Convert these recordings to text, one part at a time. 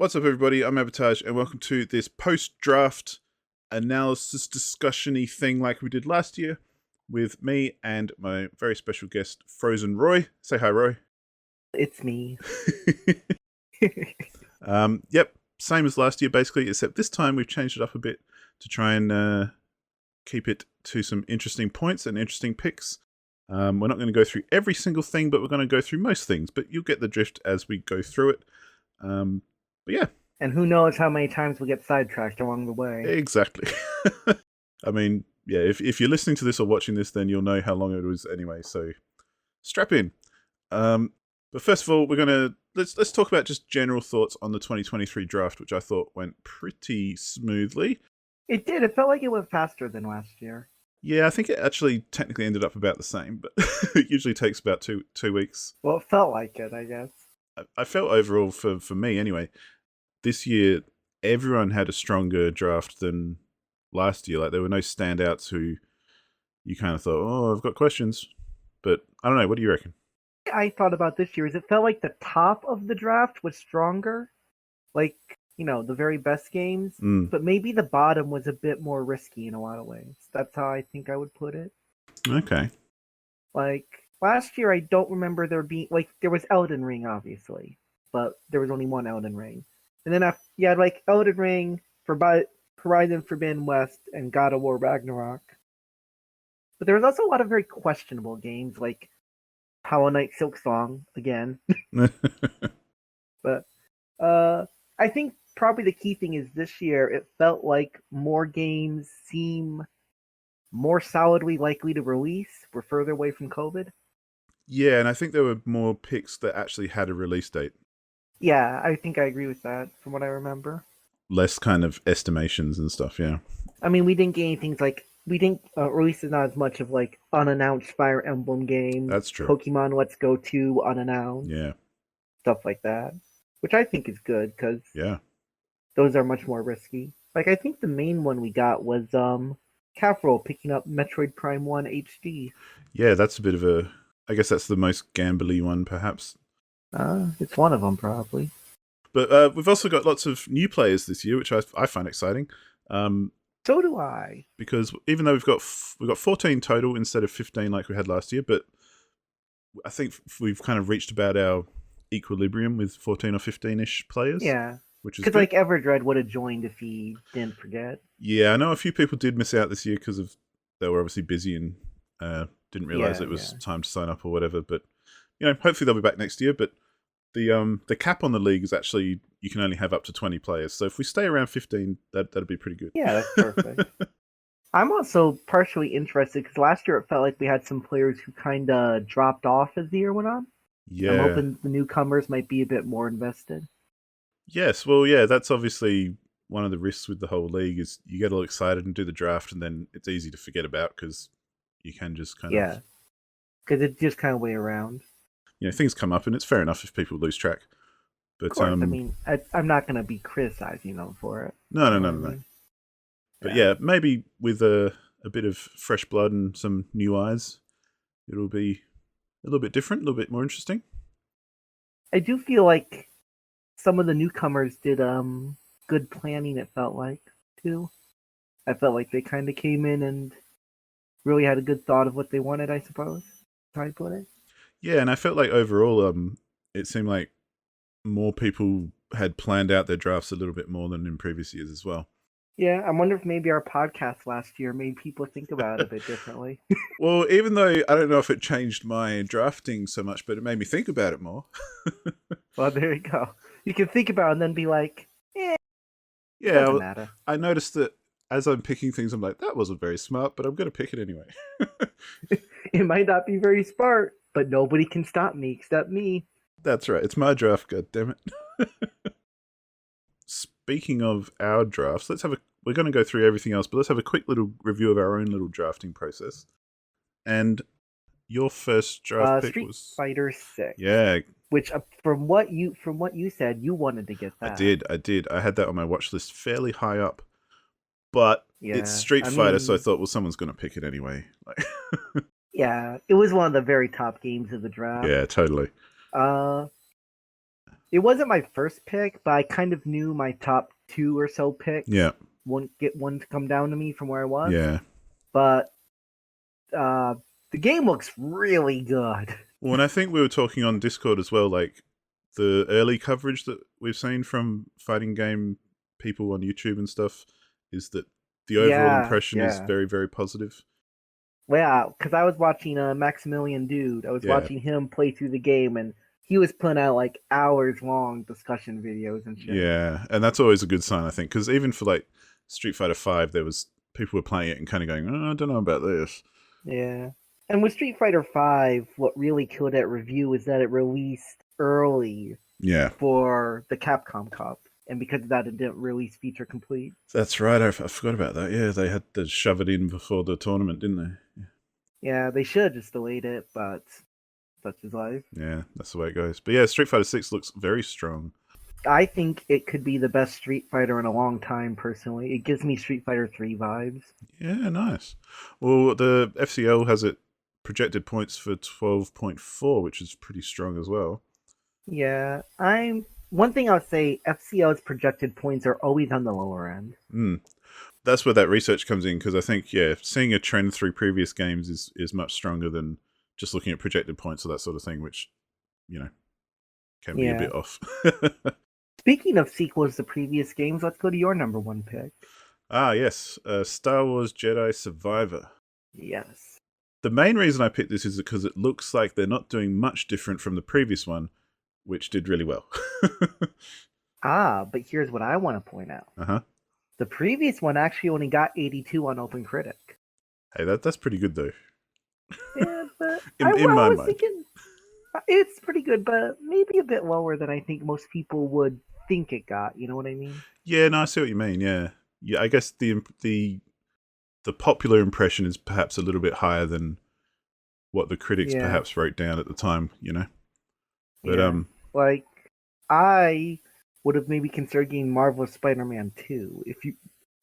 What's up, everybody? I'm Abatage, and welcome to this post-draft analysis discussion-y thing like we did last year with me and my very special guest, FrozenRoy. Say hi, Roy. It's me. Yep, same as last year, basically, except this time we've changed it up a bit to try and keep it to some interesting points and interesting picks. We're not going to go through every single thing, but we're going to go through most things. But you'll get the drift as we go through it. But yeah. And who knows how many times we get sidetracked along the way. Exactly. I mean, yeah, if you're listening to this or watching this, then you'll know how long it was anyway, so strap in. But first of all, let's talk about just general thoughts on the 2023 draft, which I thought went pretty smoothly. It did. It felt like it went faster than last year. Yeah, I think it actually technically ended up about the same, but it usually takes about two weeks. Well, it felt like it, I guess. I felt overall, for me anyway, this year everyone had a stronger draft than last year. Like, there were no standouts who you kind of thought, oh, I've got questions. But I don't know. What do you reckon? I thought about this year is it felt like the top of the draft was stronger. Like, the very best games. But maybe the bottom was a bit more risky in a lot of ways. That's how I think I would put it. Okay. Like, last year I don't remember there being, there was Elden Ring, obviously. But there was only one Elden Ring. And then you had, Elden Ring, Horizon Forbidden West, and God of War Ragnarok. But there was also a lot of very questionable games, like Hollow Knight Silksong, again. But I think probably the key thing is this year it felt like more games seem more solidly likely to release. We're further away from COVID. Yeah, and I think there were more picks that actually had a release date. Yeah, I think I agree with that from what I remember. Less kind of estimations and stuff, yeah. I mean, we didn't get any things we didn't release not as much of unannounced Fire Emblem games. That's true. Pokemon Let's Go 2 unannounced. Yeah. Stuff like that. Which I think is good because those are much more risky. I think the main one we got was Cavril picking up Metroid Prime 1 HD. Yeah, that's a bit of I guess that's the most gambly one, perhaps. It's one of them, probably. But we've also got lots of new players this year, which I find exciting. So do I. Because even though we've got 14 total instead of 15 like we had last year, but I think we've kind of reached about our equilibrium with 14 or 15-ish players. Yeah. Which is because Everdread would have joined if he didn't forget. Yeah, I know a few people did miss out this year because they were obviously busy and didn't realize it was time to sign up or whatever. But hopefully they'll be back next year. But the cap on the league is actually you can only have up to 20 players. So if we stay around 15, that'd be pretty good. Yeah, that's perfect. I'm also partially interested because last year it felt like we had some players who kind of dropped off as the year went on. Yeah, I'm hoping the newcomers might be a bit more invested. Yes, well, yeah, that's obviously one of the risks with the whole league is you get all excited and do the draft, and then it's easy to forget about because you can just kind of because it's just kind of way around. Things come up, and it's fair enough if people lose track. But of course, I mean, I'm not going to be criticizing them for it. No. But yeah, maybe with a bit of fresh blood and some new eyes, it'll be a little bit different, a little bit more interesting. I do feel like some of the newcomers did good planning, it felt like, too. I felt like they kind of came in and really had a good thought of what they wanted, I suppose. How I put it. Yeah, and I felt like overall, it seemed like more people had planned out their drafts a little bit more than in previous years as well. Yeah, I wonder if maybe our podcast last year made people think about it a bit differently. Well, even though I don't know if it changed my drafting so much, but it made me think about it more. Well, there you go. You can think about it and then be like, doesn't matter. I noticed that as I'm picking things, I'm like, that wasn't very smart, but I'm going to pick it anyway. It might not be very smart, but nobody can stop me except me. That's right. It's my draft, goddammit. Speaking of our drafts, we're going to go through everything else, but let's have a quick little review of our own little drafting process. And your first draft pick was Street Fighter 6. Yeah. Which, from what you said, you wanted to get that. I did. I had that on my watch list fairly high up. But it's Street Fighter, so I thought, well, someone's going to pick it anyway. Yeah, it was one of the very top games of the draft. Yeah, totally. It wasn't my first pick, but I kind of knew my top 2 or so picks Yeah. wouldn't get one to come down to me from where I was. Yeah. But the game looks really good. Well, and I think we were talking on Discord as well, like the early coverage that we've seen from fighting game people on YouTube and stuff is that the overall impression is very, very positive. Well, yeah, because I was watching Maximilian Dude. I was watching him play through the game, and he was putting out like hours-long discussion videos and shit. Yeah, and that's always a good sign, I think, because even for like Street Fighter V, there was people were playing it and kind of going, "Oh, I don't know about this." Yeah, and with Street Fighter V, what really killed that review is that it released early. Yeah, for the Capcom Cup, and because of that, it didn't release feature complete. That's right. I forgot about that. Yeah, they had to shove it in before the tournament, didn't they? Yeah, they should have just delayed it, but such is life. Yeah, that's the way it goes. But yeah, Street Fighter 6 looks very strong. I think it could be the best Street Fighter in a long time, personally. It gives me Street Fighter 3 vibes. Yeah, nice. Well, the FCL has it projected points for 12.4, which is pretty strong as well. Yeah, one thing I'll say, FCL's projected points are always on the lower end. That's where that research comes in, because I think, seeing a trend through previous games is much stronger than just looking at projected points or that sort of thing, which, can be a bit off. Speaking of sequels to previous games, let's go to your number 1 pick. Yes. Star Wars Jedi Survivor. Yes. The main reason I picked this is because it looks like they're not doing much different from the previous one, which did really well. But here's what I want to point out. Uh-huh. The previous one actually only got 82 on OpenCritic. Hey, that's pretty good, though. Yeah, but in my mind. Thinking, it's pretty good, but maybe a bit lower than I think most people would think it got. You know what I mean? Yeah, no, I see what you mean. Yeah, I guess the popular impression is perhaps a little bit higher than what the critics perhaps wrote down at the time. But like I would have maybe considered getting Marvel's Spider-Man 2 if you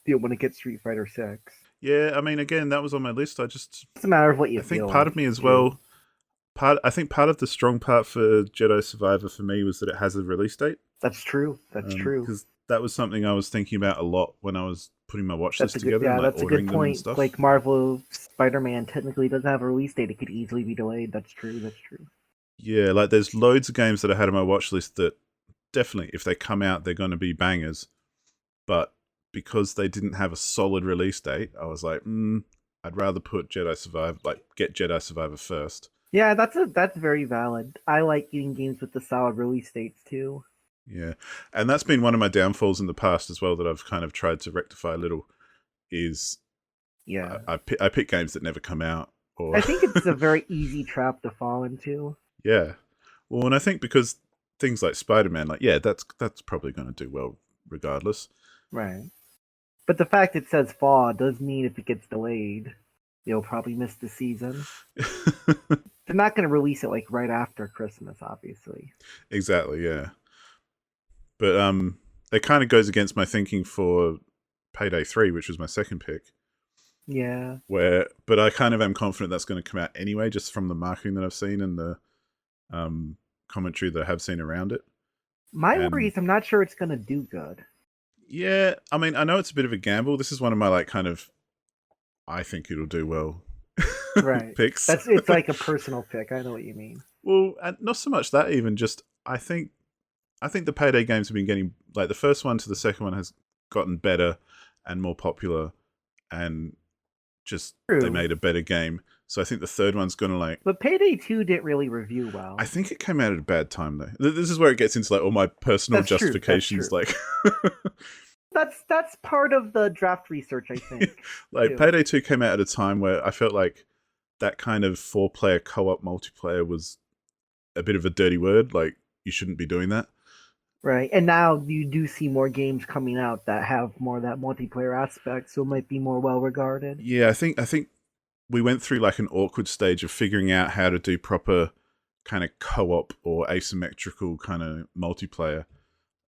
didn't want to get Street Fighter 6. Yeah, I mean, again, that was on my list. It's a matter of what you feel. I think part of me as well. I think part of the strong part for Jedi Survivor for me was that it has a release date. That's true. True. Because that was something I was thinking about a lot when I was putting my watch list together. Yeah, that's a good point. Like Marvel Spider-Man technically doesn't have a release date; it could easily be delayed. That's true. Yeah, like there's loads of games that I had on my watch list that definitely, if they come out, they're going to be bangers. But because they didn't have a solid release date, I was like, I'd rather put Jedi Survivor, get Jedi Survivor first. Yeah, that's very valid. I like getting games with the solid release dates too. Yeah, and that's been one of my downfalls in the past as well that I've kind of tried to rectify a little. Is I pick games that never come out. Or I think it's a very easy trap to fall into. Yeah, well, and I think because things like Spider-Man, that's probably going to do well regardless. Right, but the fact it says fall does mean if it gets delayed, you'll probably miss the season. They're not going to release it right after Christmas, obviously. Exactly, yeah. But it kind of goes against my thinking for Payday 3, which was my second pick. Yeah. But I kind of am confident that's going to come out anyway, just from the marketing that I've seen and the commentary that I have seen around it. My worry is I'm not sure it's going to do good. Yeah, I mean, I know it's a bit of a gamble. This is one of my I think it'll do well. Right. Picks. It's like a personal pick. I know what you mean. Well, not so much that even. Just I think the Payday games have been getting the first one to the second one has gotten better and more popular, and just they made a better game. So I think the third one's gonna But Payday 2 didn't really review well. I think it came out at a bad time though. This is where it gets into all my personal justifications. That's part of the draft research, I think. Payday 2 came out at a time where I felt like that kind of 4-player co-op multiplayer was a bit of a dirty word. You shouldn't be doing that. Right, and now you do see more games coming out that have more of that multiplayer aspect, so it might be more well regarded. Yeah, I think we went through an awkward stage of figuring out how to do proper kind of co-op or asymmetrical kind of multiplayer.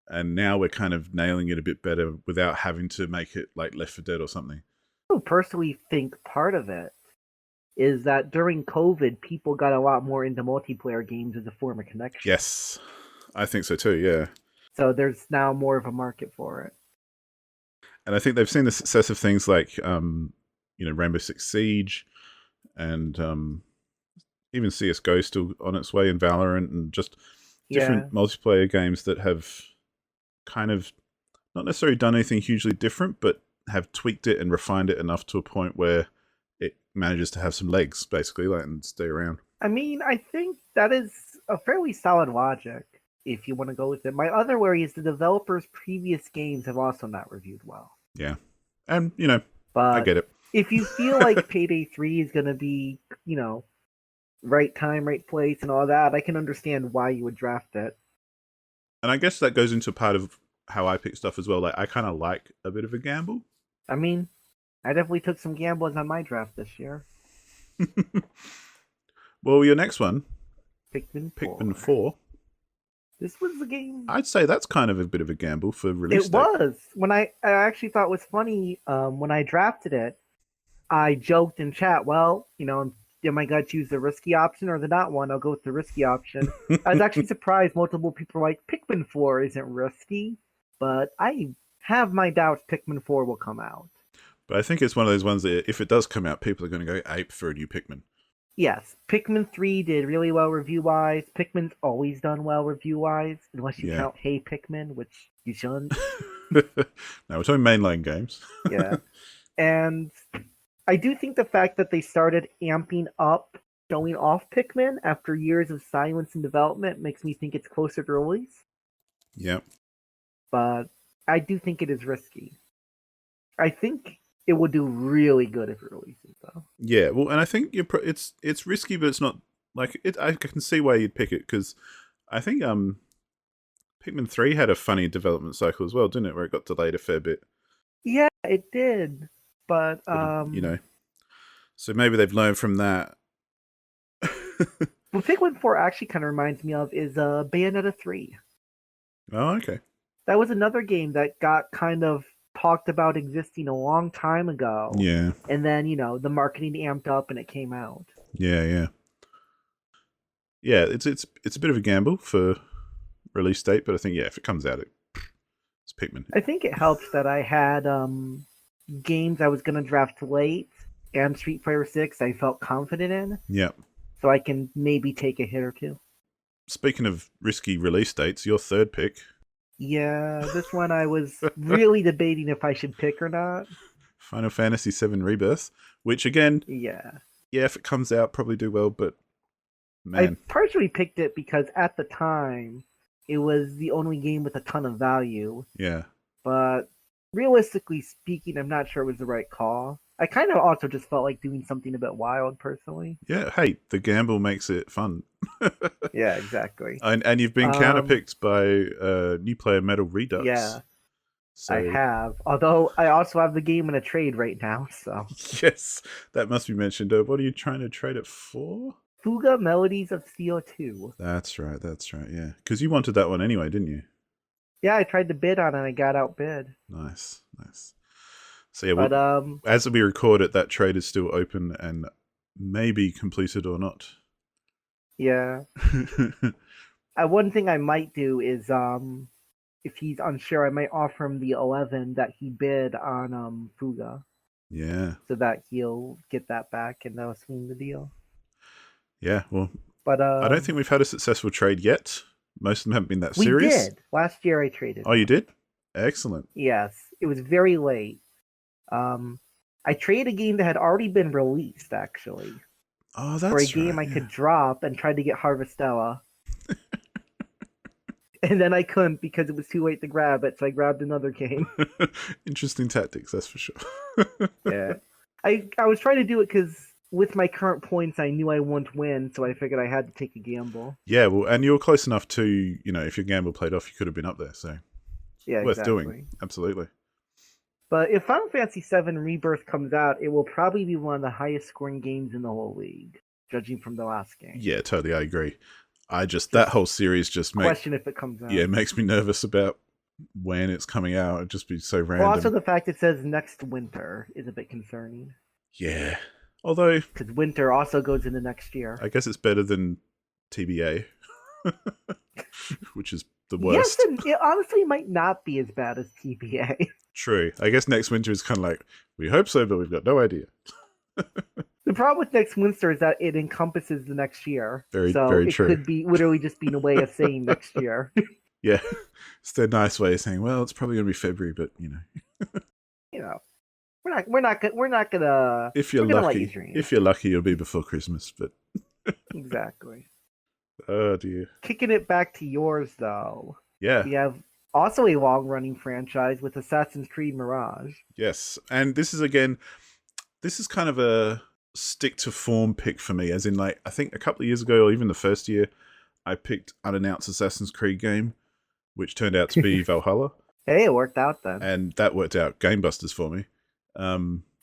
And now we're kind of nailing it a bit better without having to make it like Left 4 Dead or something. I personally think part of it is that during COVID, people got a lot more into multiplayer games as a form of connection. Yes, I think so too, yeah. So there's now more of a market for it. And I think they've seen the success of things like, Rainbow Six Siege and even CSGO still on its way, and Valorant, and just Yeah. different multiplayer games that have kind of not necessarily done anything hugely different, but have tweaked it and refined it enough to a point where it manages to have some legs, basically, like, and stay around. I mean, I think that is a fairly solid logic if you want to go with it. My other worry is the developers' previous games have also not reviewed well. Yeah. And, I But get it. if you feel like Payday 3 is going to be, right time, right place, and all that, I can understand why you would draft it. And I guess that goes into part of how I pick stuff as well. Like, I kind of like a bit of a gamble. I mean, I definitely took some gambles on my draft this year. Well, your next one, Pikmin 4. This was the game. I'd say that's kind of a bit of a gamble for release date. It was. When I actually thought it was funny, when I drafted it, I joked in chat, well, am I going to choose the risky option or the not one? I'll go with the risky option. I was actually surprised multiple people were like, Pikmin 4 isn't risky, but I have my doubts Pikmin 4 will come out. But I think it's one of those ones that if it does come out, people are going to go ape for a new Pikmin. Yes, Pikmin 3 did really well review-wise. Pikmin's always done well review-wise, unless you count Hey Pikmin, which you shouldn't. No, we're talking mainline games. Yeah. And I do think the fact that they started amping up showing off Pikmin after years of silence and development makes me think it's closer to release. Yeah. But I do think it is risky. I think it would do really good if it releases, though. Yeah, well, and I think it's risky, but it's not like it. I can see why you'd pick it, because I think Pikmin 3 had a funny development cycle as well, didn't it? Where it got delayed a fair bit. Yeah, it did. But so maybe they've learned from that. What Pikmin 4 actually kind of reminds me of is Bayonetta 3. Oh, okay. That was another game that got kind of talked about existing a long time ago. Yeah. And then, the marketing amped up and it came out. Yeah. Yeah, it's a bit of a gamble for release date, but I think, if it comes out, it's Pikmin. I think it helps that I had games I was going to draft late, and Street Fighter 6 I felt confident in. Yeah. So I can maybe take a hit or two. Speaking of risky release dates, your third pick. Yeah, this one I was really debating if I should pick or not. Final Fantasy VII Rebirth, which again, yeah, if it comes out, probably do well, but man. I partially picked it because at the time, it was the only game with a ton of value. Yeah. But realistically speaking, I'm not sure it was the right call. I kind of also just felt like doing something a bit wild, personally. Yeah, hey, the gamble makes it fun. Yeah, exactly. And you've been counterpicked by new player Metal Redux. Yeah, so... I have. Although I also have the game in a trade right now, so... Yes, that must be mentioned. What are you trying to trade it for? Fuga Melodies of Steel 2. That's right, yeah. Because you wanted that one anyway, didn't you? Yeah, I tried to bid on it and I got outbid. Nice. So yeah, but, as we record it, that trade is still open and maybe completed or not. Yeah. One thing I might do is, if he's unsure, I might offer him the 11 that he bid on Fuga. Yeah. So that he'll get that back and that'll swing the deal. Yeah, well, but I don't think we've had a successful trade yet. Most of them haven't been that serious. We did. Last year I traded. Oh, you did? Excellent. Yes. It was very late. I traded a game that had already been released, actually. Oh, that's for a game I could drop and tried to get Harvestella. And then I couldn't because it was too late to grab it, so I grabbed another game. Interesting tactics, that's for sure. Yeah. I was trying to do it because with my current points, I knew I wouldn't win, so I figured I had to take a gamble. Yeah, well, and you were close enough to, if your gamble played off, you could have been up there, so yeah, worth doing. Absolutely. But if Final Fantasy VII Rebirth comes out, it will probably be one of the highest scoring games in the whole league, judging from the last game. Yeah, totally, I agree. That whole series just question if it comes out. Yeah, it makes me nervous about when it's coming out. It'd just be so random. Well, also the fact it says next winter is a bit concerning. Yeah. Although... because winter also goes into next year. I guess it's better than TBA. which is the Yes, worst. and it honestly might not be as bad as TBA. True. I guess next winter is kind of like, we hope so, but we've got no idea. The problem with next winter is that it encompasses the next year. Very, So very it true. could be literally just being a way of saying next year. Yeah. It's their nice way of saying, well, it's probably going to be February, but, You know, we're not gonna if you're we're gonna let you lucky, dream. it'll be before Christmas, but Exactly. oh dear. Kicking it back to yours though, Yeah. we have also a long running franchise with Assassin's Creed Mirage. Yes. And this is kind of a stick to form pick for me, as in, like, I think a couple of years ago, or even the first year, I picked unannounced Assassin's Creed game, which turned out to be Valhalla. Hey, it worked out then. And that worked out gangbusters for me.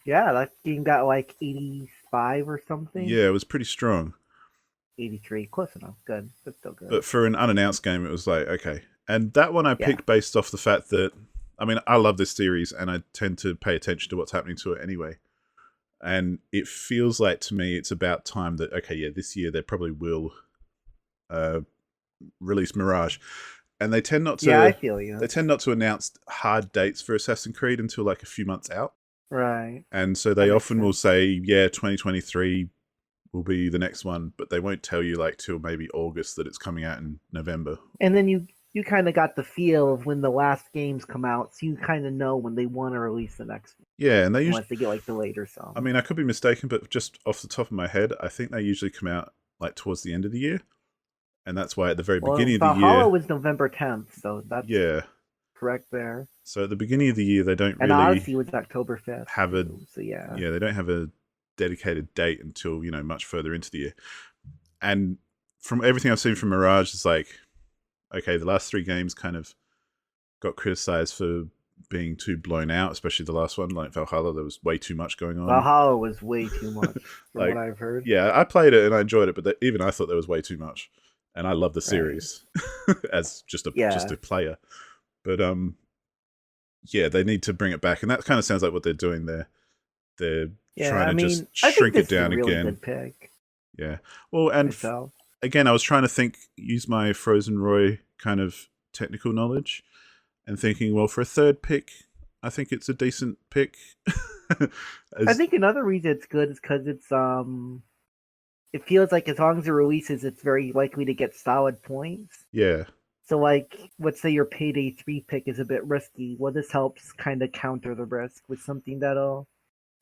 Yeah, that game got like 85 or something. Yeah, it was pretty strong. 83, close enough. Good. That's still good. But for an unannounced game, it was like, okay. And that one I picked based off the fact that, I mean, I love this series and I tend to pay attention to what's happening to it anyway. And it feels like to me it's about time that, okay, yeah, this year they probably will release Mirage. And they tend not to. Yeah, I feel you. They tend not to announce hard dates for Assassin's Creed until like a few months out. Right. And so they often will say, yeah, 2023 will be the next one, but they won't tell you like till maybe August that it's coming out in November. And then you kind of got the feel of when the last games come out, so you kind of know when they want to release the next one. Yeah, and they usually, unless they get like delayed or something. I mean, I could be mistaken, but just off the top of my head, I think they usually come out like towards the end of the year. And that's why at the very beginning of the year... Valhalla was November 10th, so that's correct there. So at the beginning of the year, they don't really... And Odyssey was October 5th. Have a, so yeah. Yeah, they don't have a dedicated date until, much further into the year. And from everything I've seen from Mirage, it's like, okay, the last 3 games kind of got criticized for being too blown out, especially the last one, like Valhalla. There was way too much going on. Valhalla was way too much, from what I've heard. Yeah, I played it and I enjoyed it, but even I thought there was way too much. And I love the series as just a player. But yeah, they need to bring it back, and that kind of sounds like what they're doing there. They're trying to just shrink it down again. Really good pick. Yeah. Well, and again, I was trying to use my FrozenRoy kind of technical knowledge, and thinking, well, for a third pick, I think it's a decent pick. I think another reason it's good is because it's it feels like as long as it releases, it's very likely to get solid points. Yeah. So, like, let's say your Payday 3 pick is a bit risky. Well, this helps kind of counter the risk with something that'll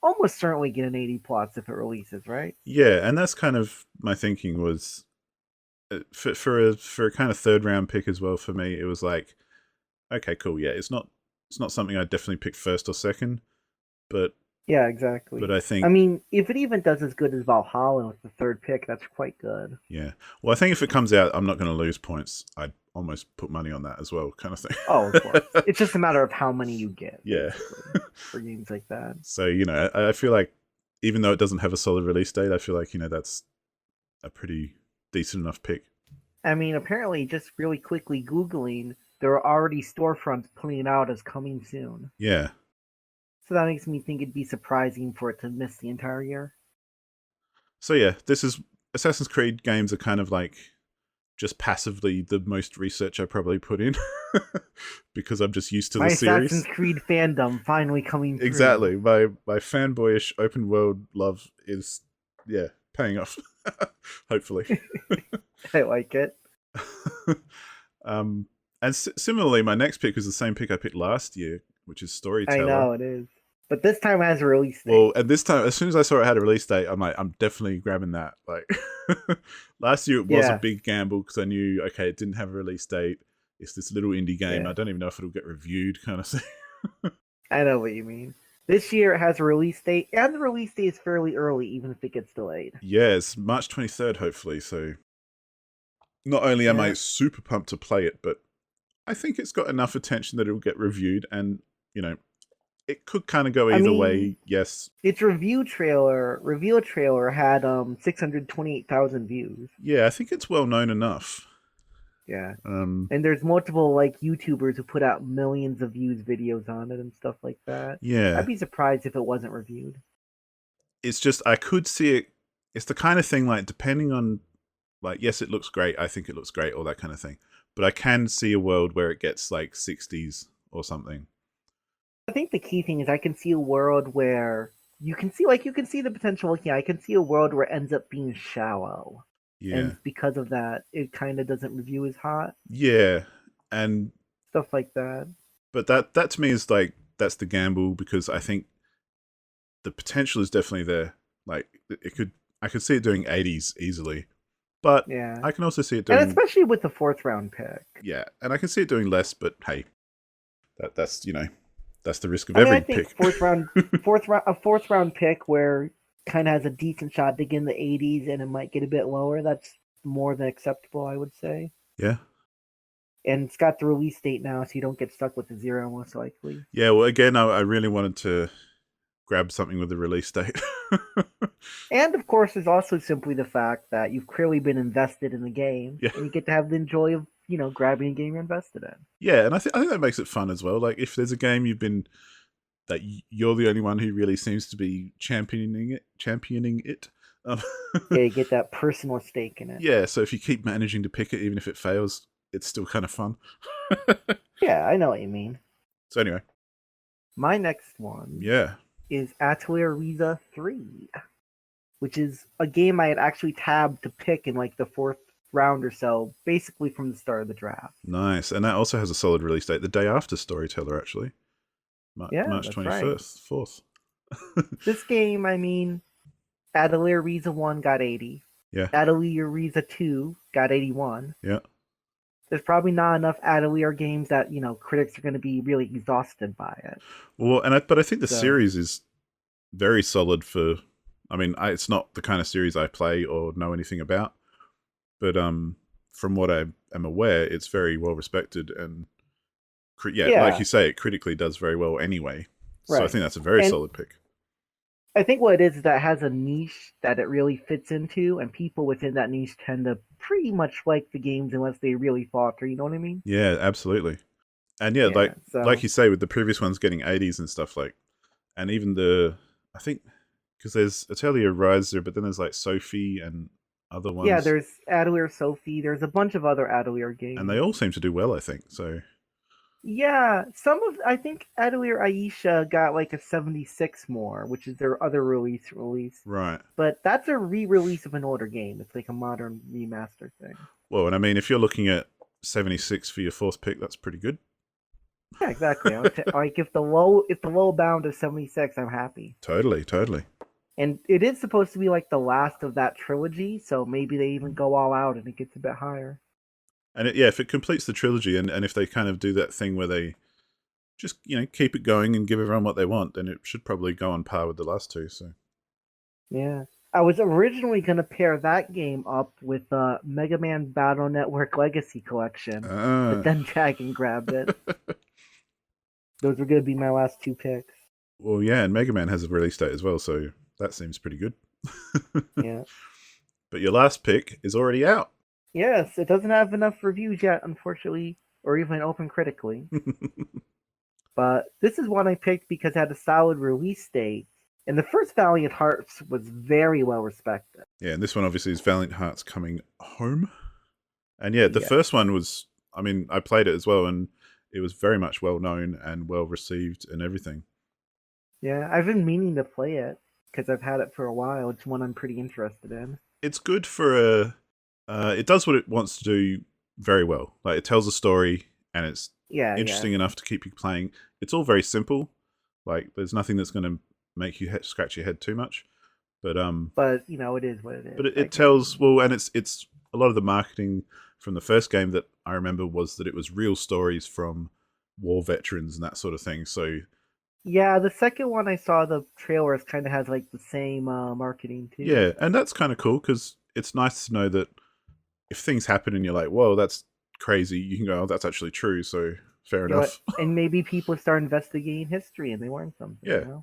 almost certainly get an 80 plus if it releases, right? Yeah, and that's kind of my thinking was for a kind of third round pick as well for me. It was like, okay, cool. Yeah, it's not something I'd definitely pick first or second, but yeah, exactly. But I think, I mean, if it even does as good as Valhalla with the third pick, that's quite good. Yeah. Well, I think if it comes out, I'm not going to lose points. I'd almost put money on that as well, kind of thing. Oh, of course. It's just a matter of how many you get. Yeah. For games like that. So, I feel like even though it doesn't have a solid release date, I feel like, that's a pretty decent enough pick. I mean, apparently, just really quickly Googling, there are already storefronts putting it out as coming soon. Yeah. So that makes me think it'd be surprising for it to miss the entire year. So yeah, this is Assassin's Creed games are kind of like just passively the most research I probably put in because I'm just used to the series. Assassin's Creed fandom finally coming through. Exactly. My fanboyish open world love is paying off. Hopefully. I like it. And similarly, my next pick was the same pick I picked last year, which is Storyteller. I know it is. But this time it has a release date. Well, and this time, as soon as I saw it had a release date, I'm like, I'm definitely grabbing that. Like, last year it was a big gamble because I knew, okay, it didn't have a release date. It's this little indie game. I don't even know if it'll get reviewed, kind of thing. I know what you mean. This year it has a release date, and the release date is fairly early, even if it gets delayed. Yeah, it's March 23rd, hopefully. So, not only am I super pumped to play it, but I think it's got enough attention that it'll get reviewed, and it could kind of go either way. Yes, its reveal trailer had 628,000 views. Yeah, I think it's well known enough. Yeah, and there's multiple YouTubers who put out millions of views videos on it and stuff like that. Yeah, I'd be surprised if it wasn't reviewed. It's just I could see it. It's the kind of thing depending on Like, yes, it looks great. I think it looks great, all that kind of thing. But I can see a world where it gets like 60s or something. I think the key thing is I can see a world where you can see the potential. Yeah, I can see a world where it ends up being shallow, Yeah. and because of that, it kind of doesn't review as hot. Yeah. And Stuff like that. but that to me is like that's the gamble, because I think the potential is definitely there. Like I could see it doing 80s easily. But Yeah, I can also see it and doing, especially with the fourth round pick. yeah, and I can see it doing less, but hey, that's that's the risk of I mean, I every think pick. a fourth round pick where kind of has a decent shot to get in the 80s and it might get a bit lower. That's more than acceptable, I would say. Yeah. And it's got the release date now, so you don't get stuck with the zero most likely. Yeah, well again I really wanted to grab something with the release date. And of course, there's also simply the fact that you've clearly been invested in the game, Yeah. and you get to have the joy of grabbing a game you're invested in. Yeah, and I think that makes it fun as well. Like if there's a game that you're the only one who really seems to be championing it. Um, Yeah, you get that personal stake in it. yeah, so if you keep managing to pick it, even if it fails, it's still kind of fun. Yeah, I know what you mean. So anyway, My next one yeah, is Atelier Riza 3, which is a game I had actually tabbed to pick in like the fourth round or so, basically from the start of the draft. nice, and that also has a solid release date, the day after Storyteller, actually, Yeah, March that's right. 21st, 4th. This game, I mean, Atelier Riza 1 got 80. Yeah, Atelier Riza 2 got 81. yeah. There's probably not enough Atelier games that, critics are going to be really exhausted by it. Well, but I think the So, series is very solid for. I mean, it's not the kind of series I play or know anything about, but from what I am aware, it's very well respected, and yeah, like yeah, you say, it critically does very well anyway. So I right. think that's a very And solid pick. I think what it is that it has a niche that it really fits into, and people within that niche tend to pretty much like the games unless they really falter. You know what I mean? Yeah, absolutely. And yeah, Yeah. like So you say, with the previous ones getting 80s and stuff, like, and even I think because there's Atelier Riser, but then there's like Sophie and other yeah, ones, there's Atelier Sophie. There's a bunch of other Atelier and they games. all seem to do well, I think. So Yeah, I think Atelier Aisha got like a 76 more, which is their other release. right. But that's a re-release of an older game. It's like a modern remaster thing. Well, and I mean, if you're looking at 76 for your fourth pick, that's pretty good. Yeah, exactly. Like if the low bound is 76, I'm happy. Totally, totally. And it is supposed to be like the last of that trilogy, so maybe they even go all out and it gets a bit higher. And yeah, if it completes the trilogy, and if they kind of do that thing where they just keep it going and give everyone what they want, then it should probably go on par with the last two. So Yeah. I was originally going to pair that game up with Mega Man Battle Network Legacy Collection, but then Dragon grabbed it. Those were going to be my last two picks. well, yeah, and Mega Man has a release date as well, so that seems pretty good. Yeah. But your last pick is already out. Yes, it doesn't have enough reviews yet, unfortunately, or even open critically. But this is one I picked because it had a solid release date. And the first Valiant Hearts was very well respected. Yeah, and this one obviously is Valiant Hearts Coming Home. And yeah, the Yeah. first one was, I mean, I played it as well, and it was very much well known and well received and everything. Yeah, I've been meaning to play it because I've had it for a while. It's one I'm pretty interested in. It's good for it does what it wants to do very well. Like, it tells a story, and it's interesting enough to keep you playing. It's all very simple. Like, there's nothing that's going to make you scratch your head too much. But it is what it is. But it tells well, and it's a lot of the marketing from the first game that I remember was that it was real stories from war veterans and that sort of thing. So yeah, the second one I saw the trailers kind of has like the same marketing too. yeah, and that's kind of cool because it's nice to know that if things happen and you're like, "Whoa, that's crazy," you can go, "Oh, that's actually true." So fair enough. And maybe people start investigating history and they learn something. Yeah.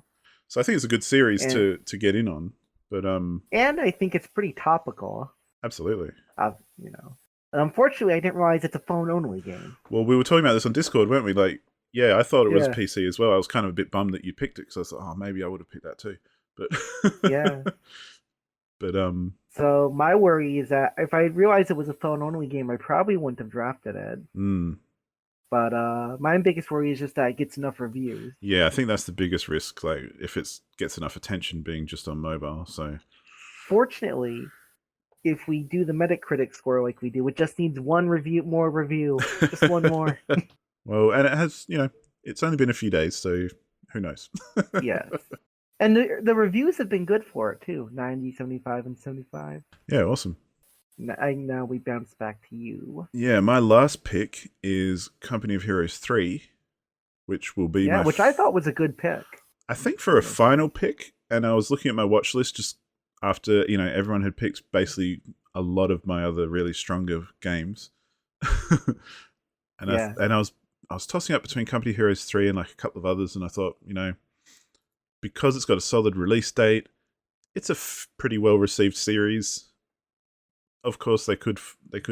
So I think it's a good series to get in on. But and I think it's pretty topical. Absolutely. Unfortunately, I didn't realize it's a phone-only game. Well, we were talking about this on Discord, weren't we? Like, yeah, I thought it was PC as well. I was kind of a bit bummed that you picked it because I thought, oh, maybe I would have picked that too. But yeah. But So my worry is that if I realized it was a phone-only game, I probably wouldn't have drafted it. Mm. But my biggest worry is just that it gets enough reviews. Yeah, I think that's the biggest risk. Like if it gets enough attention being just on mobile. So Fortunately, if we do the Metacritic score like we do, it just needs one more review, just one more. well, and it has, it's only been a few days, so who knows? Yes. And the reviews have been good for it too. 90, 75, and 75. Yeah, awesome. Now we bounce back to you. Yeah, my last pick is Company of Heroes 3, which will be which I thought was a good pick. I think for a final pick, and I was looking at my watch list just after, everyone had picked basically a lot of my other really stronger games. And I was tossing up between Company of Heroes 3 and like a couple of others, and I thought, because it's got a solid release date, it's a pretty well received series. Of course, they could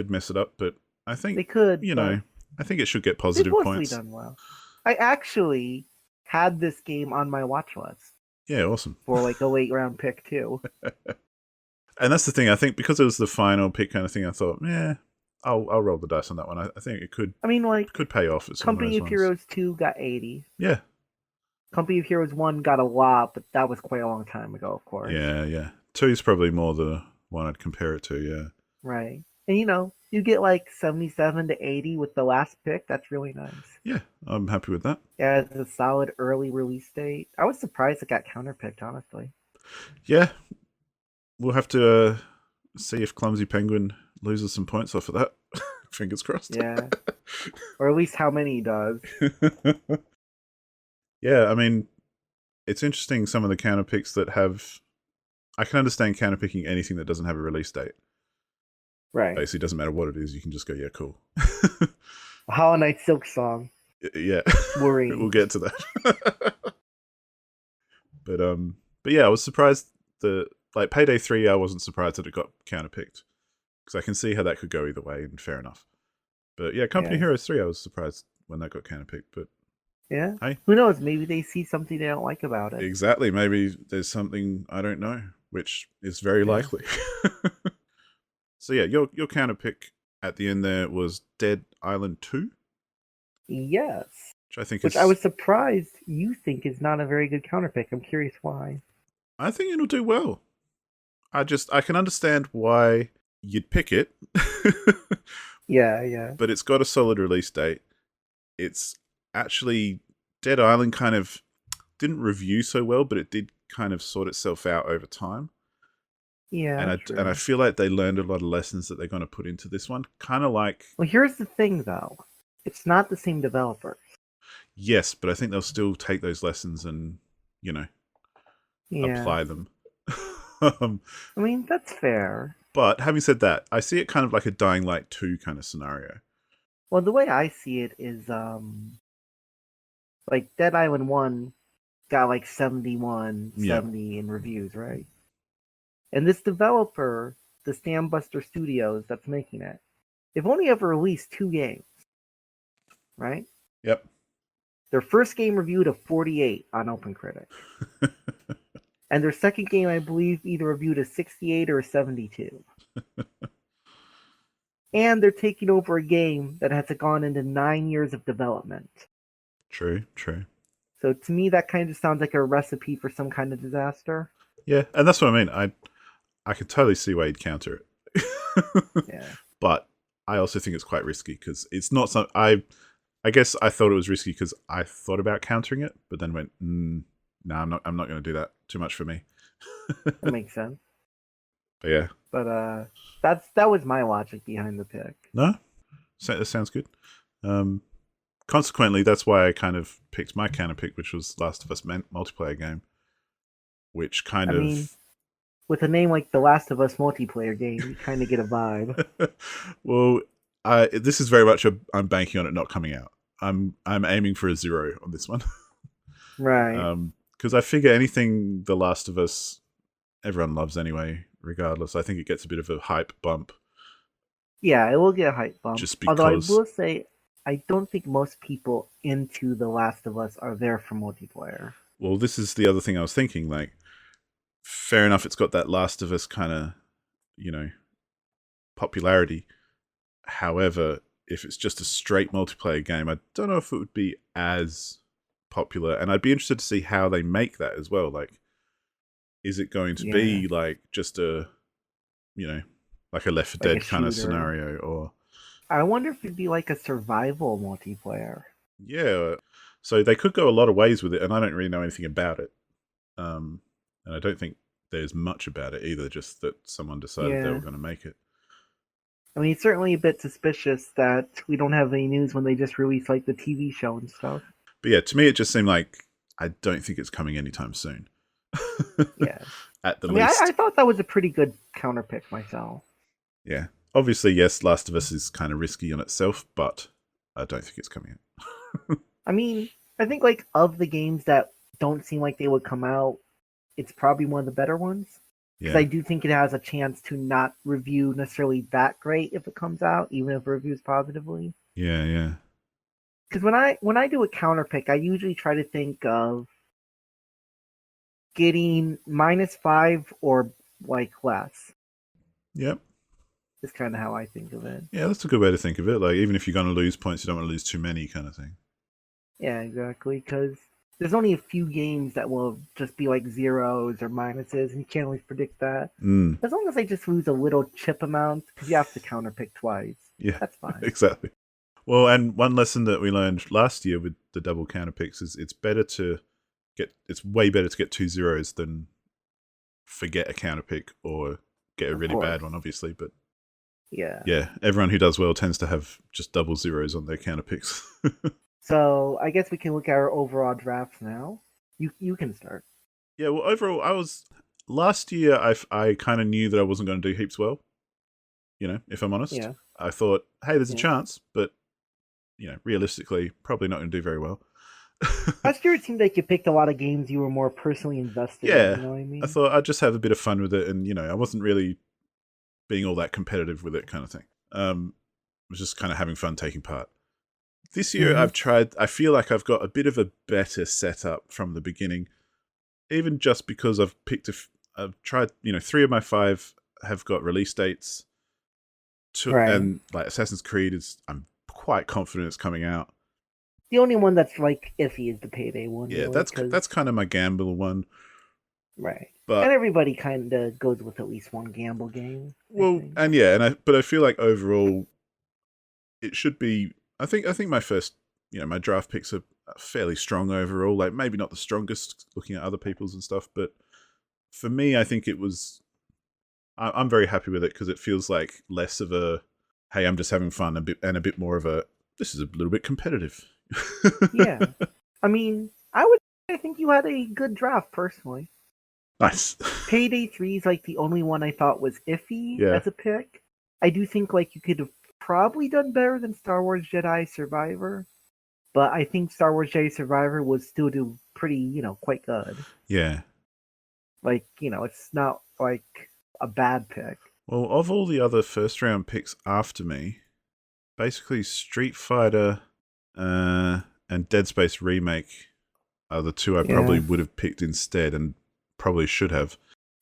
mess it up, but I think they could. I think it should get positive points. Done well. I actually had this game on my watch list. Yeah, awesome. For like a late round pick too. And that's the thing. I think because it was the final pick kind of thing, I thought, yeah, I'll roll the dice on that one. I think it could. I mean, like, could pay off. Company of Heroes 2 got 80. Yeah. Company of Heroes 1 got a lot, but that was quite a long time ago, of course. Yeah. 2 is probably more the one I'd compare it to. Yeah. Right. And you get like 77 to 80 with the last pick. That's really nice. Yeah, I'm happy with that. Yeah, it's a solid early release date. I was surprised it got counterpicked, honestly. Yeah. We'll have to see if Clumsy Penguin loses some points off of that. Fingers crossed. Yeah. Or at least how many he does. Yeah, I mean, it's interesting some of the counterpicks that have... I can understand counterpicking anything that doesn't have a release date. Right. Basically, doesn't matter what it is. You can just go, yeah, cool. Hollow Knight Silk Song. Yeah. Worrying. We'll get to that. But yeah, I was surprised that, like, Payday 3, I wasn't surprised that it got counterpicked. Because I can see how that could go either way, and fair enough. But yeah, Company Heroes 3, I was surprised when that got counterpicked. But yeah, hey, who knows? Maybe they see something they don't like about it. Exactly. Maybe there's something I don't know, which is very likely. So yeah, your counterpick at the end there was Dead Island 2? Yes. Which I was surprised you think is not a very good counterpick. I'm curious why. I think it'll do well. I can understand why you'd pick it. Yeah. But it's got a solid release date. It's actually... Dead Island kind of didn't review so well, but it did kind of sort itself out over time. Yeah, and I feel like they learned a lot of lessons that they're going to put into this one. Kind of like... Well, here's the thing, though. It's not the same developer. Yes, but I think they'll still take those lessons and, apply them. I mean, that's fair. But having said that, I see it kind of like a Dying Light 2 kind of scenario. Well, the way I see it is, like, Dead Island 1 got like 71, 70 in reviews, right? And this developer, the Stambuster Studios that's making it, they've only ever released 2 games, right? Yep. Their first game reviewed a 48 on OpenCritic. And their second game, I believe, either reviewed a 68 or a 72. And they're taking over a game that has gone into 9 years of development. True. So to me, that kind of sounds like a recipe for some kind of disaster. Yeah, and that's what I mean. I can totally see why you'd counter it. Yeah. But I also think it's quite risky because it's not some... I guess I thought it was risky because I thought about countering it, but then went, no, I'm not going to do that. Too much for me. That makes sense. But yeah. But that was my logic behind the pick. No? That sounds good. Consequently, that's why I kind of picked my counter pick, which was Last of Us multiplayer game. Which I mean, with a name like The Last of Us multiplayer game, you kind of get a vibe. Well, this is very much I'm banking on it not coming out. I'm aiming for a 0 on this one. Right. Because I figure anything The Last of Us everyone loves anyway, regardless. I think it gets a bit of a hype bump. Yeah, it will get a hype bump. Just because... Although I will say, I don't think most people into The Last of Us are there for multiplayer. Well, this is the other thing I was thinking. Like, fair enough, it's got that Last of Us kind of popularity. However, if it's just a straight multiplayer game, I don't know if it would be as popular. And I'd be interested to see how they make that as well. Like, is it going to be like just a, like a Left 4 Like a Dead kind of shooter. scenario, or I wonder if it'd be like a survival multiplayer. yeah. So they could go a lot of ways with it, and I don't really know anything about it. And I don't think there's much about it either. Just that someone decided they were going to make it. I mean, it's certainly a bit suspicious that we don't have any news when they just released like the TV show and stuff. But yeah, to me, it just seemed like I don't think it's coming anytime soon. Yeah. At the least. I thought that was a pretty good counterpick myself. Yeah. Obviously, yes, Last of Us is kind of risky on itself, but I don't think it's coming out. I mean, I think like of the games that don't seem like they would come out, it's probably one of the better ones. Because I do think it has a chance to not review necessarily that great if it comes out, even if it reviews positively. Yeah, yeah. Because when I do a counterpick, I usually try to think of getting -5 or like less. Yep. Is kind of how I think of it. Yeah, that's a good way to think of it. Like, even if you're going to lose points, you don't want to lose too many, kind of thing. Yeah, exactly. Because there's only a few games that will just be like zeros or minuses, and you can't always predict that. As long as they just lose a little chip amount, because you have to counterpick twice. Yeah, that's fine. Exactly. Well, and one lesson that we learned last year with the double counterpicks is it's way better to get 2 zeros than forget a counterpick or get a really bad one, obviously. But yeah, everyone who does well tends to have just double zeros on their counterpicks. So I guess we can look at our overall drafts now. You can start. Yeah, well, overall, last year I kind of knew that I wasn't going to do heaps well. If I'm honest. Yeah. I thought, hey, there's a chance, but realistically, probably not going to do very well. Last year it seemed like you picked a lot of games you were more personally invested in. You know what I mean? I thought I'd just have a bit of fun with it, and I wasn't really being all that competitive with it, kind of thing. I was just kind of having fun taking part. This year I've tried. I feel like I've got a bit of a better setup from the beginning, even just because I've tried. 3 of my 5 have got release dates. And like Assassin's Creed I'm quite confident it's coming out. The only one that's like iffy is the Payday one. Yeah, really, that's kind of my gamble one. Right. But, and everybody kind of goes with at least one gamble game. Well, but I feel like overall it should be. I think my first, my draft picks are fairly strong overall. Like maybe not the strongest looking at other people's and stuff, but for me, I think it was. I'm very happy with it because it feels like less of a, hey, I'm just having fun, and a bit more of a, this is a little bit competitive. Yeah. I mean, I think you had a good draft personally. Nice. Payday 3 is like the only one I thought was iffy as a pick. I do think like you could have probably done better than Star Wars Jedi Survivor, but I think Star Wars Jedi Survivor would still do pretty, quite good. Yeah. Like, it's not like a bad pick. Well, of all the other first round picks after me, basically Street Fighter and Dead Space Remake are the 2 I probably would have picked instead and probably should have.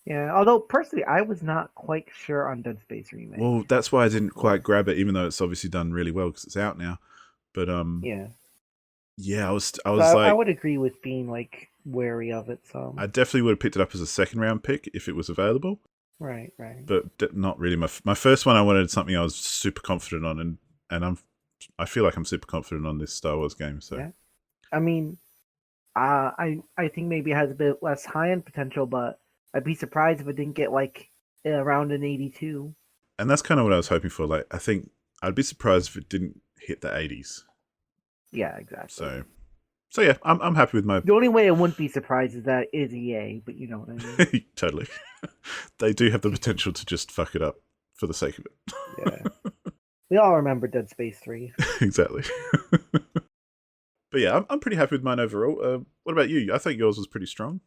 Yeah, although personally I was not quite sure on Dead Space Remake. Well, that's why I didn't quite grab it, even though it's obviously done really well because it's out now. But yeah, I was like, I would agree with being like wary of it. So I definitely would have picked it up as a second round pick if it was available. Right. But not really. My first one, I wanted something I was super confident on, and I feel like I'm super confident on this Star Wars game. So, I mean, I think maybe it has a bit less high-end potential, but I'd be surprised if it didn't get like around an 82. And that's kind of what I was hoping for. Like, I think I'd be surprised if it didn't hit the 80s. Yeah, exactly. So yeah, I'm happy with my. The only way I wouldn't be surprised is that it is EA, but you know what I mean. Totally. They do have the potential to just fuck it up for the sake of it. Yeah. We all remember Dead Space 3. Exactly. But yeah, I'm pretty happy with mine overall. What about you? I think yours was pretty strong.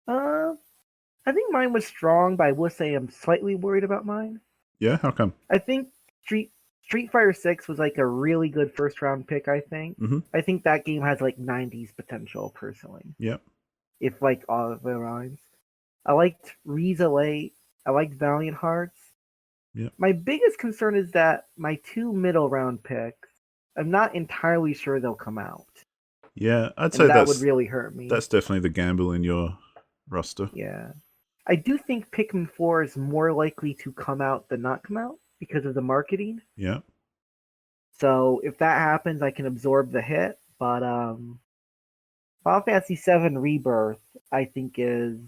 I think mine was strong, but I will say I'm slightly worried about mine. Yeah, how come? I think Street Fighter 6 was like a really good first round pick, I think. Mm-hmm. I think that game has like 90s potential personally. Yeah. If like all of it rhymes. I liked Riza Late. I liked Valiant Hearts. Yep. My biggest concern is that my 2 middle round picks, I'm not entirely sure they'll come out. Yeah, I'd And say that would really hurt me. that's definitely the gamble in your roster. Yeah. I do think Pikmin 4 is more likely to come out than not come out because of the marketing. Yeah. So if that happens, I can absorb the hit. But Final Fantasy VII Rebirth, I think, is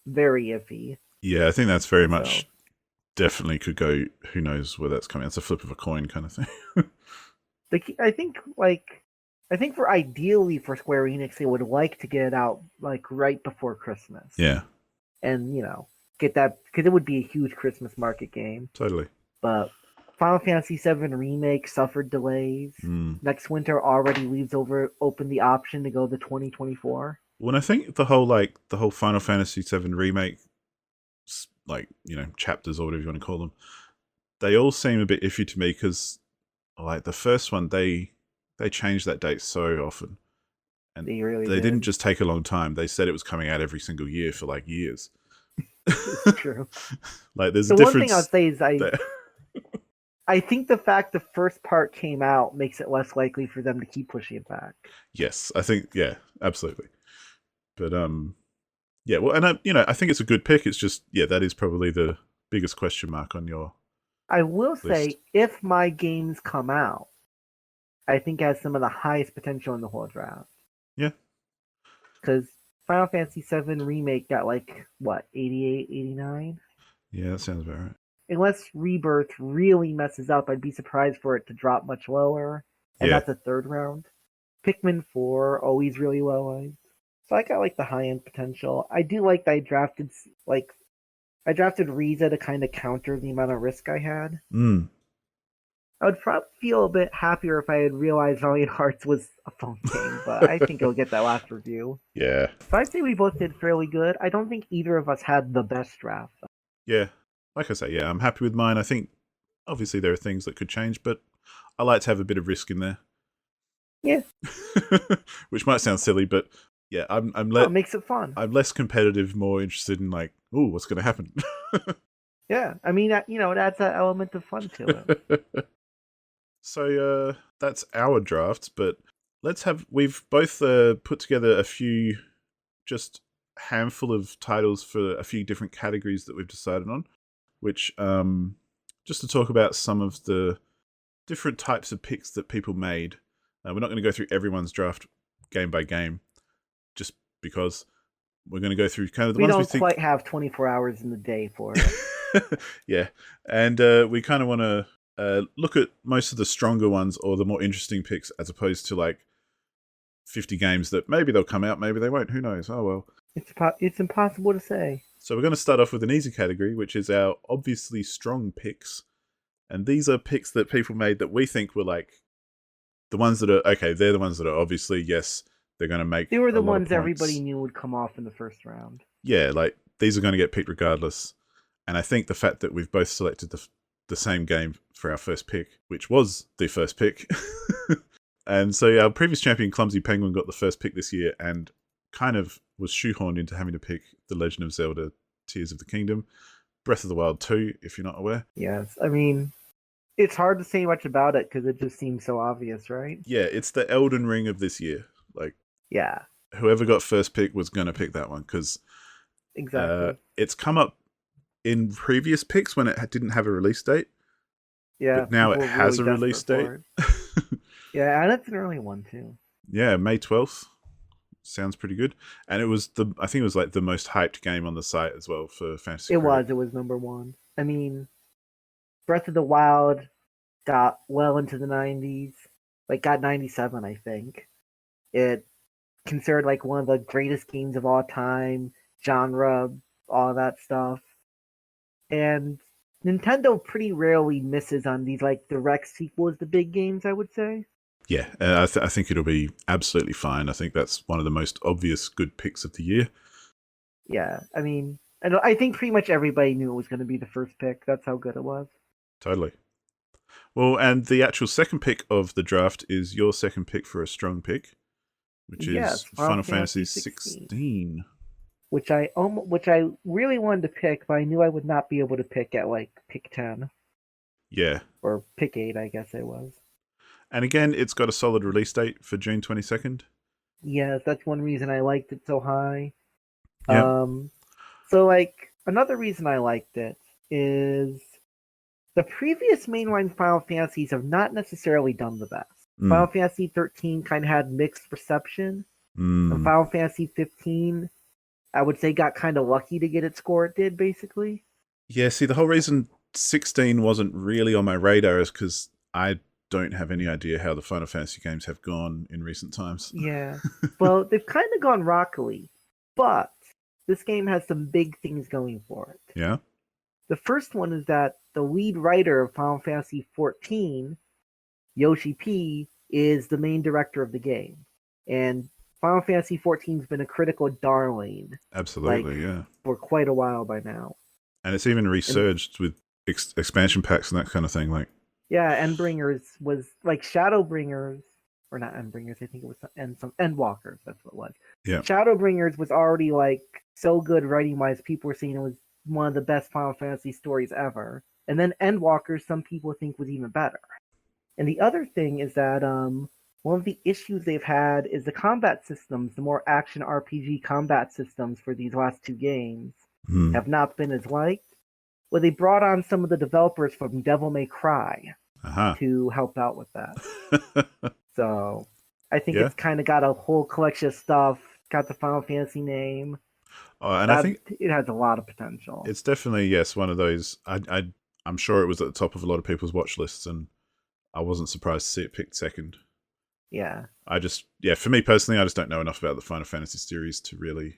very iffy. Yeah, I think that's very So much definitely could go. Who knows where that's coming? It's a flip of a coin kind of thing. I think for ideally for Square Enix, they would like to get it out like right before Christmas. Yeah, And get that because it would be a huge Christmas market game. totally. But Final Fantasy VII Remake suffered delays. Next winter already leaves open the option to go to 2024. When I think the whole Final Fantasy VII remake, chapters or whatever you want to call them, they all seem a bit iffy to me because, like the first one, they changed that date so often, and they really didn't just take a long time. They said it was coming out every single year for like years. It's true. Like there's the a one difference. Thing I'll say is I think the fact the first part came out makes it less likely for them to keep pushing it back. Yes, I think absolutely. But yeah, well, and I think it's a good pick. It's just that is probably the biggest question mark on your. I will list. say, if my games come out, I think it has some of the highest potential in the whole draft. Yeah. Because Final Fantasy VII Remake got 88, 89? Yeah, that sounds about right. Unless Rebirth really messes up, I'd be surprised for it to drop much lower. And that's a third round. Pikmin 4, always really low. So I got the high end potential. I do like that I drafted Riza to kind of counter the amount of risk I had. I would probably feel a bit happier if I had realized Valiant Hearts was a phone game, but I think it'll get that last review. Yeah. So I'd say we both did fairly good. I don't think either of us had the best draft. Yeah. Like I say, I'm happy with mine. I think obviously there are things that could change, but I like to have a bit of risk in there. Yeah. Which might sound silly, but yeah, it makes it fun. I'm less competitive, more interested in what's going to happen. Yeah, I mean, it adds that element of fun to it. So that's our drafts, but we've both put together a few, just handful of titles for a few different categories that we've decided on, which just to talk about some of the different types of picks that people made. We're not going to go through everyone's draft game by game, just because we're going to go through kind of the ones we think. We don't quite have 24 hours in the day for it. Yeah, and we kind of want to look at most of the stronger ones or the more interesting picks, as opposed to 50 games that maybe they'll come out, maybe they won't. Who knows? Oh well. It's impossible to say. So we're going to start off with an easy category, which is our obviously strong picks, and these are picks that people made that we think were the ones that are okay. They're the ones that are obviously they're going to make. They were the ones everybody knew would come off in the first round. Yeah, these are going to get picked regardless. And I think the fact that we've both selected the same game for our first pick, which was the first pick, and so our previous champion Clumsy Penguin got the first pick this year and kind of was shoehorned into having to pick The Legend of Zelda: Tears of the Kingdom, Breath of the Wild 2, if you're not aware. Yes, I mean, it's hard to say much about it because it just seems so obvious, right? Yeah, it's the Elden Ring of this year. Yeah. Whoever got first pick was going to pick that one because exactly. It's come up in previous picks when it didn't have a release date. Yeah. But now it has a release date. Yeah, and it's an early one too. Yeah, May 12th. Sounds pretty good. And it was I think it was the most hyped game on the site as well for Fantasy Critic. It was number one. I mean, Breath of the Wild got well into the 90s. Got 97, I think. It considered one of the greatest games of all time, genre, all that stuff. And Nintendo pretty rarely misses on these direct sequels to big games, I would say. Yeah, I think it'll be absolutely fine. I think that's one of the most obvious good picks of the year. Yeah, I mean, I think pretty much everybody knew it was going to be the first pick. That's how good it was. Totally. Well, and the actual second pick of the draft is your second pick for a strong pick, which is Final Fantasy 16. which I really wanted to pick, but I knew I would not be able to pick at like pick 10 Yeah. or pick 8. I guess it was. And again, it's got a solid release date for June 22nd. Yes, that's one reason I liked it so high. Yeah. So like another reason I liked it is the previous mainline Final Fantasies have not necessarily done the best. Final Fantasy 13 kind of had mixed reception, and Final Fantasy 15, I would say, got kind of lucky to get its score it did, basically. Yeah, see, the whole reason 16 wasn't really on my radar is because I don't have any idea how the Final Fantasy games have gone in recent times. Yeah. Well, they've kind of gone rockily, but this game has some big things going for it. Yeah? The first one is that the lead writer of Final Fantasy 14, Yoshi P, is the main director of the game. And Final Fantasy 14 has been a critical darling. Absolutely, yeah. For quite a while by now. And it's even resurged with expansion packs and that kind of thing. Like, yeah, Endbringers was like Shadowbringers, or not Endbringers, I think it was Endwalkers, that's what it was. Yeah. Shadowbringers was already like so good writing wise, people were saying it was one of the best Final Fantasy stories ever. And then Endwalkers, some people think was even better. And the other thing is that one of the issues they've had is the combat systems, the more action RPG combat systems for these last 2 games have not been as liked. Well, they brought on some of the developers from Devil May Cry to help out with that. So I think it's kind of got a whole collection of stuff, got the Final Fantasy name. And I think it has a lot of potential. It's definitely, yes, one of those. I'm sure it was at the top of a lot of people's watch lists, and I wasn't surprised to see it picked second. Yeah. For me personally, I just don't know enough about the Final Fantasy series to really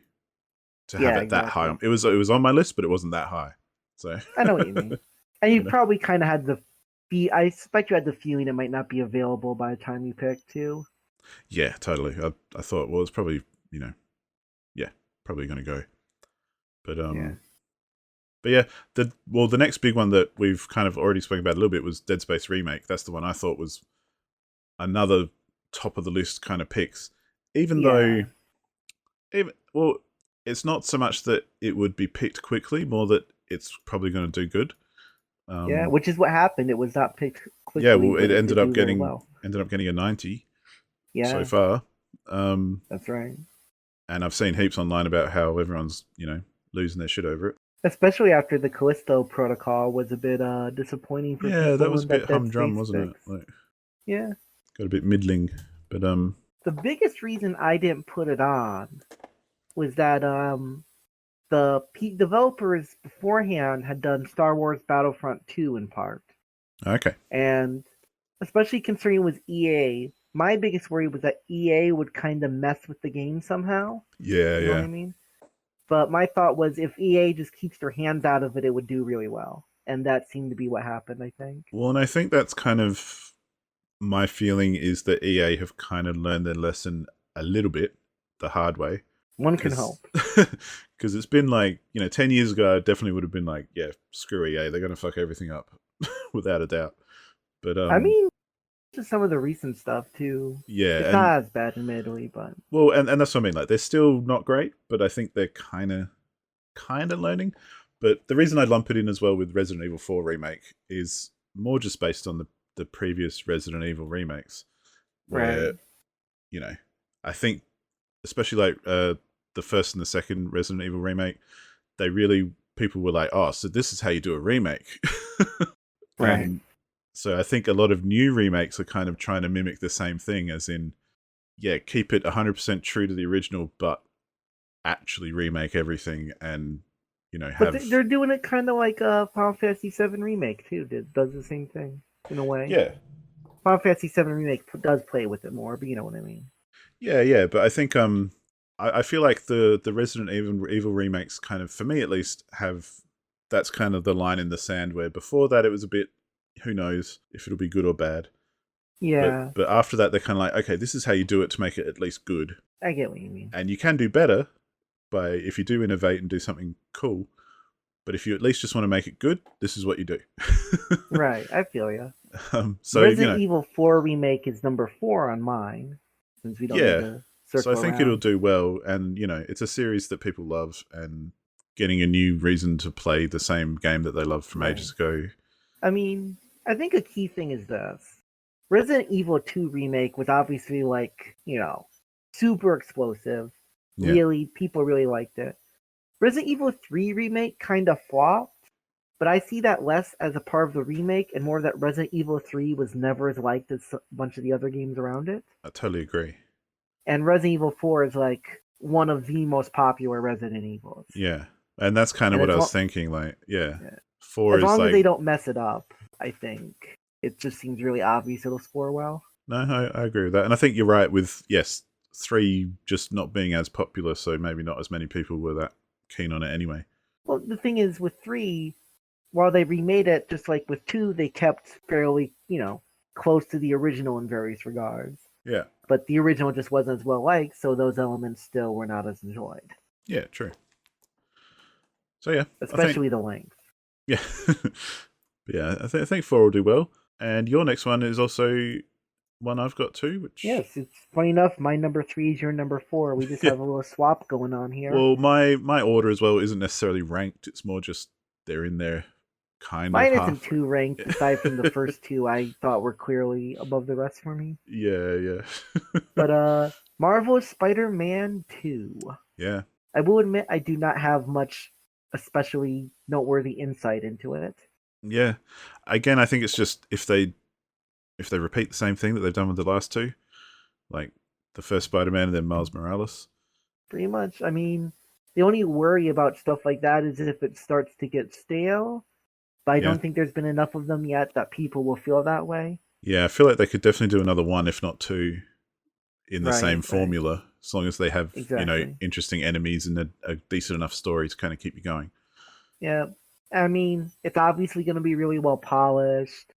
have it that high. It was on my list, but it wasn't that high. So I know what you mean. And you probably kind of had I suspect you had the feeling it might not be available by the time you picked too. Yeah, totally. I thought, well, it's probably, probably going to go. But the next big one that we've kind of already spoken about a little bit was Dead Space Remake. That's the one I thought was another top of the list kind of picks. Though, it's not so much that it would be picked quickly, more that it's probably going to do good. Which is what happened. It was not picked quickly. Yeah, well, it ended up getting a 90. So far. That's right. And I've seen heaps online about how everyone's, losing their shit over it. Especially after the Callisto Protocol was a bit disappointing for people. Yeah, that was a bit humdrum, wasn't it? Like, yeah. Got a bit middling. But the biggest reason I didn't put it on was that the developers beforehand had done Star Wars Battlefront 2 in part. Okay. And especially considering it was EA, my biggest worry was that EA would kind of mess with the game somehow. Yeah, you know what I mean? But my thought was if EA just keeps their hands out of it, it would do really well. And that seemed to be what happened, I think. Well, and I think that's kind of my feeling is that EA have kind of learned their lesson a little bit the hard way. One can hope. Because it's been like, 10 years ago, I definitely would have been like, yeah, screw EA. They're going to fuck everything up without a doubt. But I mean, just some of the recent stuff too. Yeah. It's not as bad admittedly, but. Well, and that's what I mean. Like, they're still not great, but I think they're kind of learning. But the reason I lump it in as well with Resident Evil 4 Remake is more just based on the previous Resident Evil remakes. Where, right. I think, especially like the first and the second Resident Evil remake, people were like, oh, so this is how you do a remake. Right. So I think a lot of new remakes are kind of trying to mimic the same thing, as in, keep it 100% true to the original, but actually remake everything and, have... But they're doing it kind of like Final Fantasy VII Remake, too. It does the same thing, in a way. Yeah. Final Fantasy VII Remake does play with it more, but you know what I mean. Yeah, but I think I feel like the Resident Evil remakes kind of, for me at least, that's kind of the line in the sand where before that it was a bit, who knows if it'll be good or bad. Yeah. But after that they're kind of like, okay, this is how you do it to make it at least good. I get what you mean. And you can do better if you do innovate and do something cool. But if you at least just want to make it good, this is what you do. Right, I feel you. So Resident Evil 4 Remake is number 4 on mine, since we don't need to So I circle think it'll around. do well, and it's a series that people love, and getting a new reason to play the same game that they loved from Right. ages ago. I mean, I think a key thing is this. Resident Evil 2 remake was obviously like, super explosive. Yeah, Really, people really liked it. Resident Evil 3 remake kind of flopped, but I see that less as a part of the remake and more that Resident Evil 3 was never as liked as a bunch of the other games around it. I totally agree. And Resident Evil 4 is like one of the most popular Resident Evils. Yeah, and that's kind of And what I was thinking. Like, yeah, yeah, 4 as is long as they like, don't mess it up, I think it just seems really obvious it'll score well. no, I agree with that, and I think you're right with, yes, 3 just not being as popular, so maybe not as many people were that keen on it anyway. Well, the thing is with 3, while they remade it, just like with 2, they kept fairly, close to the original in various regards. Yeah, But the original just wasn't as well liked, so those elements still were not as enjoyed. yeah, true. So yeah, I think, Especially the length. yeah, yeah, I think 4 will do well. And your next one is also one I've got too, which Yes, it's funny enough, my number 3 is your number 4. We just yeah. have a little swap going on here. Well, my order as well isn't necessarily ranked. It's more just they're in there, kind of Mine isn't half. too ranked, aside from the first two I thought were clearly above the rest for me. Yeah. But Marvel's Spider-Man 2. Yeah. I will admit I do not have much especially noteworthy insight into it. Yeah. Again, I think it's just if they repeat the same thing that they've done with the last two, like the first Spider-Man and then Miles Morales. Pretty much. I mean, the only worry about stuff like that is if it starts to get stale. But I Yeah. don't think there's been enough of them yet that people will feel that way. Yeah, I feel like they could definitely do another one, if not two, in the same Right. formula, as long as they have, Exactly. interesting enemies and a decent enough story to kind of keep you going. Yeah. I mean, it's obviously going to be really well polished.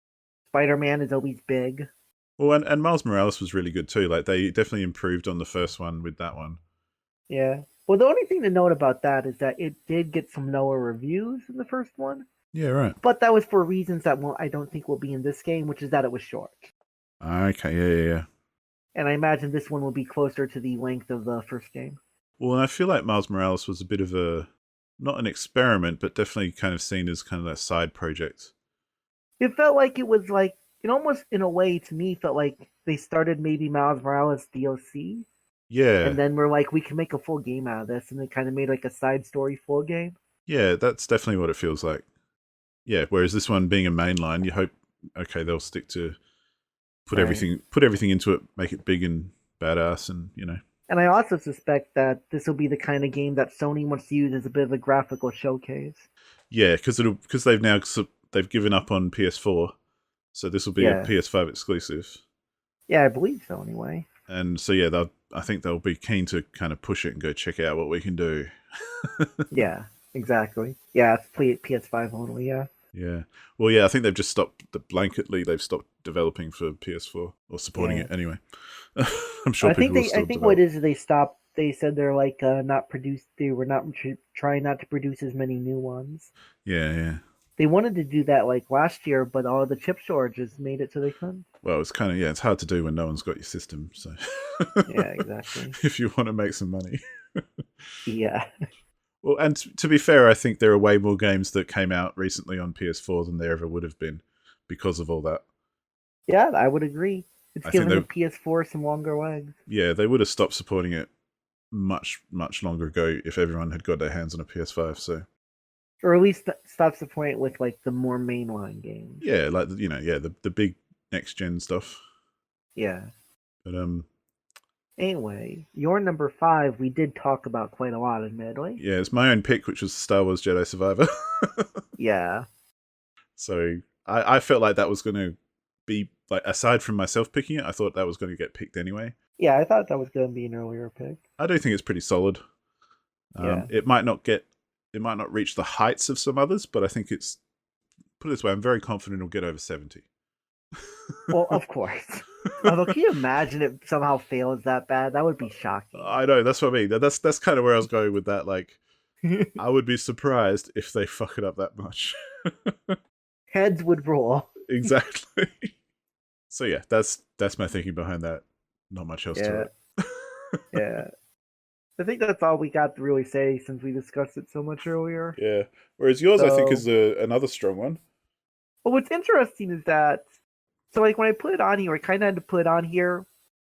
Spider-Man is always big. Well, and Miles Morales was really good too. Like, they definitely improved on the first one with that one. Yeah. Well, the only thing to note about that is that it did get some lower reviews in the first one. Yeah, right. But that was for reasons that I don't think will be in this game, which is that it was short. Okay, yeah. And I imagine this one will be closer to the length of the first game. Well, and I feel like Miles Morales was a bit of a, not an experiment, but definitely kind of seen as kind of that side project. It felt like it was like, it almost in a way to me felt like they started maybe Miles Morales DLC. Yeah. And then we're like, we can make a full game out of this. And they kind of made like a side story full game. Yeah, that's definitely what it feels like. Yeah, whereas this one being a mainline, you hope, okay, they'll stick to put everything into it, make it big and badass, and And I also suspect that this will be the kind of game that Sony wants to use as a bit of a graphical showcase. Yeah, because they've given up on PS4, so this will be a PS5 exclusive. Yeah, I believe so anyway. And so yeah, I think they'll be keen to kind of push it and go check out what we can do. Yeah, exactly. Yeah, it's PS5 only. Yeah. Yeah. Well, yeah, I think they've just stopped they've stopped developing for PS4 or supporting it anyway. I'm sure people will still I think develop. what it is they stopped. They said they're like They were not trying not to produce as many new ones. Yeah. They wanted to do that like last year, but all the chip shortages made it so they couldn't. Well, it's kind of, it's hard to do when no one's got your system. So Yeah, exactly. if you want to make some money. Yeah. Well, and to be fair, I think there are way more games that came out recently on PS4 than there ever would have been because of all that. Yeah, I would agree. It's given the think PS4 some longer legs. Yeah, they would have stopped supporting it much, much longer ago if everyone had got their hands on a PS5. So, or at least stop supporting it with like the more mainline games. Yeah, like the big next gen stuff. Yeah. But Anyway, your number 5 we did talk about quite a lot, admittedly. Yeah, it's my own pick, which was Star Wars Jedi Survivor. Yeah. So I felt like that was going to be, like, aside from myself picking it, I thought that was going to get picked anyway. Yeah, I thought that was going to be an earlier pick. I do think it's pretty solid. It might not reach the heights of some others, but I think it's, put it this way, I'm very confident it'll get over 70. Well, of course. Although, can you imagine it somehow fails that bad? That would be shocking. I know, that's what I mean. That's kind of where I was going with that. Like, I would be surprised if they fuck it up that much. Heads would roll. Exactly. So yeah, that's my thinking behind that. Not much else to it. Yeah. I think that's all we got to really say since we discussed it so much earlier. Yeah. Whereas yours, I think, So, is another strong one. but what's interesting is that, so like when I put it on here, I kind of had to put it on here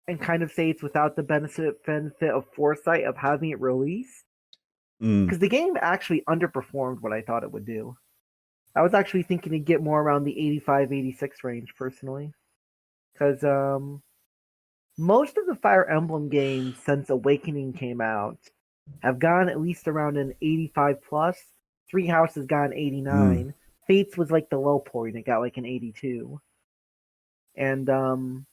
and kind of say it's without the benefit of foresight of having it released. Mm. Because the game actually underperformed what I thought it would do. I was actually thinking to get more around the 85, 86 range personally. Because most of the Fire Emblem games since Awakening came out have gone at least around an 85 plus. Three Houses got an 89. Fates was like the low point. It got like an 82. And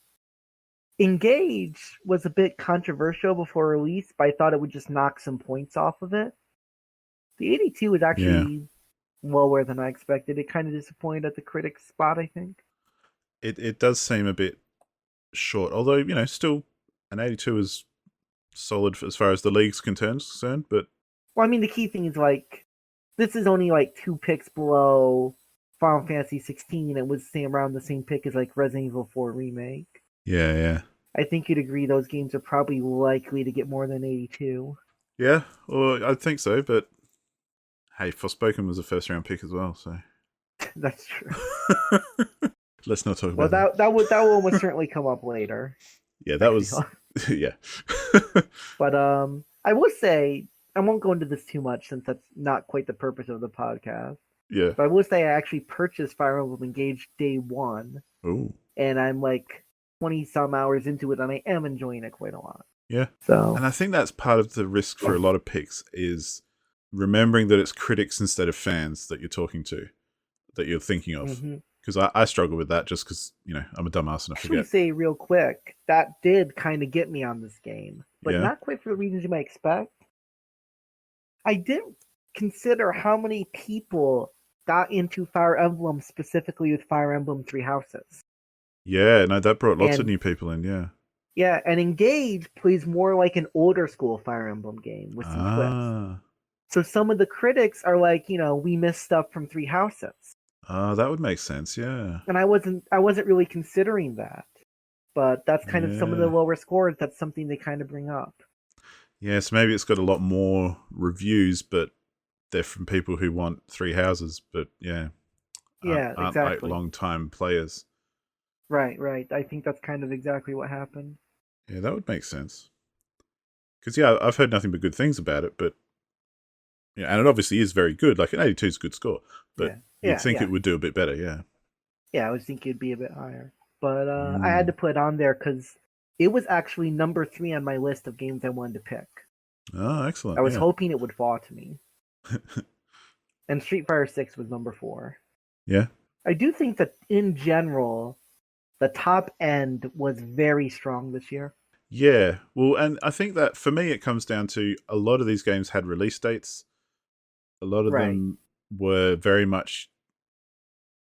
Engage was a bit controversial before release, but I thought it would just knock some points off of it. The 82 was Yeah. actually lower than I expected. It kind of disappointed at the critics spot, I think. It does seem a bit short, although, still an 82 is solid as far as the league's concerned, but Well, I mean, the key thing is like this is only like 2 picks below Final Fantasy 16. It was around the same pick as like Resident Evil 4 remake. yeah. I think you'd agree those games are probably likely to get more than 82. Yeah, well, I think so, but hey, Forspoken was a first round pick as well, so That's true. let's not talk Well, about that. that will almost certainly come up later. Yeah, that was yeah. But I will say I won't go into this too much since that's not quite the purpose of the podcast. Yeah. But I will say I actually purchased Fire Emblem Engage day one, Oh. and I'm like 20 some hours into it, and I am enjoying it quite a lot. Yeah. So, And I think that's part of the risk for a lot of picks is remembering that it's critics instead of fans that you're talking to, that you're thinking of. Because I struggle with that just because, I'm a dumbass and I actually forget. say real quick, that did kind of get me on this game, but Yeah. not quite for the reasons you might expect. I didn't consider how many people got into Fire Emblem specifically with Fire Emblem Three Houses. Yeah, no, that brought lots of And new people in, yeah. yeah, and Engage plays more like an older school Fire Emblem game with some twists. So some of the critics are like, we missed stuff from Three Houses. That would make sense, yeah. And I wasn't really considering that. But that's kind of some of the lower scores, that's something they kind of bring up. Yes, maybe it's got a lot more reviews, but they're from people who want Three Houses, but yeah, aren't exactly. like long-time players. Right. I think that's kind of exactly what happened. Yeah, that would make sense. Because, I've heard nothing but good things about it, but and it obviously is very good. Like an 82 is a good score, but you'd think it would do a bit better, yeah. Yeah, I was thinking it'd be a bit higher. But I had to put it on there because it was actually number 3 on my list of games I wanted to pick. Oh, excellent. I was hoping it would fall to me. And Street Fighter 6 was number 4. Yeah. I do think that in general, the top end was very strong this year. Yeah. Well, and I think that for me, it comes down to a lot of these games had release dates. A lot of them were very much...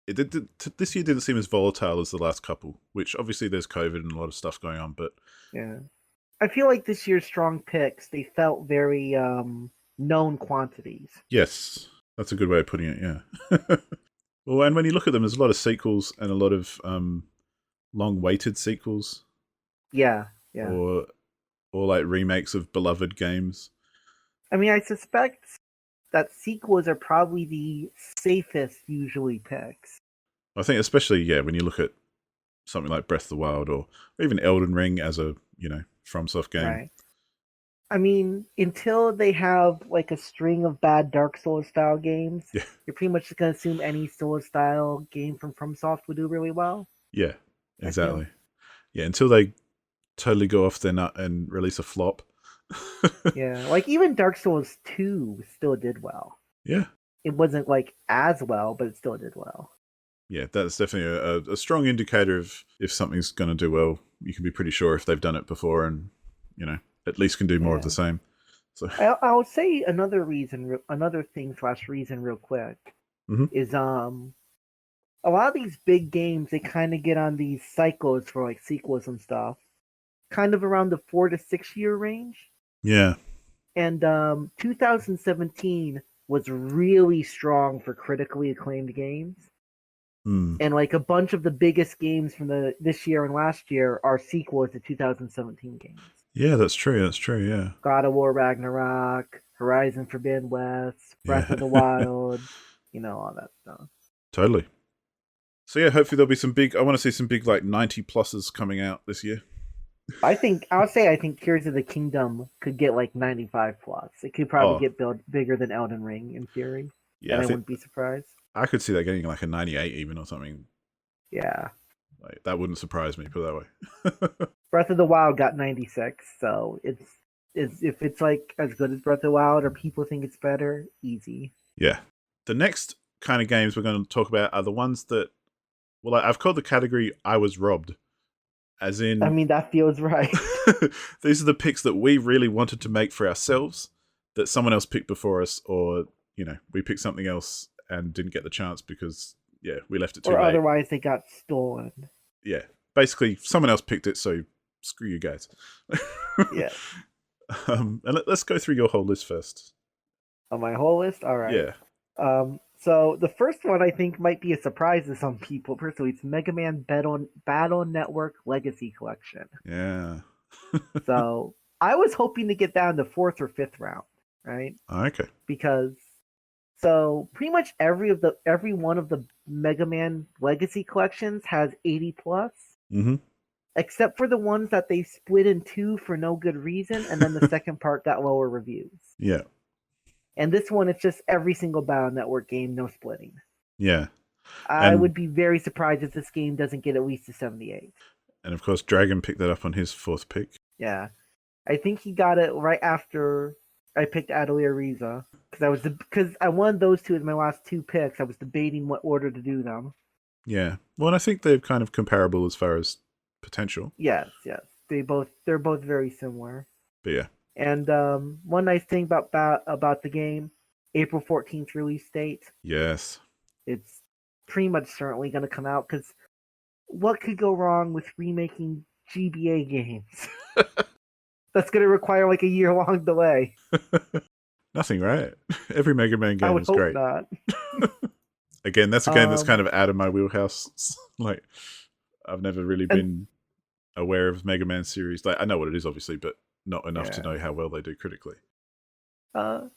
this year didn't seem as volatile as the last couple, which obviously there's COVID and a lot of stuff going on, but... Yeah. I feel like this year's strong picks, they felt very known quantities. Yes. That's a good way of putting it, yeah. Well, and when you look at them, there's a lot of sequels and a lot of long-waited sequels. Yeah. Or like remakes of beloved games. I mean, I suspect that sequels are probably the safest usually picks. I think especially, when you look at something like Breath of the Wild or even Elden Ring as a, FromSoft game. Right. I mean, until they have like a string of bad Dark Souls style games, you're pretty much just going to assume any Souls style game from FromSoft would do really well. Yeah, exactly. Yeah, until they totally go off their nut and release a flop. Yeah, like even Dark Souls 2 still did well. Yeah. It wasn't like as well, but it still did well. Yeah, that's definitely a strong indicator of if something's going to do well. You can be pretty sure if they've done it before and, at least can do more of the same. So I'll say another thing / reason real quick is a lot of these big games, they kind of get on these cycles for like sequels and stuff, kind of around the 4 to 6 year range. Yeah. And 2017 was really strong for critically acclaimed games. And like a bunch of the biggest games from this year and last year are sequels to 2017 games. Yeah, that's true. That's true. Yeah. God of War Ragnarok, Horizon Forbidden West, Breath Yeah. of the Wild, all that stuff. Totally. So yeah, hopefully there'll be some big. I want to see some big like 90 pluses coming out this year. I think Tears of the Kingdom could get like 95 plus. It could probably Oh get built bigger than Elden Ring in theory, yeah, and I I think wouldn't be surprised. I could see that getting like a 98 even or something. Yeah. Like that wouldn't surprise me. Put it that way. Breath of the Wild got 96, so if it's like as good as Breath of the Wild or people think it's better, easy. Yeah. The next kind of games we're going to talk about are the ones that, well, I've called the category "I was robbed," as in, I mean, that feels right. these are the picks that we really wanted to make for ourselves that someone else picked before us, or we picked something else and didn't get the chance because we left it too Or late. otherwise they got stolen. Yeah, basically someone else picked it, so screw you guys. Yeah. And let's go through your whole list first. On my whole list, all right. Yeah. So the first one I think might be a surprise to some people. Personally, it's Mega Man Battle Network Legacy Collection. Yeah. So I was hoping to get down to fourth or fifth round, right? Okay. Because pretty much every one of the Mega Man Legacy collections has 80 plus. Mm-hmm. Except for the ones that they split in two for no good reason, and then the second part got lower reviews. Yeah. And this one, it's just every single Battle Network game, no splitting. Yeah. I would be very surprised if this game doesn't get at least a 78. And of course, Dragon picked that up on his fourth pick. Yeah. I think he got it right after I picked Atelier Riza. Because I wanted those two as my last two picks. I was debating what order to do them. Yeah. Well, and I think they're kind of comparable as far as potential. Yes. They're both very similar. But yeah. And one nice thing about the game, April 14th release date. Yes. It's pretty much certainly going to come out because what could go wrong with remaking GBA games? That's going to require like a year-long delay. Nothing, right? Every Mega Man game is great. I would hope not. Again, that's a game that's kind of out of my wheelhouse. Like, I've never really been aware of Mega Man series. Like, I know what it is, obviously, but not enough to know how well they do critically. All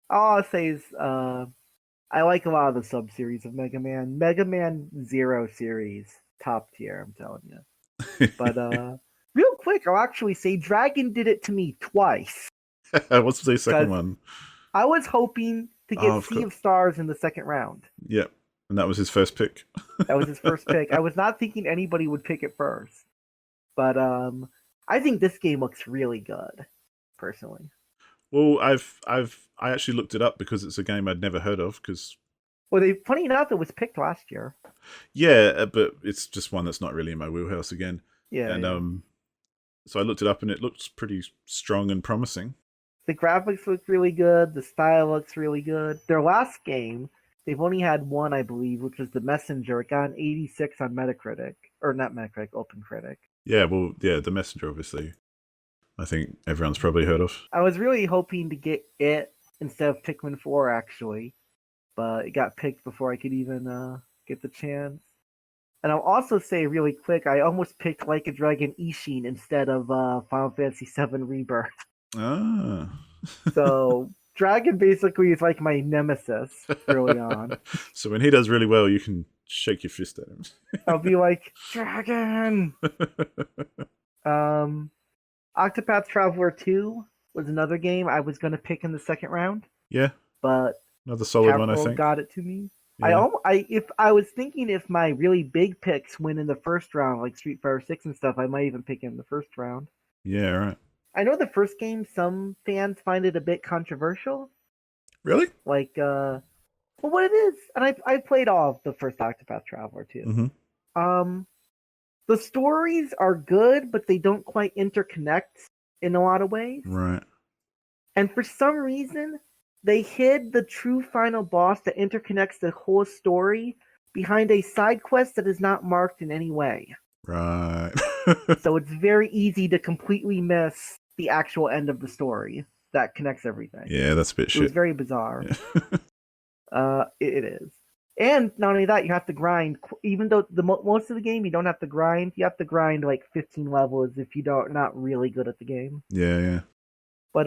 I'll say is I like a lot of the sub-series of Mega Man. Mega Man Zero series, top tier, I'm telling you. But real quick, I'll actually say Dragon did it to me twice. What's the second one? I was hoping to get Sea of Stars in the second round. Yep. And that was his first pick. That was his first pick. I was not thinking anybody would pick it first. But I think this game looks really good, personally. Well, I actually looked it up because it's a game I'd never heard of. Funny enough, it was picked last year. Yeah, but it's just one that's not really in my wheelhouse again. Yeah. And so I looked it up, and it looks pretty strong and promising. The graphics look really good. The style looks really good. Their last game, they've only had one, I believe, which was The Messenger. It got an 86 on Metacritic, or not Metacritic, OpenCritic. Yeah, well, yeah, The Messenger, obviously. I think everyone's probably heard of. I was really hoping to get it instead of Pikmin 4, actually. But it got picked before I could even get the chance. And I'll also say really quick, I almost picked Like a Dragon Ishin instead of Final Fantasy VII Rebirth. Ah. So Dragon basically is like my nemesis early on. So when he does really well, you can shake your fist at him. I'll be like, Dragon! Octopath Traveler 2 was another game I was going to pick in the second round. Yeah. But another solid one, I think. Got it to me. Yeah. I was thinking if my really big picks win in the first round, like Street Fighter 6 and stuff, I might even pick in the first round. Yeah, right. I know the first game, some fans find it a bit controversial. Really? Like, well, what it is, and I played all of the first Octopath Traveler too. Mm-hmm. The stories are good, but they don't quite interconnect in a lot of ways. Right. And for some reason, they hid the true final boss that interconnects the whole story behind a side quest that is not marked in any way. Right. So it's very easy to completely miss the actual end of the story that connects everything. Yeah, that's a bit shit. It was very bizarre. Yeah. It is. And not only that, you have to grind. Even though most of the game you don't have to grind, you have to grind like 15 levels if you don't not really good at the game. Yeah, yeah. But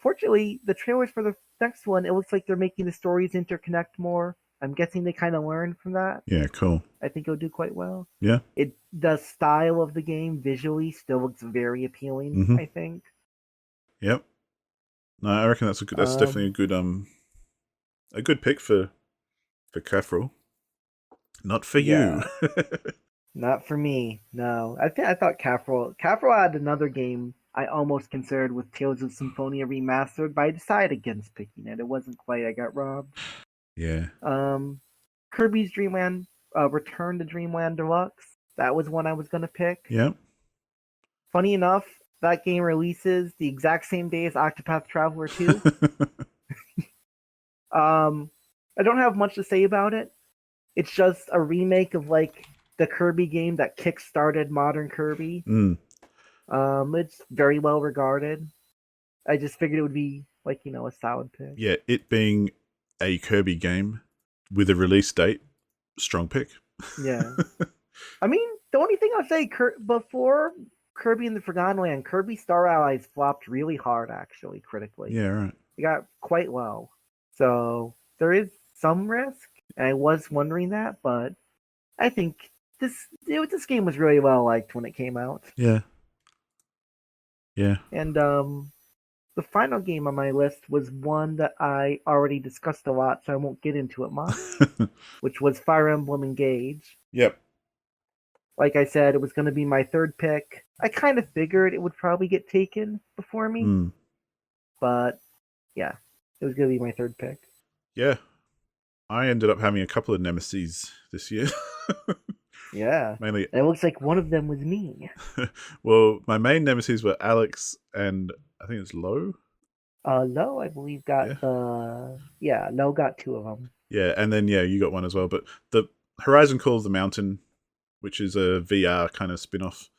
fortunately, the trailers for the next one, it looks like they're making the stories interconnect more. I'm guessing they kind of learned from that. Yeah, cool. I think it'll do quite well. Yeah. The style of the game visually still looks very appealing. Mm-hmm. I think. Yep. No, I reckon that's definitely a good pick for Caffrel. Not for you. Not for me. No, I thought Caffrel had another game I almost considered with Tales of Symphonia Remastered, but I decided against picking it. It wasn't quite. I got robbed. Yeah. Kirby's Dream Land, Return to Dreamland Deluxe. That was one I was gonna pick. Yep. Funny enough, that game releases the exact same day as Octopath Traveler 2. I don't have much to say about it. It's just a remake of like the Kirby game that kick-started modern Kirby. It's very well regarded. I just figured it would be like, a solid pick. Yeah, it being a Kirby game with a release date, strong pick. Yeah. I mean, the only thing I'll say, before Kirby and the Forgotten Land, Kirby Star Allies flopped really hard, actually, critically. Yeah, right. It got quite low. So there is some risk, and I was wondering that, but I think this game was really well liked when it came out. Yeah. Yeah. And the final game on my list was one that I already discussed a lot, so I won't get into it much, which was Fire Emblem Engage. Yep. Like I said, it was going to be my third pick. I kind of figured it would probably get taken before me, but yeah, it was going to be my third pick. Yeah. I ended up having a couple of nemesis this year. Yeah. Mainly. And it looks like one of them was me. Well, my main nemesis were Alex and I think it's Lo. Lo, I believe, got Lo got two of them. Yeah, and then you got one as well. But the Horizon Call of the Mountain, which is a VR kind of spin-off,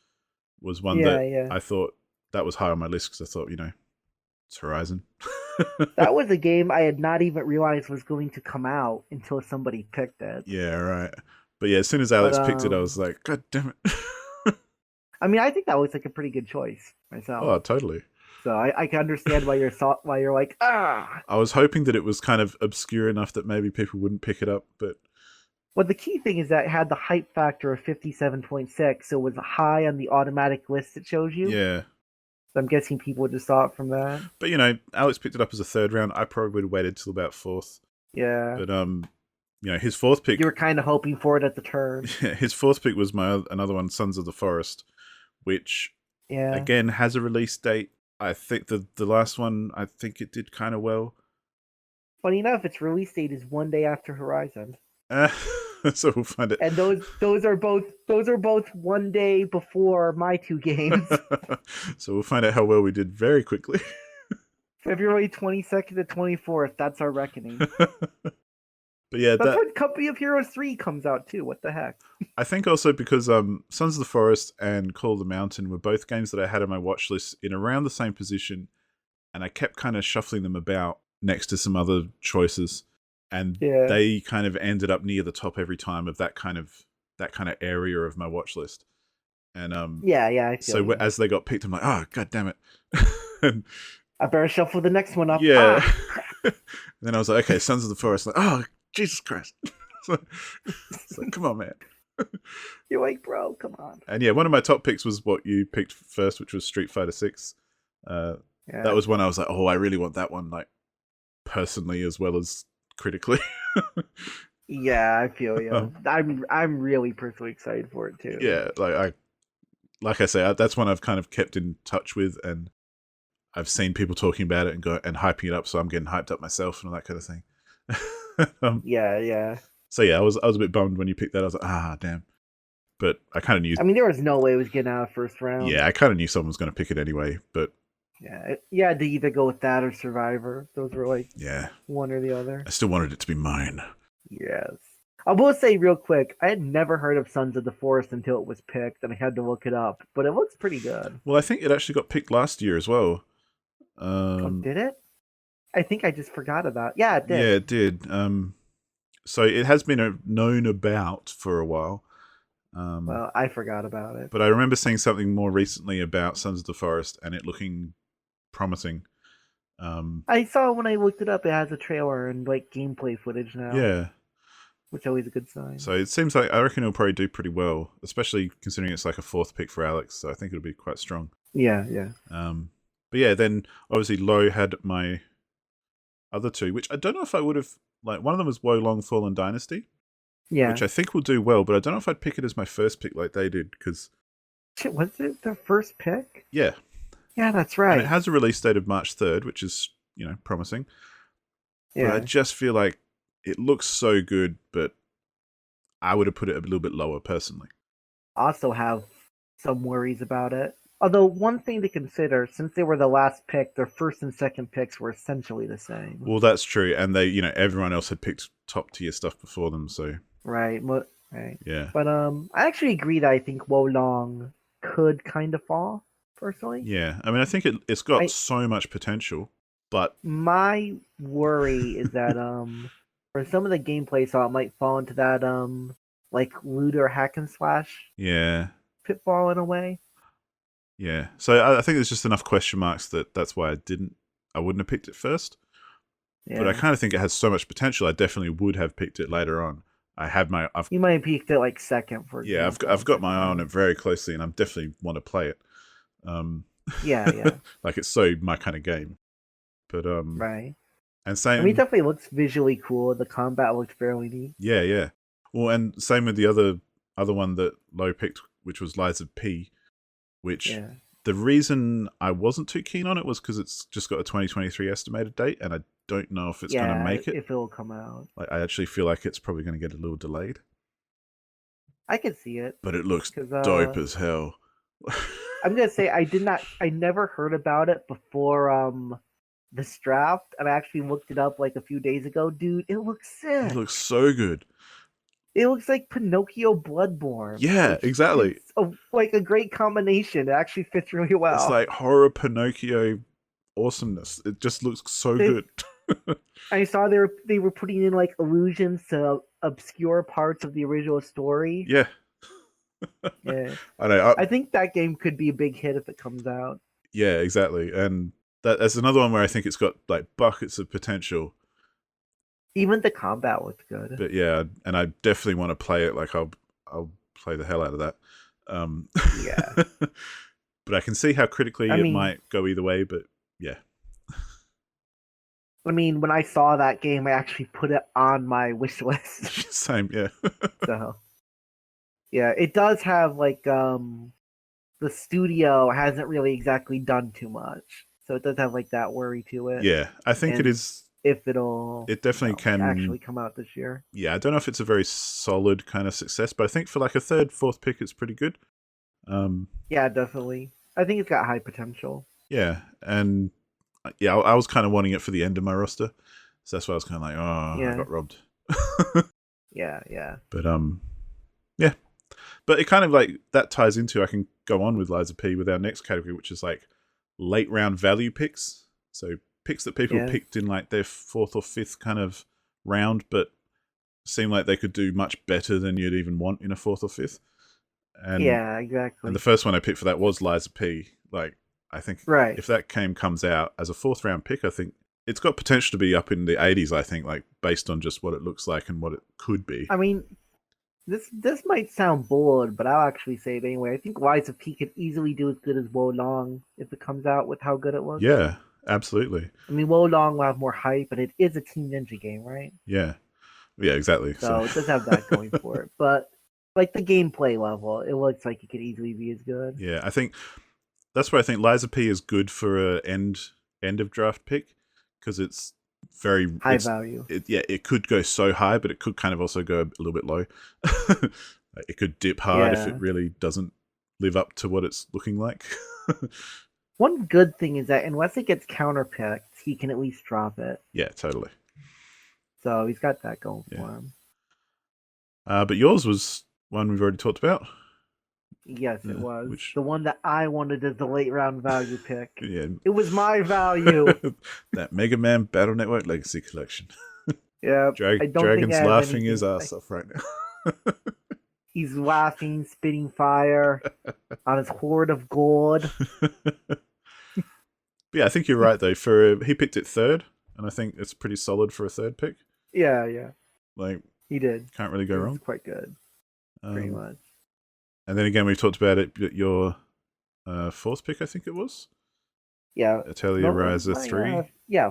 was one that I thought that was high on my list because I thought, it's Horizon. That was a game I had not even realized was going to come out until somebody picked it. Yeah, right. But yeah, as soon as Alex picked it, I was like, God damn it. I mean, I think that was like a pretty good choice myself. Oh, totally. So I can understand why you're like, ah. I was hoping that it was kind of obscure enough that maybe people wouldn't pick it up, but. Well, the key thing is that it had the hype factor of 57.6, so it was high on the automatic list it shows you. Yeah. So I'm guessing people just saw it from that. But Alex picked it up as a third round. I probably would have waited till about fourth. Yeah. But his fourth pick. You were kind of hoping for it at the turn. Yeah, his fourth pick was another one, Sons of the Forest, which again has a release date. I think the last one, I think it did kind of well. Funny enough, its release date is one day after Horizon. So we'll find it. And those are both one day before my two games. So we'll find out how well we did very quickly. February 22nd to 24th. That's our reckoning. But yeah, that's when Company of Heroes 3 comes out too. What the heck? I think also because Sons of the Forest and Call of the Mountain were both games that I had on my watch list in around the same position, and I kept kind of shuffling them about next to some other choices, and they kind of ended up near the top every time of that kind of area of my watch list. And I feel you. As they got picked, I'm like, oh, God damn it. And, I better shuffle the next one up. Yeah. And then I was like, okay, Sons of the Forest. Like, oh, Jesus Christ. It's like, come on, man. You're like, bro, come on. And one of my top picks was what you picked first, which was Street Fighter 6. That was one I was like, oh, I really want that one, like, personally as well as critically. Yeah, I feel you. I'm really personally excited for it too. Yeah, like I say, that's one I've kind of kept in touch with, and I've seen people talking about it and hyping it up, so I'm getting hyped up myself and all that kind of thing. Yeah. So I was a bit bummed when you picked that. I was like, damn. But I kind of knew. I mean, there was no way it was getting out of first round. Yeah, I kind of knew someone was going to pick it anyway. But you had to either go with that or Survivor. Those were like one or the other. I still wanted it to be mine. Yes. I will say real quick, I had never heard of Sons of the Forest until it was picked, and I had to look it up. But it looks pretty good. Well, I think it actually got picked last year as well. Did it? I think I just forgot about it. Yeah, it did. Yeah, it did. So it has been known about for a while. Well, I forgot about it. But I remember seeing something more recently about Sons of the Forest and it looking promising. I saw when I looked it up, it has a trailer and like gameplay footage now. Yeah. Which is always a good sign. So it seems like I reckon it'll probably do pretty well, especially considering it's like a 4th pick for Alex. So I think it'll be quite strong. Yeah. But yeah, then obviously Lo had my other two, which I don't know if I would have, like, one of them was Wo Long Fallen Dynasty. Yeah. Which I think will do well, but I don't know if I'd pick it as my first pick like they did, because... Shit, was it their first pick? Yeah. Yeah, that's right. And it has a release date of March 3rd, which is, promising. Yeah. But I just feel like it looks so good, but I would have put it a little bit lower, personally. Also have some worries about it. Although, one thing to consider, since they were the last pick, their first and second picks were essentially the same. Well, that's true. And they, everyone else had picked top tier stuff before them, so... Right. Right. Yeah. But I actually agree that I think Wo Long could kind of fall, personally. Yeah. I mean, I think it's got so much potential, but... My worry is that for some of the gameplay, so it might fall into that like looter hack and slash pitfall in a way. Yeah. So I think there's just enough question marks that's why I wouldn't have picked it first. Yeah. But I kind of think it has so much potential. I definitely would have picked it later on. You might have picked it like second for example. Yeah, I've got my eye on it very closely, and I definitely want to play it. Yeah. Like it's so my kind of game. But right. And same. I mean, it definitely looks visually cool. The combat looked fairly neat. Yeah. Well, and same with the other one that Lo picked, which was Lies of P, which the reason I wasn't too keen on it was because it's just got a 2023 estimated date, and I don't know if it's going to make it. If it'll come out. Like, I actually feel like it's probably going to get a little delayed. I could see it. But it looks dope as hell. I'm going to say I never heard about it before this draft, and I actually looked it up like a few days ago. Dude, it looks sick. It looks so good. It looks like Pinocchio Bloodborne. Yeah, exactly. It's like a great combination. It actually fits really well. It's like horror Pinocchio awesomeness. It just looks so good. I saw they were putting in like allusions to obscure parts of the original story. Yeah. Yeah. I know. I think that game could be a big hit if it comes out. Yeah, exactly. And that's another one where I think it's got like buckets of potential. Even the combat looked good. But yeah, and I definitely want to play it. Like I'll play the hell out of that. Yeah. But I can see how critically it might go either way. But yeah. I mean, when I saw that game, I actually put it on my wish list. Same, yeah. So, yeah, it does have like the studio hasn't really exactly done too much, so it does have like that worry to it. Yeah, I think it is. If it definitely can actually come out this year. Yeah, I don't know if it's a very solid kind of success, but I think for like a third, fourth pick, it's pretty good. Yeah, definitely. I think it's got high potential. Yeah, and yeah, I was kind of wanting it for the end of my roster, so that's why I was kind of like, I got robbed. Yeah. But yeah, but it kind of like that ties into I can go on with Lies of P with our next category, which is like late round value picks. So picks that people picked in like their 4th or 5th kind of round, but seem like they could do much better than you'd even want in a 4th or 5th. And, yeah, exactly. And the first one I picked for that was Lies of P. Like, I think if that comes out as a 4th round pick, I think it's got potential to be up in the 80s, I think, like based on just what it looks like and what it could be. I mean, this might sound bold, but I'll actually say it anyway. I think Lies of P could easily do as good as Wo Long if it comes out with how good it looks. Yeah, absolutely. I mean, Wo Long will have more hype, but it is a Team Ninja game, right? Yeah, exactly. So it does have that going for it. But like the gameplay level, it looks like it could easily be as good. Yeah, I think that's where I think Lies of P is good for a end of draft pick because it's very high value. It could go so high, but it could kind of also go a little bit low. It could dip hard if it really doesn't live up to what it's looking like. One good thing is that unless it gets counterpicked, he can at least drop it. Yeah, totally. So he's got that going for him. But yours was one we've already talked about. Yes, it was. The one that I wanted as the late round value pick. Yeah. It was my value. That Mega Man Battle Network Legacy Collection. Yeah, I don't think I Dragon's have laughing his anything. ass off right now. He's laughing, spitting fire on his hoard of gold. Yeah, I think you're right though. For he picked it third, and I think it's pretty solid for a third pick. Yeah, Like, he did. can't really go It was wrong. quite good, pretty much. And then again, we've talked about it. Your fourth pick, I think it was. Yeah. Atelier Riser 3.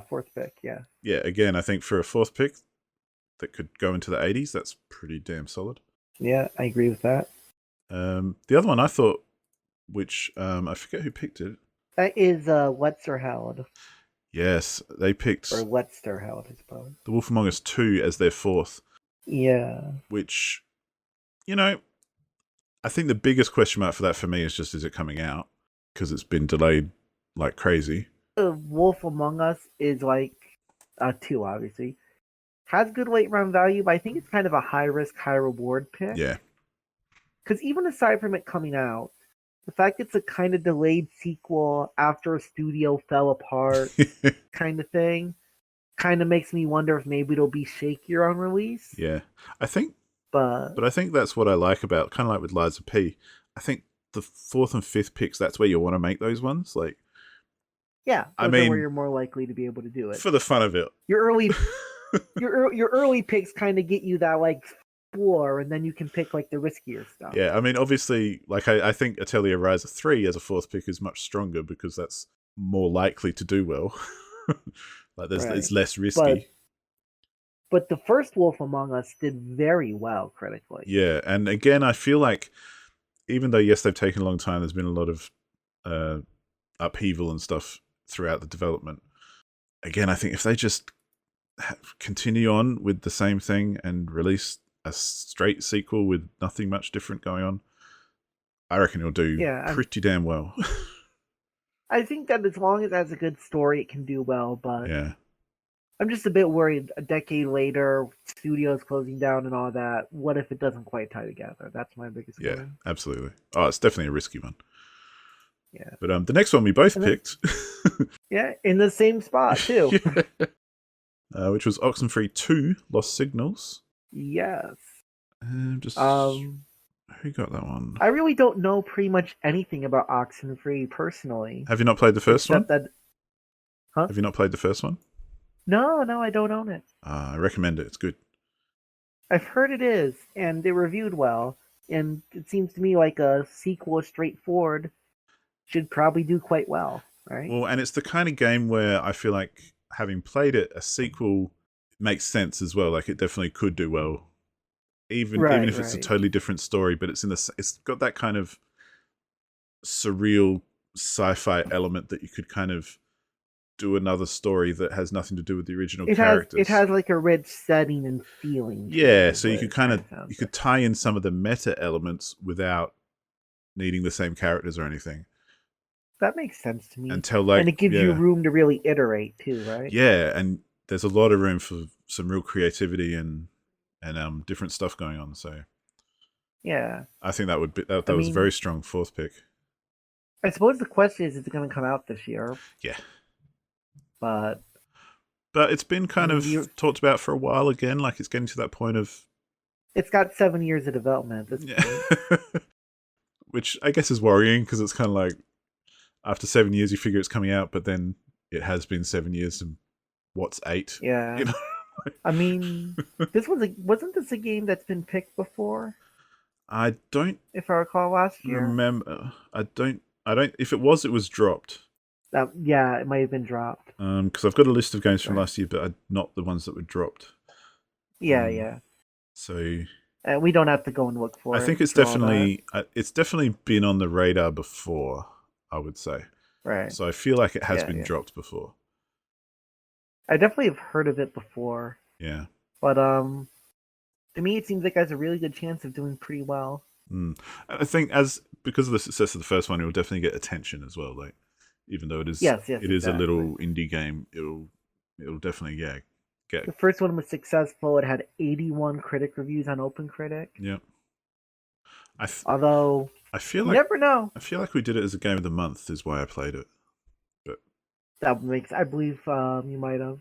Fourth pick. Yeah. Yeah, again, I think for a fourth pick that could go into the 80s, that's pretty damn solid. Yeah, I agree with that. The other one I thought, which I forget who picked it. That is Wetzerheld. Yes, they picked Or Wetzerheld, I suppose. The Wolf Among Us 2 as their fourth. Yeah. Which, you know, I think the biggest question mark for that for me is just, is it coming out? Because it's been delayed like crazy. Wolf Among Us is like 2, obviously. Has good late round value, but I think it's kind of a high risk, high reward pick. Yeah. Because even aside from it coming out, the fact it's a kind of delayed sequel after a studio fell apart kind of thing kind of makes me wonder if maybe it'll be shakier on release. Yeah. I think, but I think that's what I like about, kind of like with Liza P. I think the fourth and fifth picks, that's where you want to make those ones. Like, yeah, I those are mean, where you're more likely to be able to do it. For the fun of it. Your early your early picks kind of get you that like floor, and then you can pick like the riskier stuff. Yeah, I mean, obviously, like I think Atelier Riser 3 as a fourth pick is much stronger because that's more likely to do well. Like, it's less risky. But the first Wolf Among Us did very well critically. Yeah, and again, I feel like even though, yes, they've taken a long time, there's been a lot of upheaval and stuff throughout the development. Again, I think if they just continue on with the same thing and release a straight sequel with nothing much different going on, I reckon it'll do pretty damn well. I think that as long as it has a good story, it can do well, but yeah. I'm just a bit worried a decade later, studios closing down and all that. What if it doesn't quite tie together? That's my biggest worry. Yeah, absolutely. Oh, it's definitely a risky one. Yeah. But the next one we both picked. Yeah, in the same spot, too. Yeah. Which was Oxenfree 2, Lost Signals. Yes. Who got that one? I really don't know pretty much anything about Oxenfree personally. Have you not played the first one? Huh? Have you not played the first one? No, I don't own it. I recommend it. It's good. I've heard it is, and they reviewed well, and it seems to me like a sequel, straightforward, should probably do quite well, right? Well, and it's the kind of game where I feel like, having played it, a sequel makes sense as well. Like, it definitely could do well, even if it's a totally different story. But it's got that kind of surreal sci-fi element that you could kind of do another story that has nothing to do with the original characters. It has like a rich setting and feeling. Yeah, so you could you could tie in some of the meta elements without needing the same characters or anything. That makes sense to me. And it gives you room to really iterate too, right? Yeah, and there's a lot of room for some real creativity and different stuff going on. So yeah, I think that was a very strong fourth pick. I suppose the question is it going to come out this year? Yeah. But it's been kind of talked about for a while again. Like, it's getting to that point of... It's got 7 years of development at this point. Which I guess is worrying, because it's kind of like, after 7 years you figure it's coming out, but then it has been 7 years and what's 8? Yeah. You know? I mean, wasn't this a game that's been picked before? I don't... If I recall last year. Remember. I don't... If it was dropped. Yeah, it might have been dropped. Because I've got a list of games from last year, but not the ones that were dropped. Yeah. So we don't have to go and look for it. I think it's definitely been on the radar before, I would say. Right. So I feel like it has been dropped before. I definitely have heard of it before. Yeah. But to me, it seems like it has a really good chance of doing pretty well. I think because of the success of the first one, it will definitely get attention as well. Like, even though it is a little indie game, it'll definitely get. The first one was successful. It had 81 critic reviews on OpenCritic. Yeah. Although I feel like, you never know. I feel like we did it as a game of the month is why I played it. But that makes, I believe you might have.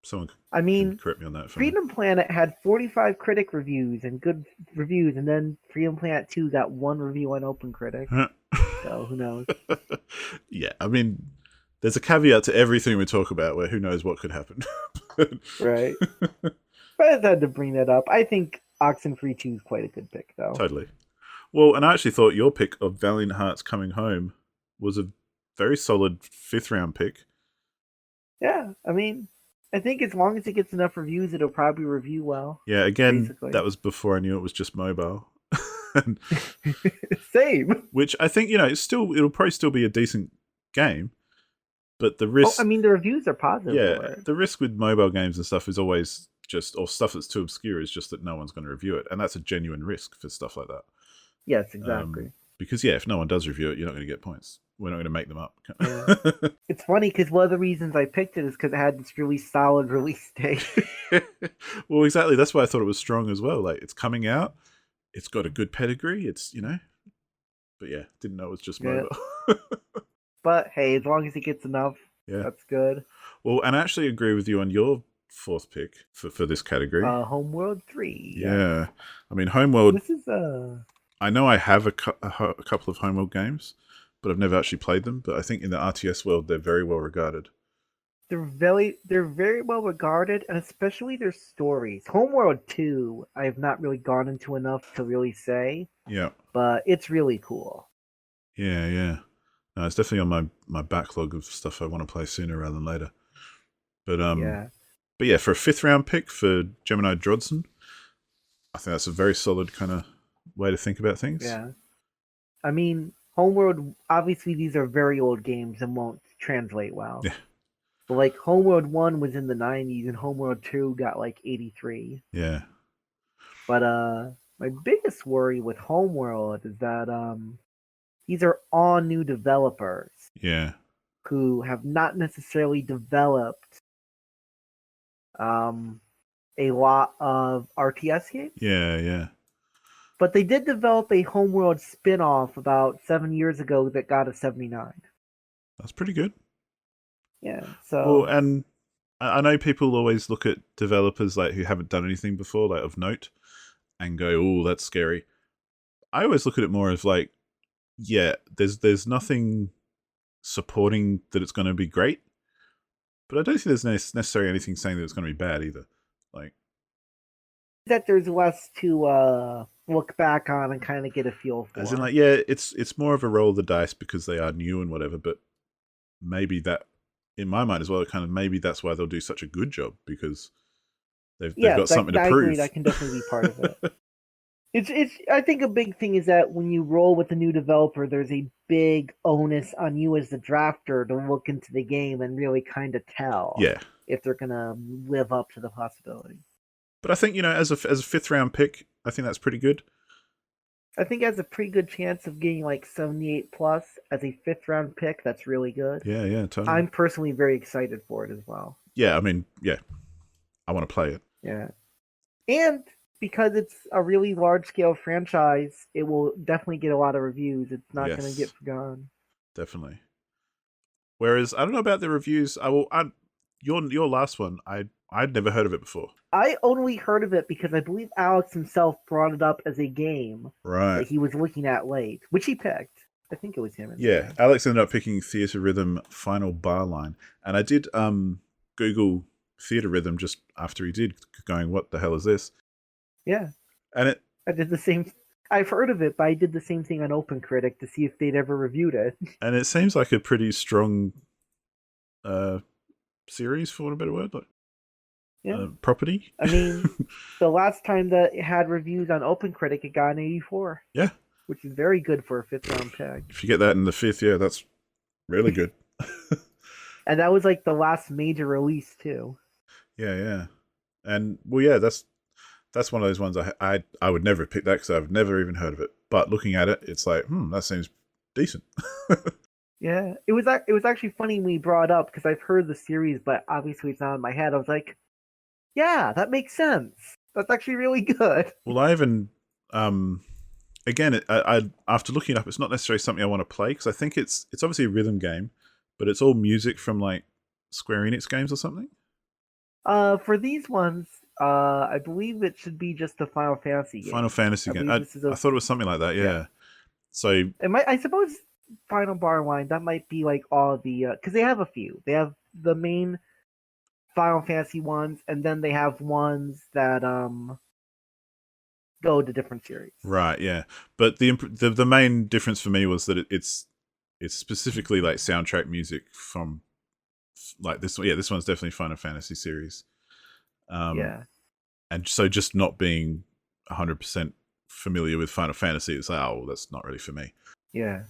Someone I can mean, correct me on that for me. Freedom Planet had 45 critic reviews and good reviews, and then Freedom Planet 2 got 1 review on OpenCritic. So who knows? Yeah, I mean, there's a caveat to everything we talk about where who knows what could happen. Right. But I had to bring that up. I think Oxenfree 2 is quite a good pick, though. Totally. Well, and I actually thought your pick of Valiant Hearts Coming Home was a very solid 5th round pick. Yeah, I mean, I think as long as it gets enough reviews, it'll probably review well. Yeah, again, basically. That was before I knew it was just mobile. Same. Which I think, it'll probably still be a decent game, but the risk... Oh, I mean, the reviews are positive Yeah, for it. the risk with mobile games and stuff is always just, or stuff that's too obscure, is just that no one's going to review it, and that's a genuine risk for stuff like that. Yes, exactly. Because, if no one does review it, you're not going to get points. We're not going to make them up. Yeah. It's funny because one of the reasons I picked it is because it had this really solid release date. Well, exactly. That's why I thought it was strong as well. Like, it's coming out. It's got a good pedigree. It's, But yeah, didn't know it was just mobile. But hey, as long as it gets enough, that's good. Well, and I actually agree with you on your 4th pick for this category. Homeworld 3. Yeah. I mean, Homeworld... This is I know I have a couple of Homeworld games, but I've never actually played them. But I think in the RTS world, they're very well regarded. They're very well regarded, and especially their stories. Homeworld 2, I have not really gone into enough to really say. Yeah. But it's really cool. Yeah. No, it's definitely on my backlog of stuff I want to play sooner rather than later. But yeah, for a 5th round pick for Gemini Drodson, I think that's a very solid kind of way to think about things. Yeah. I mean, Homeworld, obviously these are very old games and won't translate well. Yeah. But like Homeworld 1 was in the 90s and Homeworld 2 got like 83. Yeah. But my biggest worry with Homeworld is that these are all new developers. Yeah. Who have not necessarily developed a lot of RTS games. Yeah. But they did develop a Homeworld spin-off about 7 years ago that got a 79. That's pretty good. Yeah, so... Well, and I know people always look at developers like who haven't done anything before, like of note, and go, "Oh, that's scary." I always look at it more as like, yeah, there's nothing supporting that it's going to be great, but I don't think there's necessarily anything saying that it's going to be bad either. Like that there's less to look back on and kind of get a feel for. As in, like, yeah, it's more of a roll of the dice because they are new and whatever, but maybe that, in my mind as well, kind of maybe that's why they'll do such a good job, because they've got something to prove. Agree, that can definitely be part of it. It's. I think a big thing is that when you roll with a new developer, there's a big onus on you as the drafter to look into the game and really kind of tell if they're gonna live up to the possibility. But I think, as a 5th round pick, I think that's pretty good. I think it has a pretty good chance of getting like 78 plus as a 5th round pick. That's really good. Yeah, totally. I'm personally very excited for it as well. Yeah, I mean, I want to play it. Yeah, and because it's a really large scale franchise, it will definitely get a lot of reviews. It's not going to get forgotten. Definitely. Whereas I don't know about the reviews. Your last one, I'd never heard of it before. I only heard of it because I believe Alex himself brought it up as a game that he was looking at late, which he picked. I think it was him. Yeah, Alex ended up picking Theatre Rhythm Final Bar Line, and I did Google Theatre Rhythm just after he did, going, "What the hell is this?" Yeah, and I did the same. I've heard of it, but I did the same thing on OpenCritic to see if they'd ever reviewed it. And it seems like a pretty strong series, for want of a better word, like property. I mean, the last time that it had reviews on OpenCritic, it got an 84. Yeah, which is very good for a 5th round pick. If you get that in the 5th, that's really good. And that was like the last major release too. Yeah. And well, that's one of those ones I would never pick that because I've never even heard of it. But looking at it, it's like, that seems decent. Yeah, it was actually funny when we brought it up because I've heard the series, but obviously it's not in my head. I was like, yeah, that makes sense. That's actually really good. Well, I even again, I after looking it up, it's not necessarily something I want to play because I think it's obviously a rhythm game, but it's all music from like Square Enix games or something. For these ones, I believe it should be just a Final Fantasy Final game. Fantasy I game. believe this is I a thought it was something like that. yeah. Yeah. So It might. I suppose Final Bar Line that might be like all the because they have a few. They have the main Final Fantasy ones, and then they have ones that go to different series. right, yeah. But the main difference for me was that it's specifically like soundtrack music from like this. Yeah, this one's definitely Final Fantasy series. Yeah. And so just not being 100% familiar with Final Fantasy, it's like, oh, well, that's not really for me. Yeah.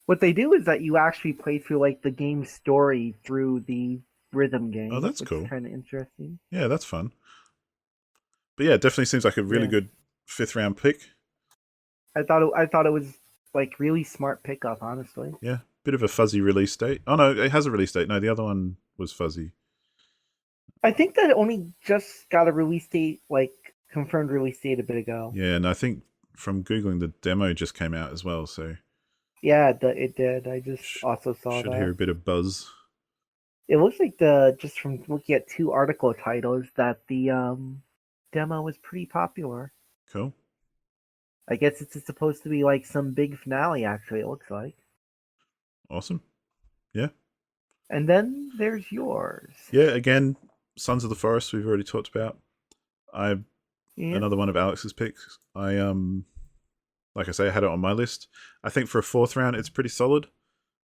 What they do is that you actually play through like the game story through the rhythm Oh, game, that's which is cool. kind of interesting. Yeah, that's fun. But yeah, it definitely seems like a really Yeah. good 5th round pick. I thought it was like really smart pickup, honestly. Yeah, bit of a fuzzy release date. Oh no, it has a release date. No, the other one was fuzzy. I think that it only just got a release date, like confirmed release date a bit ago. Yeah, and I think from googling, the demo just came out as well, so Yeah, it did. I just sh- also saw should hear that. a bit of buzz. It looks like the just from looking at two article titles that the demo was pretty popular. Cool, I guess it's supposed to be like some big finale. Actually, it looks like. awesome. Yeah, And then there's yours. yeah. Again, Sons of the Forest we've already talked about. I Yeah, Another one of Alex's picks. Like I say, I had it on my list. I think for a 4th round, it's pretty solid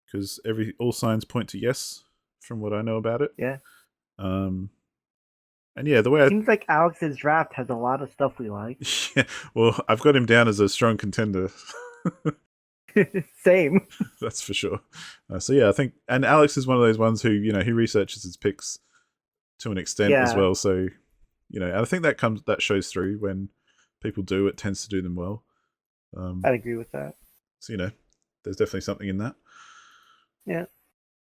because all signs point to yes from what I know about it. yeah. Um, and yeah, the way Seems like Alex's draft has a lot of stuff we like. yeah, well, I've got him down as a strong contender. Same. That's for sure. So yeah, I think, and Alex is one of those ones who he researches his picks to an extent as Yeah, well. So I think that shows through when people do. It tends to do them well. I'd agree with that. So there's definitely something in that. Yeah,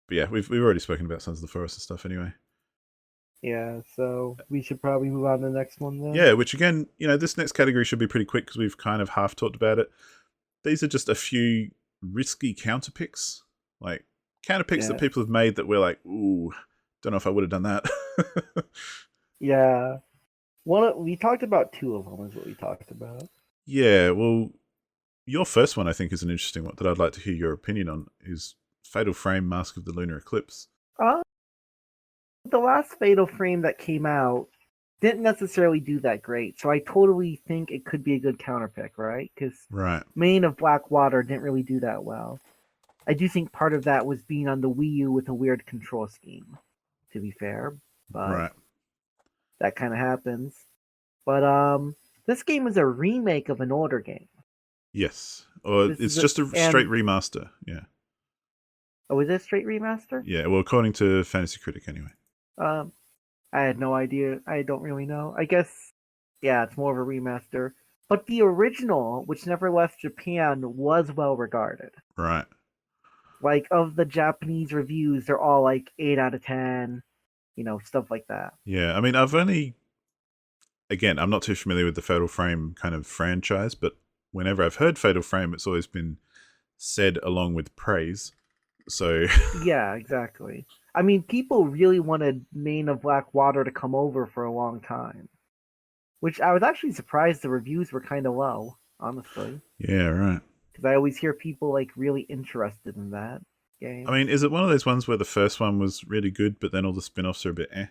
But yeah, we've already spoken about Sons of the Forest and stuff anyway. yeah. So we should probably move on to the next one then. Yeah, which again, this next category should be pretty quick because we've kind of half talked about it. These are just a few risky counter picks, like counter picks that Yeah, people have made that we're like, ooh, don't know if I would have done that. yeah. We talked about two of them. Is what we talked about. Yeah, well, your first one I think is an interesting one that I'd like to hear your opinion on. Is Fatal Frame: Mask of the Lunar Eclipse? Uh, the last Fatal Frame that came out didn't necessarily do that great, so I totally think it could be a good counter pick, right? Because Right, Main of Blackwater didn't really do that well. I do think part of that was being on the Wii U with a weird control scheme, to be fair, but right, that kind of happens. But this game is a remake of an older game. yes, or This it's is just a straight remaster. Yeah, is it a straight remaster? yeah. Well, according to Fantasy Critic, anyway. Um, I had no idea. I don't really know. I guess, yeah, it's more of a remaster. But the original, which never left Japan, was well regarded. Right. Like, of the Japanese reviews, they're all like 8 out of 10, stuff like that. Yeah, I mean, again, I'm not too familiar with the Fatal Frame kind of franchise, but whenever I've heard Fatal Frame, it's always been said along with praise. So Yeah, exactly. I mean, people really wanted Main of Blackwater to come over for a long time. Which I was actually surprised the reviews were kind of low, honestly. yeah, right. Because I always hear people like really interested in that I game. mean, is it one of those ones where the first one was really good, but then all the spin-offs are a bit eh?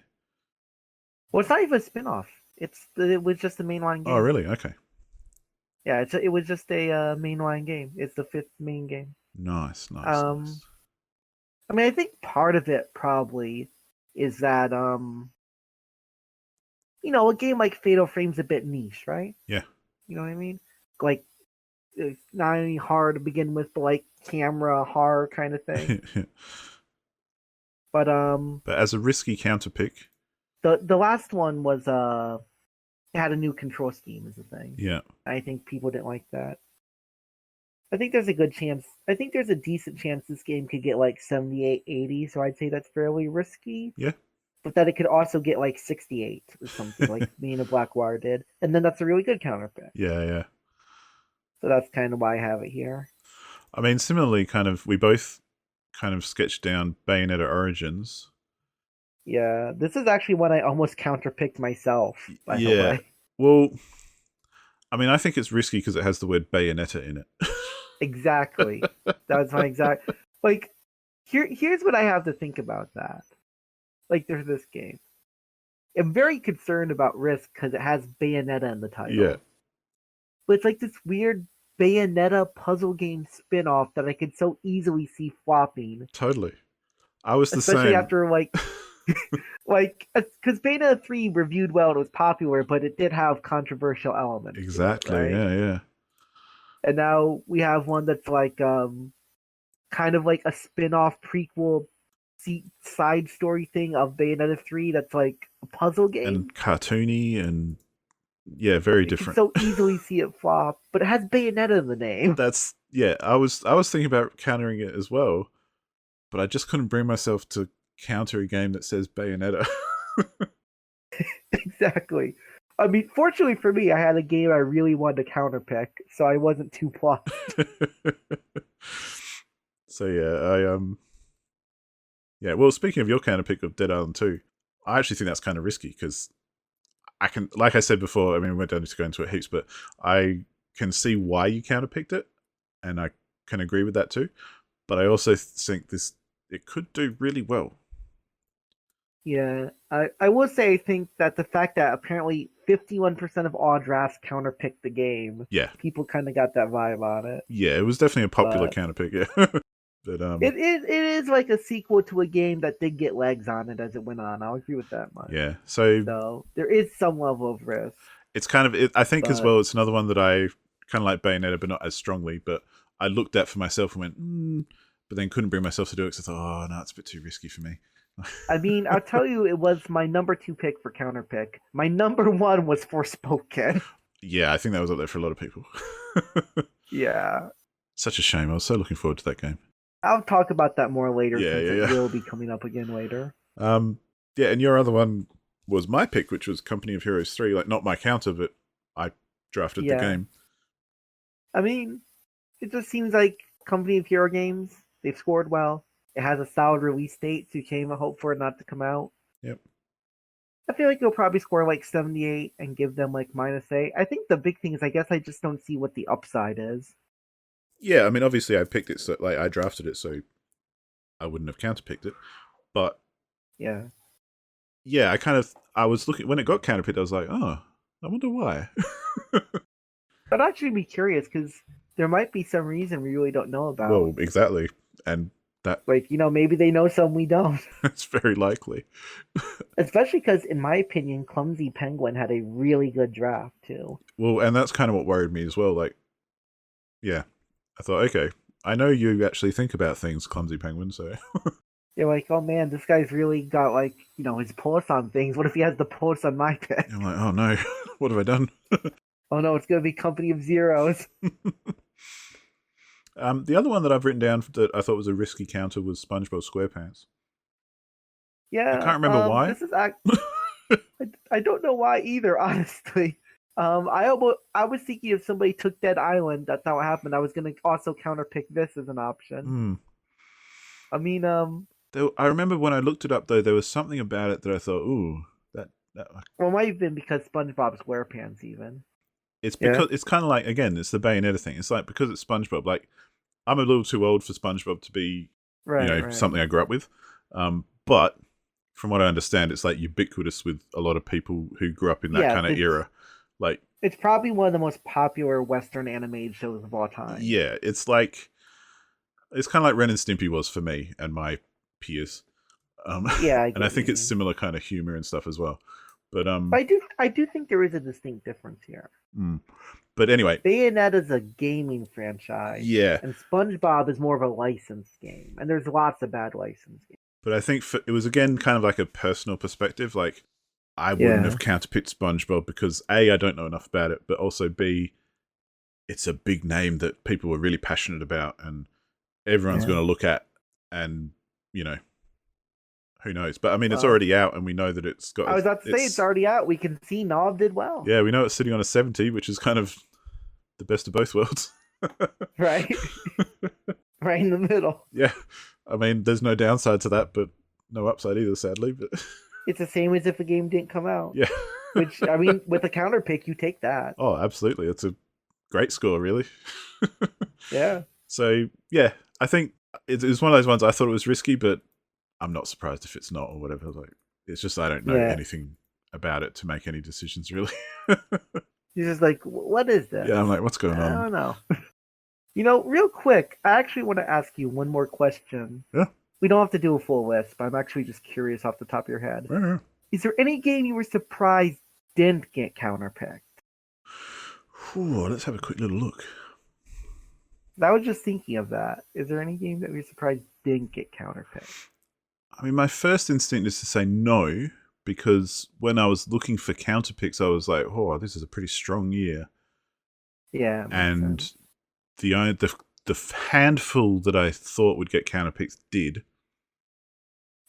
Well, it's not even a spin-off. It was just a mainline Oh, game. really? Okay. Yeah, it was just a mainline game. It's the fifth main game. Nice, nice, Um, nice. I mean, I think part of it probably is that a game like Fatal Frame's a bit niche, right? Yeah. You know what I mean? Like, it's not only horror to begin with, but like camera horror kind of thing. But But as a risky counter pick, the last one was it had a new control scheme is the thing. yeah. I think people didn't like that. I think there's a good chance. I think there's a decent chance this game could get like 78, 80. So I'd say that's fairly risky. Yeah. But that it could also get like 68 or something, like me and a Blackwire did, and then that's a really good counter pick. Yeah, yeah. So that's kind of why I have it here. I mean, similarly, we both kind of sketched down Bayonetta Origins. Yeah, this is actually one I almost counterpicked myself, by the Yeah. way. Well, I mean, I think it's risky because it has the word Bayonetta in it. Exactly. That's my exact like here's what I have to think about that. Like there's this game. I'm very concerned about risk because it has Bayonetta in the Yeah, title. But it's like this weird Bayonetta puzzle game spin-off that I could so easily see flopping. totally. I was the Especially same. after like because Bayonetta 3 reviewed well, it was popular, but it did have controversial elements to it, Exactly. right? Yeah, yeah. And now we have one that's like kind of like a spin-off prequel side story thing of Bayonetta 3 that's like a puzzle And game. cartoony and yeah, very You can different. so easily see it flop, but it has Bayonetta in the name. That's yeah. I was thinking about countering it as well, but I just couldn't bring myself to counter a game that says Bayonetta. Exactly. I mean, fortunately for me, I had a game I really wanted to counterpick, so I wasn't too plussed. So yeah, yeah. Well, speaking of your counterpick of Dead Island 2, I actually think that's kind of risky because I can, like I said before, I mean, we don't need to go into it heaps, but I can see why you counterpicked it, and I can agree with that too. But I also think it could do really well. Yeah, I will say I think that the fact that apparently 51% of all drafts counterpicked the game, Yeah, people kind of got that vibe on it. yeah, it was definitely a popular But counterpick. Yeah, but it is like a sequel to a game that did get legs on it as it went on. I'll agree with that much. yeah. So So there is some level of risk. it's kind of, I think as But well, it's another one that I kind of like Bayonetta, but not as strongly. But I looked at for myself and went, but then couldn't bring myself to do it because I thought, oh no, it's a bit too risky for me. I mean, I'll tell you, it was my number 2 pick for counterpick. My number 1 was Forspoken. Yeah, I think that was up there for a lot of people. Yeah. Such a shame. I was so looking forward to that game. I'll talk about that more later Yeah, since yeah, it yeah. will be coming up again later. Yeah, and your other one was my pick, which was Company of Heroes 3. Like, not my counter, but I drafted the Yeah. game. I mean, it just seems like Company of Hero games, they've scored well. It has a solid release date, so you can't even hope for it not to come out. Yep. I feel like you'll probably score like 78 and give them like -8. I think the big thing is I guess I just don't see what the upside is. Yeah, I mean, obviously I picked it, so like I drafted it, so I wouldn't have counterpicked it. But Yeah. yeah, I was looking, when it got counterpicked, I was like, oh, I wonder why. I'd actually be curious because there might be some reason we really don't know about. Well, exactly. And Like, maybe they know some we don't. that's very likely. Especially because, in my opinion, Clumsy Penguin had a really good draft, too. Well, and that's kind of what worried me as well. Like, yeah, I thought, okay, I know you actually think about things, Clumsy Penguin, so. You're like, oh man, this guy's really got, like, his pulse on things. What if he has the pulse on my pick? I'm like, oh no, what have I done? Oh no, it's going to be Company of Zeros. The other one that I've written down that I thought was a risky counter was SpongeBob SquarePants. Yeah. I can't remember why. This is I don't know why either, honestly. I was thinking if somebody took Dead Island, that's how it happened. I was gonna also counterpick this as an option. I mean, I remember when I looked it up though, there was something about it that I thought, ooh, that well, it might have been because SpongeBob SquarePants even. it's because it's kind of like, again, it's the Bayonetta thing. It's like, because it's SpongeBob, like I'm a little too old for SpongeBob to be, Right. something I grew up with. But from what I understand, it's like ubiquitous with a lot of people who grew up in that kind of era. Like, it's probably one of the most popular Western animated shows of all time. yeah, it's kind of like Ren and Stimpy was for me and my peers. Yeah, and I think it's similar kind of humor and stuff as well. But I do think there is a distinct difference here. But anyway, Bayonetta is a gaming franchise. Yeah. And SpongeBob is more of a licensed game. And there's lots of bad licensed games. But I think it was, again, kind of like a personal perspective. Like, I wouldn't have counterpicked SpongeBob because A, I don't know enough about it, but also B, it's a big name that people were really passionate about and everyone's going to look at, and, who knows? But I mean, it's already out and we know that it's got... I was about to say, it's already out. We can see Nob did well. Yeah, we know it's sitting on a 70, which is kind of the best of both worlds. Right. Right in the middle. Yeah. I mean, there's no downside to that, but no upside either, sadly. But It's the same as if a game didn't come out. yeah. Which, I mean, with a counter pick, you take that. Oh, absolutely. It's a great score, really. Yeah. So, yeah, I think it was one of those ones I thought it was risky, but I'm not surprised if it's not or whatever. Like, it's just I don't know Yeah. anything about it to make any decisions, really. He's just like, what is this? Yeah, I'm like, what's going I on? don't know. Real quick, I actually want to ask you one more question. Yeah. We don't have to do a full list, but I'm actually just curious off the top of your head. Yeah. Is there any game you were surprised didn't get counterpicked? Ooh, let's have a quick little look. I was just thinking of that. Is there any game that you're surprised didn't get counterpicked? I mean, my first instinct is to say no, because when I was looking for counterpicks, I was like, oh, this is a pretty strong year. Yeah. And the handful that I thought would get counterpicks did.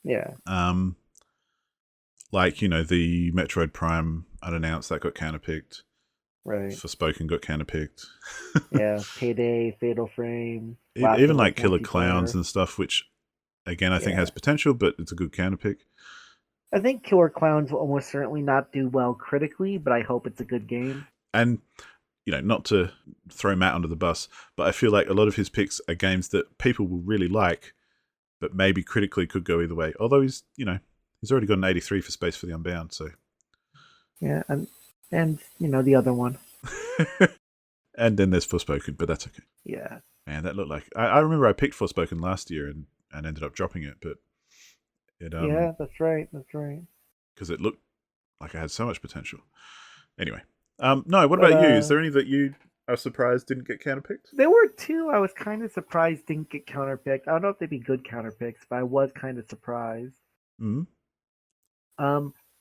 Yeah. Like, the Metroid Prime unannounced that got counterpicked. Right. Forspoken got counterpicked. Yeah. Payday, Fatal Frame. Even like Killer Clowns and stuff, which again I think has potential, but it's a good counterpick. I think Killer Clowns will almost certainly not do well critically, but I hope it's a good game. And not to throw Matt under the bus, but I feel like a lot of his picks are games that people will really like, but maybe critically could go either way. Although he's already got an 83 for Space for the Unbound, so yeah, and the other one. And then there's Forspoken, but that's okay. Yeah. Man, that looked like I remember I picked Forspoken last year and ended up dropping it, but it yeah, that's right. because it looked like it had so much potential. Anyway, no. What about you? Is there any that you are surprised didn't get counterpicked? There were two I was kind of surprised didn't get counterpicked. I don't know if they'd be good counterpicks, but I was kind of surprised. Mm-hmm.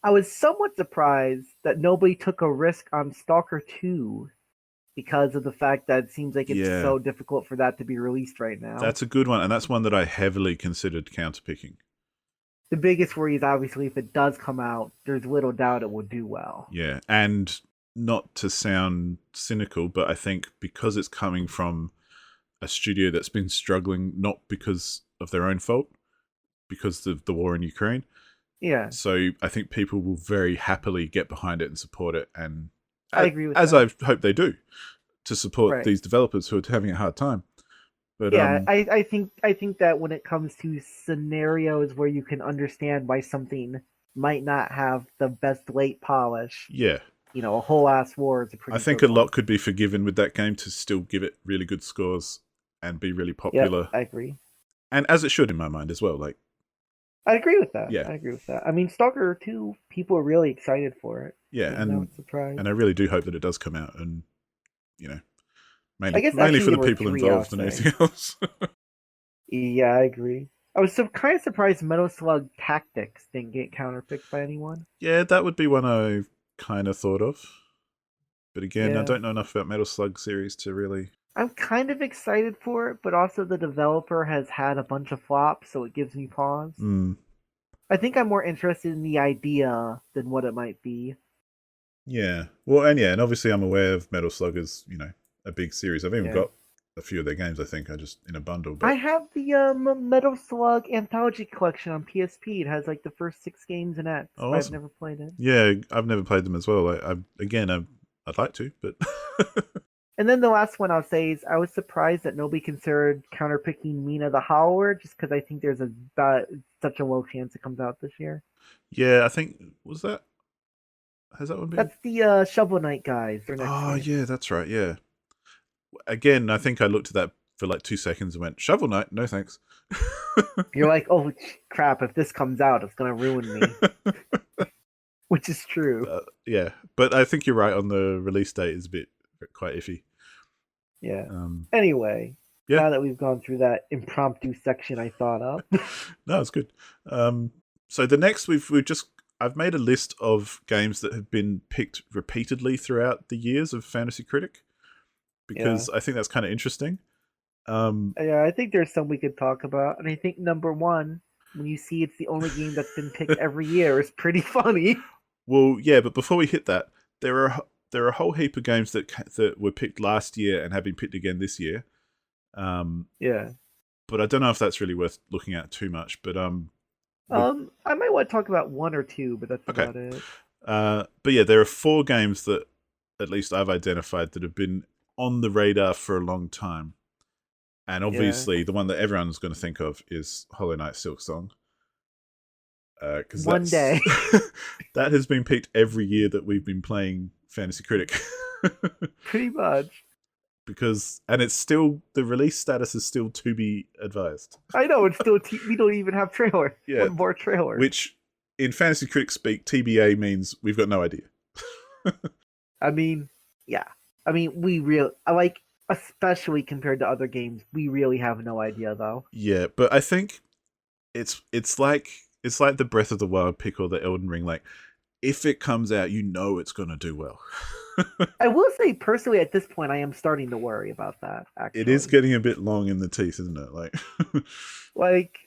I was somewhat surprised that nobody took a risk on Stalker 2 because of the fact that it seems like it's so difficult for that to be released right now. That's a good one, and that's one that I heavily considered counterpicking. The biggest worry is obviously if it does come out, there's little doubt it will do well. Yeah, and not to sound cynical, but I think because it's coming from a studio that's been struggling not because of their own fault, because of the war in Ukraine. Yeah. So I think people will very happily get behind it and support it, and I agree with as that. I hope they do, to support these developers who are having a hard time. But yeah, I think that when it comes to scenarios where you can understand why something might not have the best late polish, yeah, a whole ass war is a pretty. I think a lot could be forgiven with that game to still give it really good scores and be really popular. Yeah, I agree, and as it should in my mind as well. Like, I agree with that. Yeah, I agree with that. I mean, Stalker 2, people are really excited for it. Yeah, and I really do hope that it does come out, and mainly for the people involved than anything else. Yeah, I agree. I was kind of surprised Metal Slug Tactics didn't get counterpicked by anyone. Yeah, that would be one I kind of thought of. But again, I don't know enough about Metal Slug series to really... I'm kind of excited for it, but also the developer has had a bunch of flops, so it gives me pause. I think I'm more interested in the idea than what it might be. Yeah. Well, and obviously I'm aware of Metal Slug as, a big series. I've even got a few of their games, I think, just in a bundle. But... I have the Metal Slug Anthology Collection on PSP. It has like the first 6 games in it. Oh, awesome. I've never played it. Yeah, I've never played them as well. I'd like to, but... And then the last one I'll say is I was surprised that nobody considered counterpicking Mina the Howler, just because I think there's such a low chance it comes out this year. Yeah, I think... Has that one been? That's the Shovel Knight guys. Oh, yeah, that's right, yeah. Again, I think I looked at that for like 2 seconds and went, Shovel Knight? No, thanks. You're like, oh, crap, if this comes out, it's going to ruin me. Which is true. Yeah, but I think you're right on the release date is quite iffy. Yeah. Anyway, now that we've gone through that impromptu section I thought of. No, it's good. So the next I've made a list of games that have been picked repeatedly throughout the years of Fantasy Critic, because I think that's kind of interesting. Yeah, I think there's some we could talk about, and I think number one, when you see it's the only game that's been picked every year, is pretty funny. Well, yeah, but before we hit that, there are a whole heap of games that were picked last year and have been picked again this year. Yeah. But I don't know if that's really worth looking at too much. But I might want to talk about one or two, but that's Okay. about it. But yeah, there are 4 games that at least I've identified that have been on the radar for a long time. And obviously, the one that everyone's going to think of is Hollow Knight Silksong. Because One day. that has been picked every year that we've been playing Fantasy Critic. Pretty much. And it's still, the release status is still to be advised. I know, it's still, we don't even have trailer. Yeah. One more trailer. Which, in Fantasy Critic speak, TBA means we've got no idea. I mean, yeah. I mean, especially compared to other games, we really have no idea, though. Yeah, but I think it's like the Breath of the Wild pick or the Elden Ring. Like, if it comes out, you know it's going to do well. I will say, personally, at this point, I am starting to worry about that, actually. It is getting a bit long in the teeth, isn't it? Like,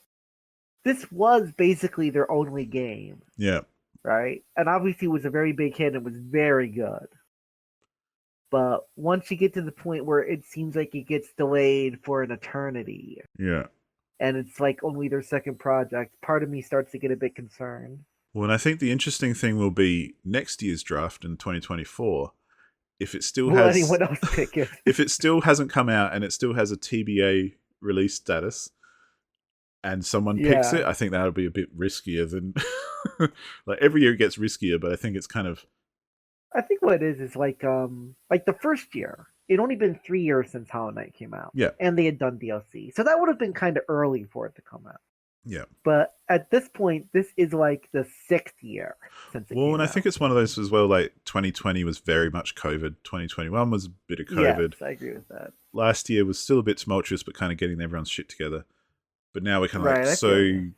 this was basically their only game. Yeah. Right? And obviously it was a very big hit and it was very good. But once you get to the point where it seems like it gets delayed for an eternity. Yeah. And it's like only their second project, part of me starts to get a bit concerned. Well, and I think the interesting thing will be next year's draft in 2024. If it still has anyone else pick it? If it still hasn't come out and it still has a TBA release status and someone picks it, I think that'll be a bit riskier than like every year it gets riskier, but I think it's kind of I think what it is like the first year, it'd only been 3 years since Hollow Knight came out. Yeah. And they had done DLC. So that would have been kind of early for it to come out. Yeah. But at this point, this is like the 6th year since it came out. I think it's one of those as well, like 2020 was very much COVID. 2021 was a bit of COVID. Yes, I agree with that. Last year was still a bit tumultuous, but kind of getting everyone's shit together. But now we're kind of right,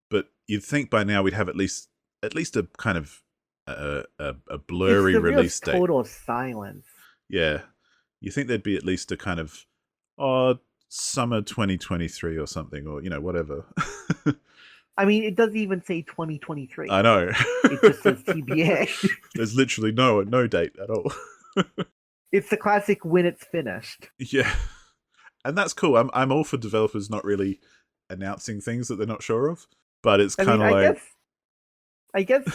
but you'd think by now we'd have at least a kind of a blurry it's the release date. Total silence. Yeah. You think there'd be at least a kind of summer 2023 or something, or whatever. I mean, it doesn't even say 2023. I know. It just says TBA. There's literally no date at all. It's the classic when it's finished. Yeah. And that's cool. I'm all for developers not really announcing things that they're not sure of, but it's kind of like I guess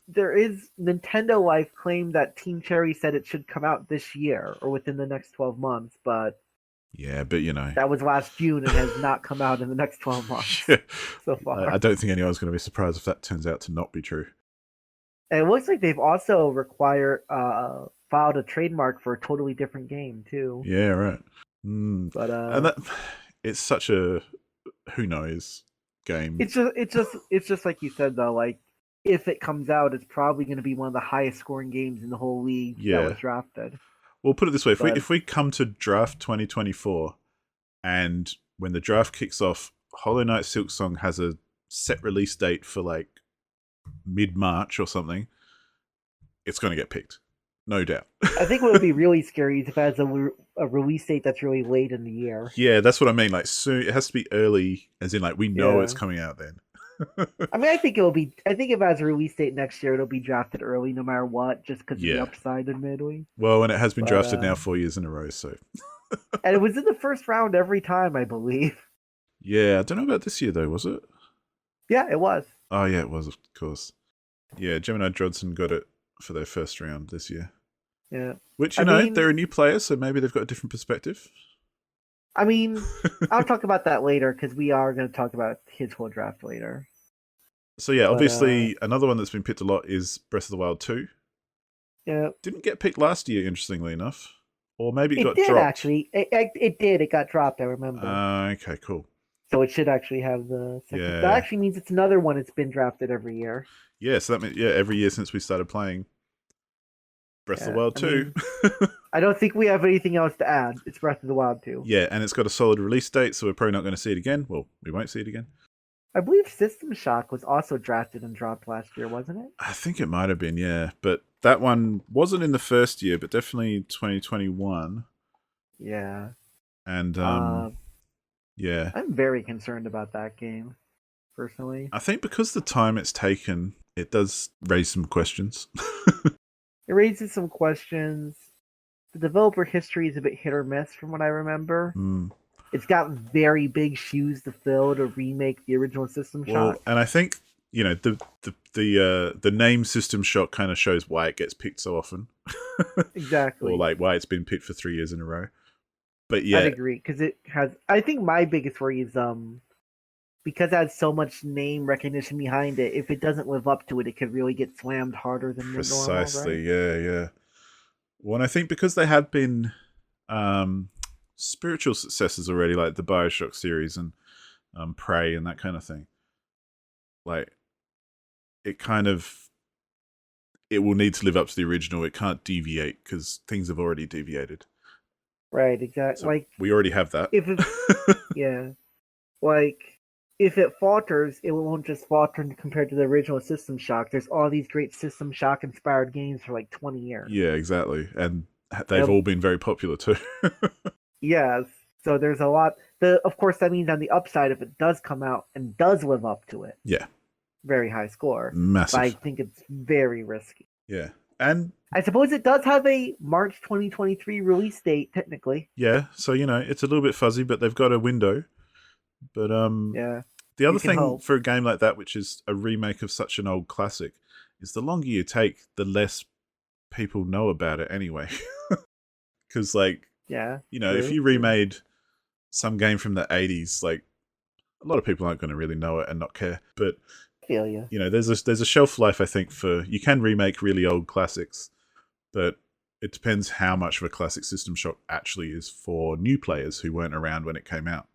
there is Nintendo Life claimed that Team Cherry said it should come out this year or within the next 12 months, but yeah, but that was last June and has not come out in the next 12 months so far. I don't think anyone's going to be surprised if that turns out to not be true. And it looks like they've also filed a trademark for a totally different game too. Yeah, right. But and it's such a who knows game. It's just like you said though. Like if it comes out, it's probably going to be one of the highest scoring games in the whole league that was drafted. Well, put it this way: if we come to draft 2024, and when the draft kicks off, Hollow Knight Silksong has a set release date for like mid-March or something, it's going to get picked, no doubt. I think what would be really scary is if it has a release date that's really late in the year. Yeah, that's what I mean. Like soon, it has to be early, as in like we know it's coming out then. I mean, I think if it has a release date next year, it'll be drafted early no matter what, just because of the upside admittedly. Well, and it has been drafted now 4 years in a row, so. And it was in the first round every time, I believe. Yeah, I don't know about this year though, was it? Yeah, it was. Oh yeah, it was, of course. Yeah, Gemini Jodson got it for their first round this year. Yeah. Which, they're a new player, so maybe they've got a different perspective. I mean, I'll talk about that later because we are going to talk about his whole draft later. So yeah, obviously another one that's been picked a lot is Breath of the Wild 2. Yeah. Didn't get picked last year, interestingly enough. Or maybe it got did, dropped. Actually. It did. It got dropped, I remember. Okay, cool. So it should actually have the second. Yeah. That actually means it's another one that's been drafted every year. Yeah, so that means, every year since we started playing Breath of the Wild 2. I don't think we have anything else to add. It's Breath of the Wild 2. Yeah, and it's got a solid release date, so we're probably not going to see it again. Well, we won't see it again. I believe System Shock was also drafted and dropped last year, wasn't it? I think it might have been, yeah. But that one wasn't in the first year, but definitely 2021. Yeah. And, yeah. I'm very concerned about that game, personally. I think because the time it's taken, it does raise some questions. It raises some questions. The developer history is a bit hit or miss from what I remember. it's got very big shoes to fill to remake the original System Shock. Well, and I think the name System Shock kind of shows why it gets picked so often. Exactly. Or like why it's been picked for 3 years in a row. But I'd yeah, agree because it has. I think my biggest worry is because it has so much name recognition behind it. If it doesn't live up to it, it could really get slammed harder than the normal. precisely. Right? Yeah. Well, and I think because they have been spiritual successes already, like the Bioshock series and Prey and that kind of thing. Like, it will need to live up to the original. It can't deviate because things have already deviated. Right, exactly. So like we already have that. if it, yeah, like if it falters, it won't just falter compared to the original System Shock. There's all these great System Shock inspired games for like 20 years. Yeah, exactly, and they've all been very popular too. Yes, so there's a lot. Of course, that means on the upside, if it does come out and does live up to it, Yeah, very high score. massive. But I think it's very risky. Yeah, and I suppose it does have a March 2023 release date, technically. yeah, so it's a little bit fuzzy, but they've got a window. But Yeah. the other thing hope. for a game like that, which is a remake of such an old classic, is the longer you take, the less people know about it anyway. Because, Yeah, if you remade some game from the 80s, like, a lot of people aren't going to really know it and not care. But, I feel you. There's a shelf life, I think, you can remake really old classics, but it depends how much of a classic System Shock actually is for new players who weren't around when it came out.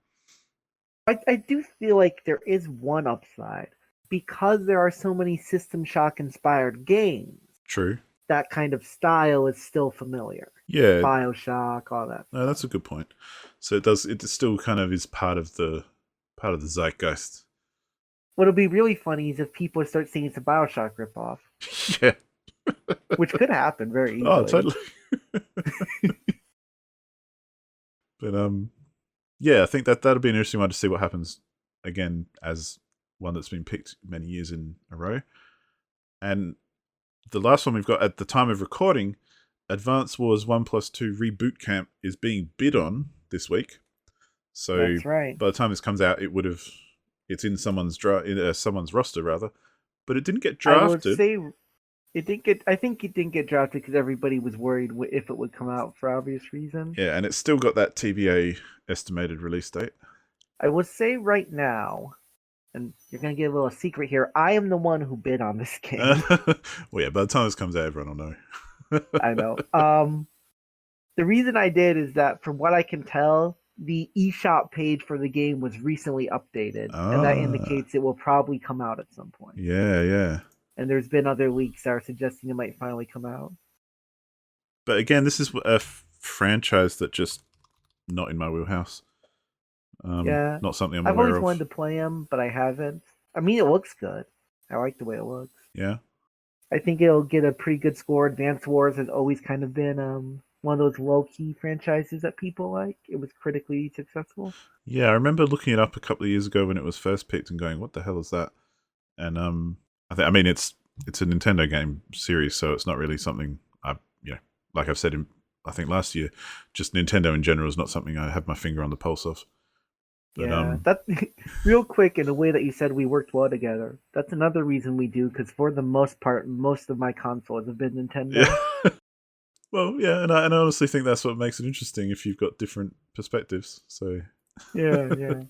I do feel like there is one upside. Because there are so many System Shock inspired games. True. That kind of style is still familiar. Yeah. Bioshock, all that. No, that's a good point. So it still kind of is part of the zeitgeist. What'll be really funny is if people start saying it's a Bioshock ripoff. Yeah. Which could happen very easily. Oh, totally. But yeah, I think that'll be an interesting one to see what happens again as one that's been picked many years in a row. And the last one we've got at the time of recording, Advance Wars 1+2 Reboot Camp is being bid on this week. So that's right. By the time this comes out, it's in someone's roster rather, but it didn't get drafted. I would say it didn't get. I think it didn't get drafted because everybody was worried if it would come out for obvious reasons. Yeah, and it's still got that TBA estimated release date. I would say right now, and you're gonna get a little secret here. I am the one who bid on this game. Well, yeah. By the time this comes out, everyone will know. I know. The reason I did is that, from what I can tell, the eShop page for the game was recently updated, and that indicates it will probably come out at some point. Yeah. And there's been other leaks that are suggesting it might finally come out. But again, this is a franchise that just not in my wheelhouse. Yeah, not something I've aware always of. wanted to play them, but I haven't. I mean, it looks good. I like the way it looks. Yeah. I think it'll get a pretty good score. Advance Wars has always kind of been one of those low-key franchises that people like. It was critically successful. Yeah, I remember looking it up a couple of years ago when it was first picked and going, "What the hell is that?" And I mean it's a Nintendo game series, so it's not really something like I've said I think last year, just Nintendo in general is not something I have my finger on the pulse of. But, yeah, that real quick, in a way that you said we worked well together. That's another reason we do, because for the most part, most of my consoles have been Nintendo. Yeah. Well, yeah, and I honestly think that's what makes it interesting if you've got different perspectives. So yeah. But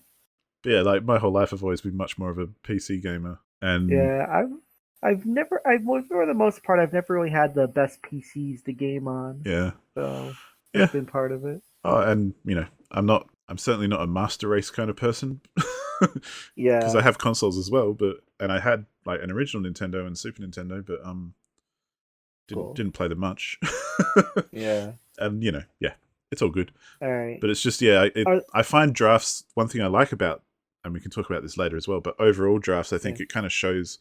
yeah, like my whole life, I've always been much more of a PC gamer, and yeah, for the most part, I've never really had the best PCs to game on. Yeah, so that's been part of it. Oh, and I'm certainly not a master race kind of person. Yeah, because I have consoles as well, and I had like an original Nintendo and Super Nintendo, but didn't play them much. Yeah, and it's all good. All right, but it's just I find drafts, one thing I like about, and we can talk about this later as well, but overall drafts, I think it kind of shows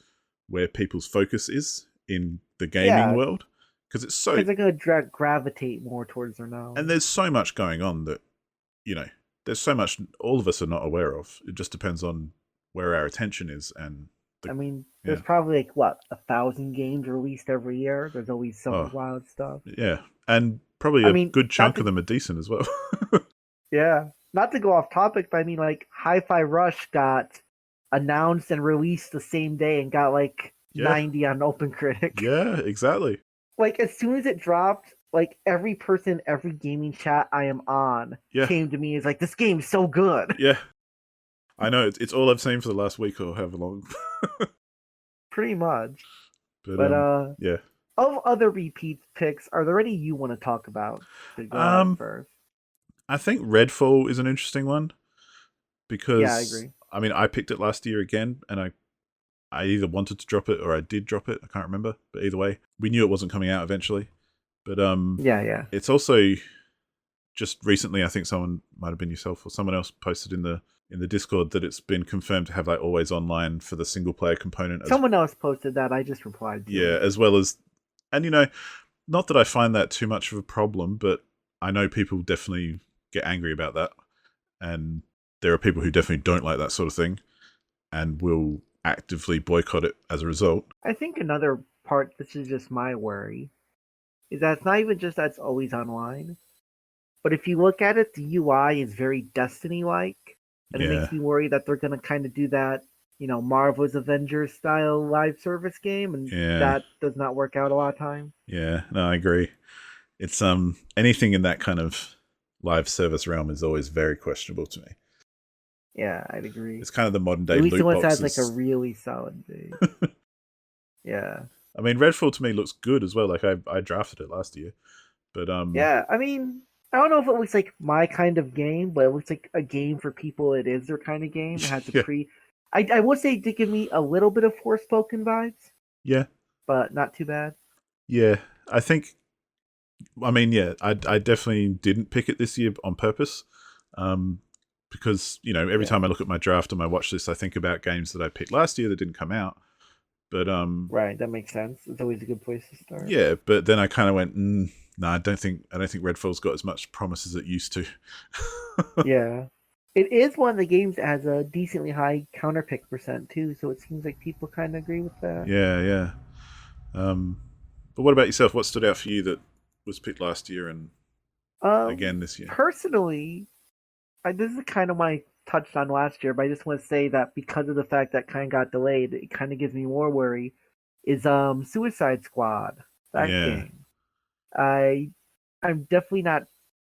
where people's focus is in the gaming world, because it's so they're going to gravitate more towards their knowledge, and there's so much going on that there's so much all of us are not aware of. It just depends on where our attention is. And there's probably 1,000 games released every year. There's always some wild stuff. Yeah, and probably a good chunk of them are decent as well. Yeah, not to go off topic, but I mean, like, Hi-Fi Rush got announced and released the same day and got like Yeah. 90 on OpenCritic. Yeah, exactly. Like, as soon as it dropped, like, every person, every gaming chat I am on Yeah. came to me as like, this game's so good. Yeah. I know, it's all I've seen for the last week or however long. Pretty much. But, But yeah. of other repeat picks, are there any you want to talk about to go at first? I think Redfall is an interesting one because Yeah, I agree. I mean, I picked it last year again, and I either wanted to drop it or I did drop it. I can't remember, but either way, we knew it wasn't coming out eventually. But Yeah. it's also just recently. I think someone might have been yourself or someone else posted in the Discord that it's been confirmed to have like always online for the single player component. Someone else posted that. I just replied to yeah, it. as well as, and you know, not that I find that too much of a problem, but I know people definitely get angry about that, and there are people who definitely don't like that sort of thing and will actively boycott it as a result. I think another part, this is just my worry, is that it's not even just that it's always online, but if you look at it, the UI is very Destiny-like, and it Yeah. makes me worry that they're going to kind of do that, Marvel's Avengers style live service game, and that does not work out a lot of time. Yeah, no, I agree. It's anything in that kind of live service realm is always very questionable to me. Yeah, I'd agree. It's kind of the modern day at least loot unless boxes. it has like a really solid base. Yeah. I mean, Redfall to me looks good as well. Like I drafted it last year, but yeah. I mean, I don't know if it looks like my kind of game, but it looks like a game for people. It is their kind of game. It has a I would say it did give me a little bit of Forspoken vibes. Yeah. But not too bad. Yeah, I think. I mean, yeah, I definitely didn't pick it this year on purpose, because every time I look at my draft and my watch list, I think about games that I picked last year that didn't come out. But right, that makes sense. It's always a good place to start. Yeah, but then I kind of went, no, I don't think Redfall's got as much promise as it used to. Yeah, it is one of the games that has a decently high counterpick percent too, so it seems like people kind of agree with that. Yeah. But what about yourself? What stood out for you that was picked last year and again this year? Personally, this is kind of what I touched on last year, but I just want to say that because of the fact that kind of got delayed, it kind of gives me more worry. Is Suicide Squad, that game? I'm definitely not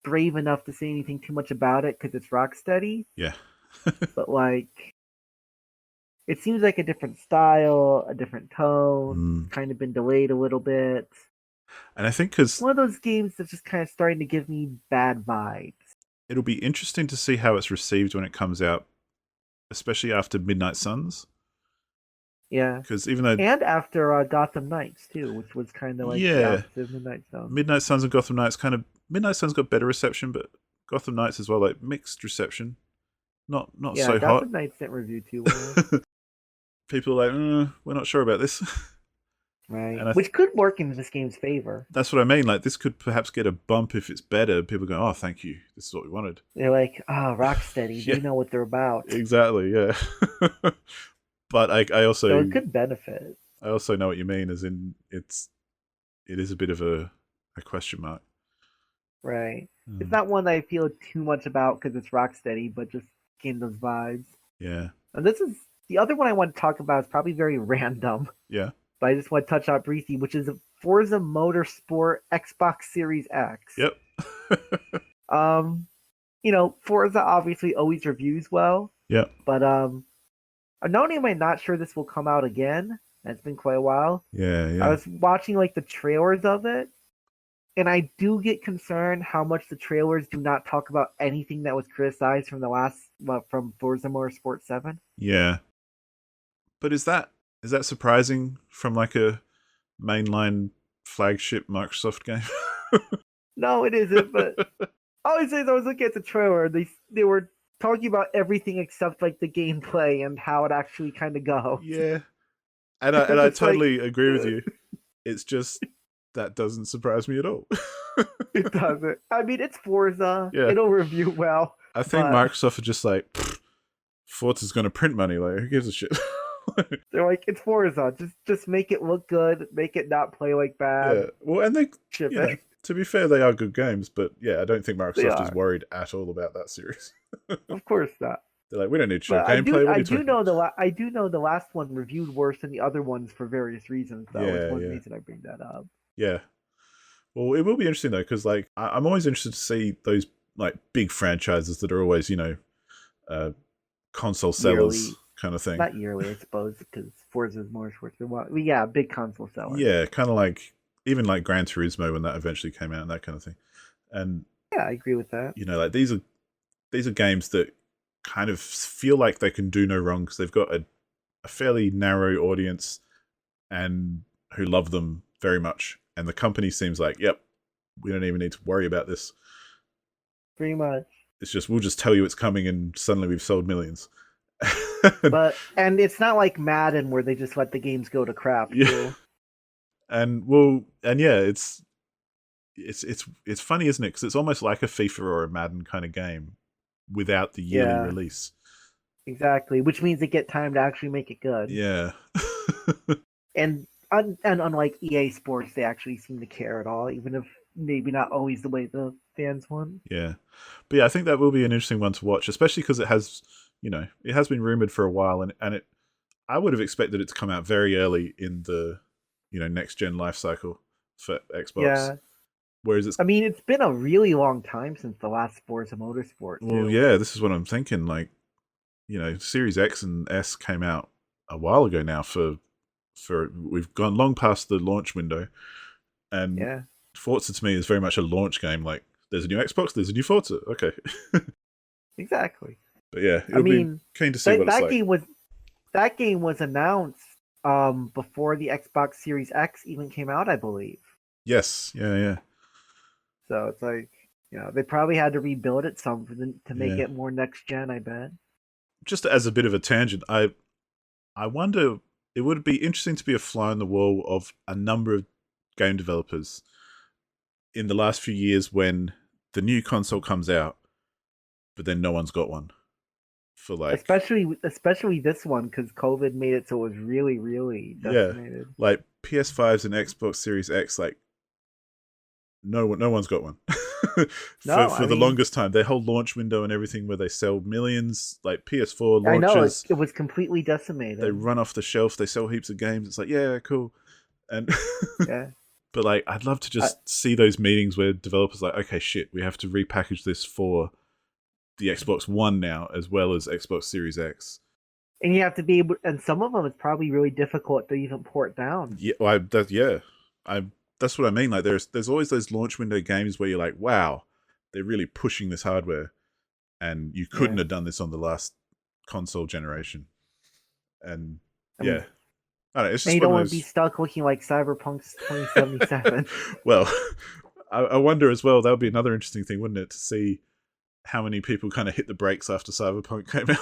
brave enough to say anything too much about it because it's Rocksteady. Yeah. But like, it seems like a different style, a different tone. Kind of been delayed a little bit. And I think because one of those games that's just kind of starting to give me bad vibes. It'll be interesting to see how it's received when it comes out, especially after Midnight Suns. Yeah, because even though and after Gotham Knights too, which was kind of like the opposite of Midnight Suns. Midnight Suns and Gotham Knights Midnight Suns got better reception, but Gotham Knights as well, like mixed reception, not so hot. Gotham Knights didn't review too well. People are like, we're not sure about this. Right, which could work in this game's favor. That's what I mean. Like, this could perhaps get a bump if it's better. People go, "Oh, thank you. This is what we wanted." They're like, Rocksteady. They know what they're about. Exactly. Yeah. But I also so it could benefit. I also know what you mean, as in it is a bit of a question mark. Right. It's not one that I feel too much about because it's Rocksteady, but just getting those vibes. Yeah. And this is the other one I want to talk about. Is probably very random. Yeah. But I just want to touch on briefly, which is Forza Motorsport Xbox Series X. Yep. Forza obviously always reviews well. Yep. But not only am I not sure this will come out again, and it's been quite a while. Yeah. I was watching like the trailers of it, and I do get concerned how much the trailers do not talk about anything that was criticized from from Forza Motorsport 7. Yeah. But is that surprising from like a mainline flagship Microsoft game? No, it isn't. But obviously, I was looking at the trailer. They were talking about everything except like the gameplay and how it actually kind of goes. Yeah, and I totally agree with you. It's just that doesn't surprise me at all. It doesn't. I mean, it's Forza. Yeah. It'll review well. I think Microsoft are just like, Forza's going to print money. Like, who gives a shit? They're like, it's Forza. Just make it look good. Make it not play like bad. Yeah. Well, and To be fair, they are good games, but yeah, I don't think They Microsoft is are, worried at all about that series. of course not. They're like, we don't need to show But I gameplay. do, What are I you do talking know about? I do know the last one reviewed worse than the other ones for various reasons. Though is Yeah, one yeah, reason I bring that up. yeah. Well, it will be interesting though, because like I'm always interested to see those like big franchises that are always, uh, console sellers Yearly, kind of thing. not yearly, I suppose, because Forza is more sports than what. But yeah, big console seller. Yeah, kind of like even like Gran Turismo when that eventually came out and that kind of thing. And Yeah, I agree with that. like these are games that kind of feel like they can do no wrong because they've got a fairly narrow audience and who love them very much. And the company seems like, yep, we don't even need to worry about this. Pretty much. It's just we'll just tell you it's coming, and suddenly we've sold millions. And it's not like Madden where they just let the games go to crap Yeah, too. and yeah, it's funny, isn't it? Because it's almost like a FIFA or a Madden kind of game without the yearly Yeah, release. exactly. Which means they get time to actually make it good. Yeah, And unlike EA Sports, they actually seem to care at all, even if maybe not always the way the fans want. yeah, but yeah, I think that will be an interesting one to watch, especially because it has, it has been rumored for a while, and it I would have expected it to come out very early in the, next gen life cycle for Xbox. Yeah, Whereas it's I mean, it's been a really long time since the last Forza Motorsport well, too. yeah, this is what I'm thinking. Like, Series X and S came out a while ago now. For we've gone long past the launch window, and Yeah, Forza to me is very much a launch game. Like, there's a new Xbox, there's a new Forza. Okay, exactly. but yeah, I it'll be mean, keen to see that what it's that like. game was announced before the Xbox Series X even came out, I believe. Yes, yeah, yeah, So it's like, they probably had to rebuild it some to make yeah. it more next gen, I bet. Just as a bit of a tangent, I wonder, it would be interesting to be a fly on the wall of a number of game developers in the last few years when the new console comes out, but then no one's got one for like, Especially this one because COVID made it so it was really really yeah, decimated. like PS5s and Xbox Series X, like no one's got one. for No, for I the mean, longest time, their whole launch window and everything, where they sell millions, like PS4 I know launches, it was completely they decimated. run off the shelf, they sell heaps of games. It's like, yeah, cool, and Yeah, but like, I'd love to I, just see those meetings where developers are like, okay, shit, we have to repackage this for the Xbox One now as well as Xbox Series X. and you have to be able, and some of them it's probably really difficult to even port down. Yeah, I that's what I mean. Like, there's always those launch window games where you're like, wow, they're really pushing this hardware, and you couldn't Yeah, have done this on the last console generation. And I mean, yeah, I don't know. It's and just you one don't of want to be those. stuck looking like Cyberpunk 2077. Well, I wonder as well. That would be another interesting thing, wouldn't it, to see how many people kind of hit the brakes after Cyberpunk came out.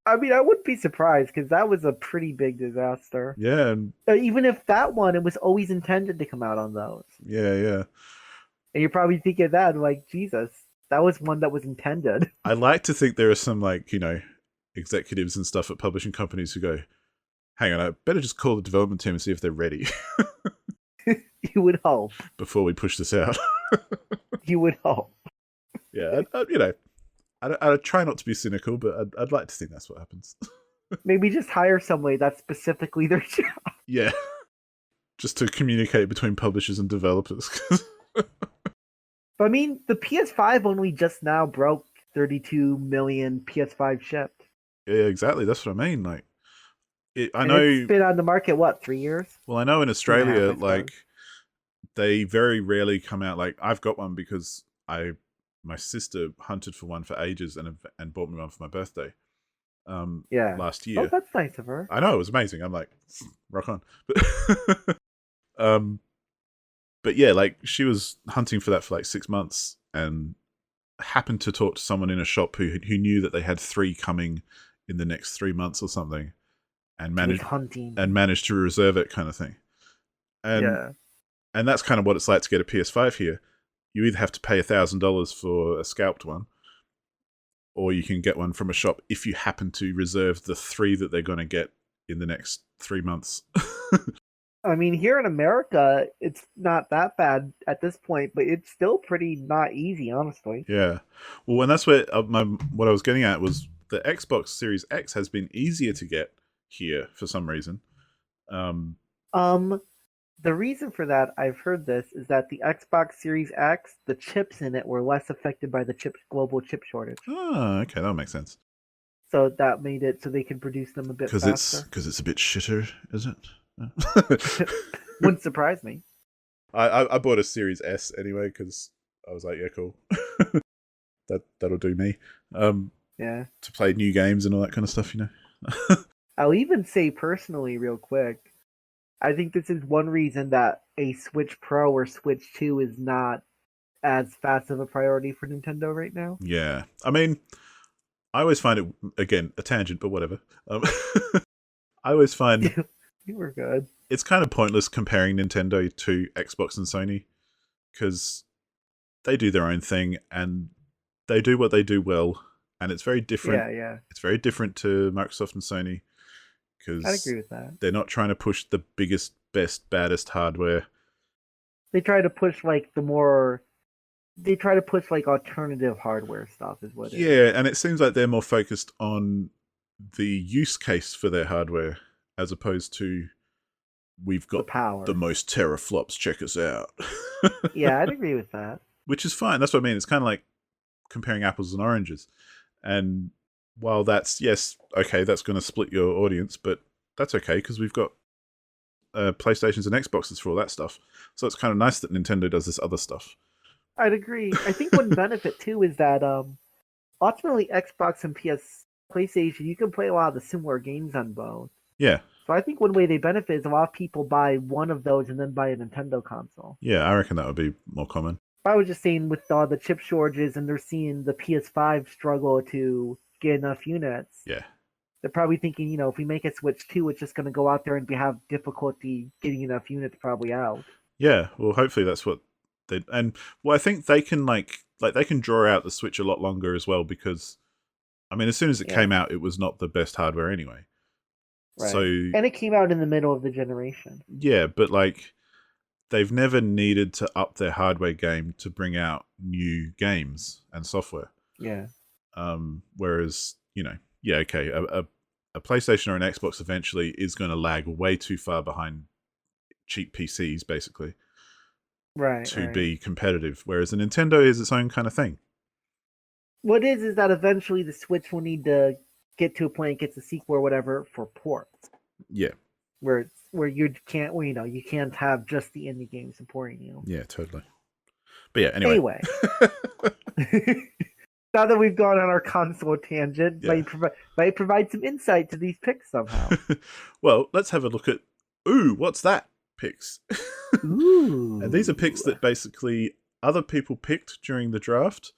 I mean, I wouldn't be surprised because that was a pretty big disaster. Yeah, and Even if that one, it was always intended to come out on those. yeah. And you're probably thinking that, like, Jesus, that was one that was intended. I like to think there are some, like, executives and stuff at publishing companies who go, hang on, I better just call the development team and see if they're ready You would hope. before we push this out. You would hope. Yeah, I'd try not to be cynical, but I'd like to think that's what happens. Maybe just hire somebody that's specifically their job. Yeah, just to communicate between publishers and developers. But I mean, the PS5 only just now broke 32 million PS5 shipped. Yeah, exactly. That's what I mean. Like, I And it's know. been on the market, what, 3 years? Well, I know in 2.5, Australia, I suppose. like, they very rarely come out. Like, I've got one because my sister hunted for one for ages and bought me one for my birthday. Yeah. Last Oh, year. that's nice of her. I know, it was amazing. I'm like, rock on. But um, but yeah, like, she was hunting for that for like 6 months and happened to talk to someone in a shop who knew that they had 3 coming in the next 3 months or something, and She was managed hunting. to reserve it, kind of thing. And Yeah. that's kind of what it's like to get a PS5 here. You either have to pay $1,000 for a scalped one, or you can get one from a shop if you happen to reserve the 3 that they're going to get in the next 3 months. I mean, here in America, it's not that bad at this point, but it's still pretty not easy, honestly. Yeah. Well, and that's where what I was getting at was the Xbox Series X has been easier to get here for some reason. Um, the reason for that, I've heard this, is that the Xbox Series X, the chips in it were less affected by the global chip shortage. Oh, okay, that makes sense. So that made it so they can produce them a bit faster. Because it's a bit shitter, is it? Wouldn't surprise me. I bought a Series S anyway because I was like, yeah, cool. That'll do me. Yeah. To play new games and all that kind of stuff, you know. I'll even say personally, real quick, I think this is one reason that a Switch Pro or Switch 2 is not as fast of a priority for Nintendo right now. Yeah. I mean, I always find it, again, a tangent, but whatever. I always find You were good. it's kind of pointless comparing Nintendo to Xbox and Sony because they do their own thing and they do what they do well, and it's very different. Yeah. It's very different to Microsoft and Sony I because agree with that. they're not trying to push the biggest, best, baddest hardware. They try to push like the more. They try to push like alternative hardware stuff, is what it is. Yeah, and it seems like they're more focused on the use case for their hardware as opposed to we've got power. the most teraflops, check us out. Yeah, I'd agree with that. Which is fine. That's what I mean. It's kind of like comparing apples and oranges. And while that's, yes, okay, that's going to split your audience, but that's okay because we've got PlayStations and Xboxes for all that stuff. So it's kind of nice that Nintendo does this other stuff. I'd agree. I think one benefit too is that ultimately Xbox and PlayStation, you can play a lot of the similar games on both. Yeah. So I think one way they benefit is a lot of people buy one of those and then buy a Nintendo console. Yeah, I reckon that would be more common. I was just saying with all the chip shortages and they're seeing the PS5 struggle to get enough units. Yeah. They're probably thinking, if we make a Switch 2, it's just going to go out there and have difficulty getting enough units probably out. Yeah, well, hopefully that's what they... And, well, I think they can, like they can draw out the Switch a lot longer as well because, I mean, as soon as it came out, it was not the best hardware anyway. Right. So, and it came out in the middle of the generation. Yeah, but, like, they've never needed to up their hardware game to bring out new games and software. Yeah. Whereas, yeah, okay, a PlayStation or an Xbox eventually is going to lag way too far behind cheap PCs, basically, right, to be competitive. Whereas a Nintendo is its own kind of thing. What is that eventually the Switch will need to get to a point it gets a sequel or whatever for ports. Yeah. Where you can't, you can't have just the indie game supporting you. Yeah, totally. But yeah, anyway. Now that we've gone on our console tangent, might provide some insight to these picks somehow. Well, let's have a look at what's that picks. Ooh. And these are picks that basically other people picked during the draft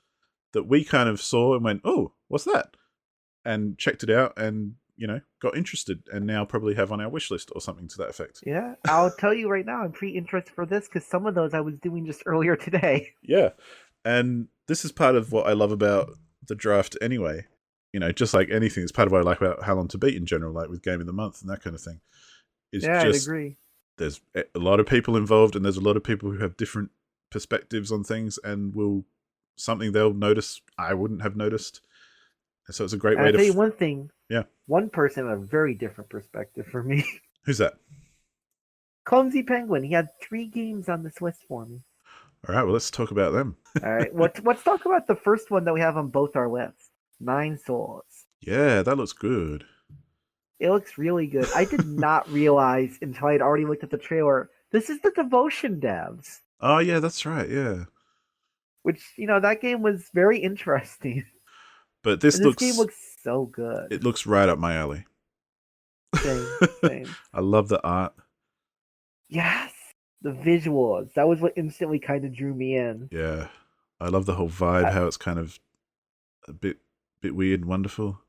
that we kind of saw and went, oh, what's that? And checked it out and, got interested and now probably have on our wish list or something to that effect. Yeah, I'll tell you right now, I'm pretty interested for this because some of those I was doing just earlier today. Yeah. And this is part of what I love about the draft anyway. Just like anything, it's part of what I like about How Long to Beat in general, like with Game of the Month and that kind of thing. I'd agree. There's a lot of people involved and there's a lot of people who have different perspectives on things and something they'll notice I wouldn't have noticed. So it's a great way to... I'll tell you one thing. Yeah. One person had a very different perspective for me. Who's that? Clumsy Penguin. He had 3 games on this list for me. All right, well, let's talk about them. All right, let's talk about the first one that we have on both our lists. 9 Souls. Yeah, that looks good. It looks really good. I did not realize until I had already looked at the trailer, this is the Devotion devs. Oh, yeah, that's right, yeah. Which, that game was very interesting. But this game looks so good. It looks right up my alley. Same. I love the art. Yes. The visuals. That was what instantly kind of drew me in. Yeah. I love the whole vibe, how it's kind of a bit weird and wonderful.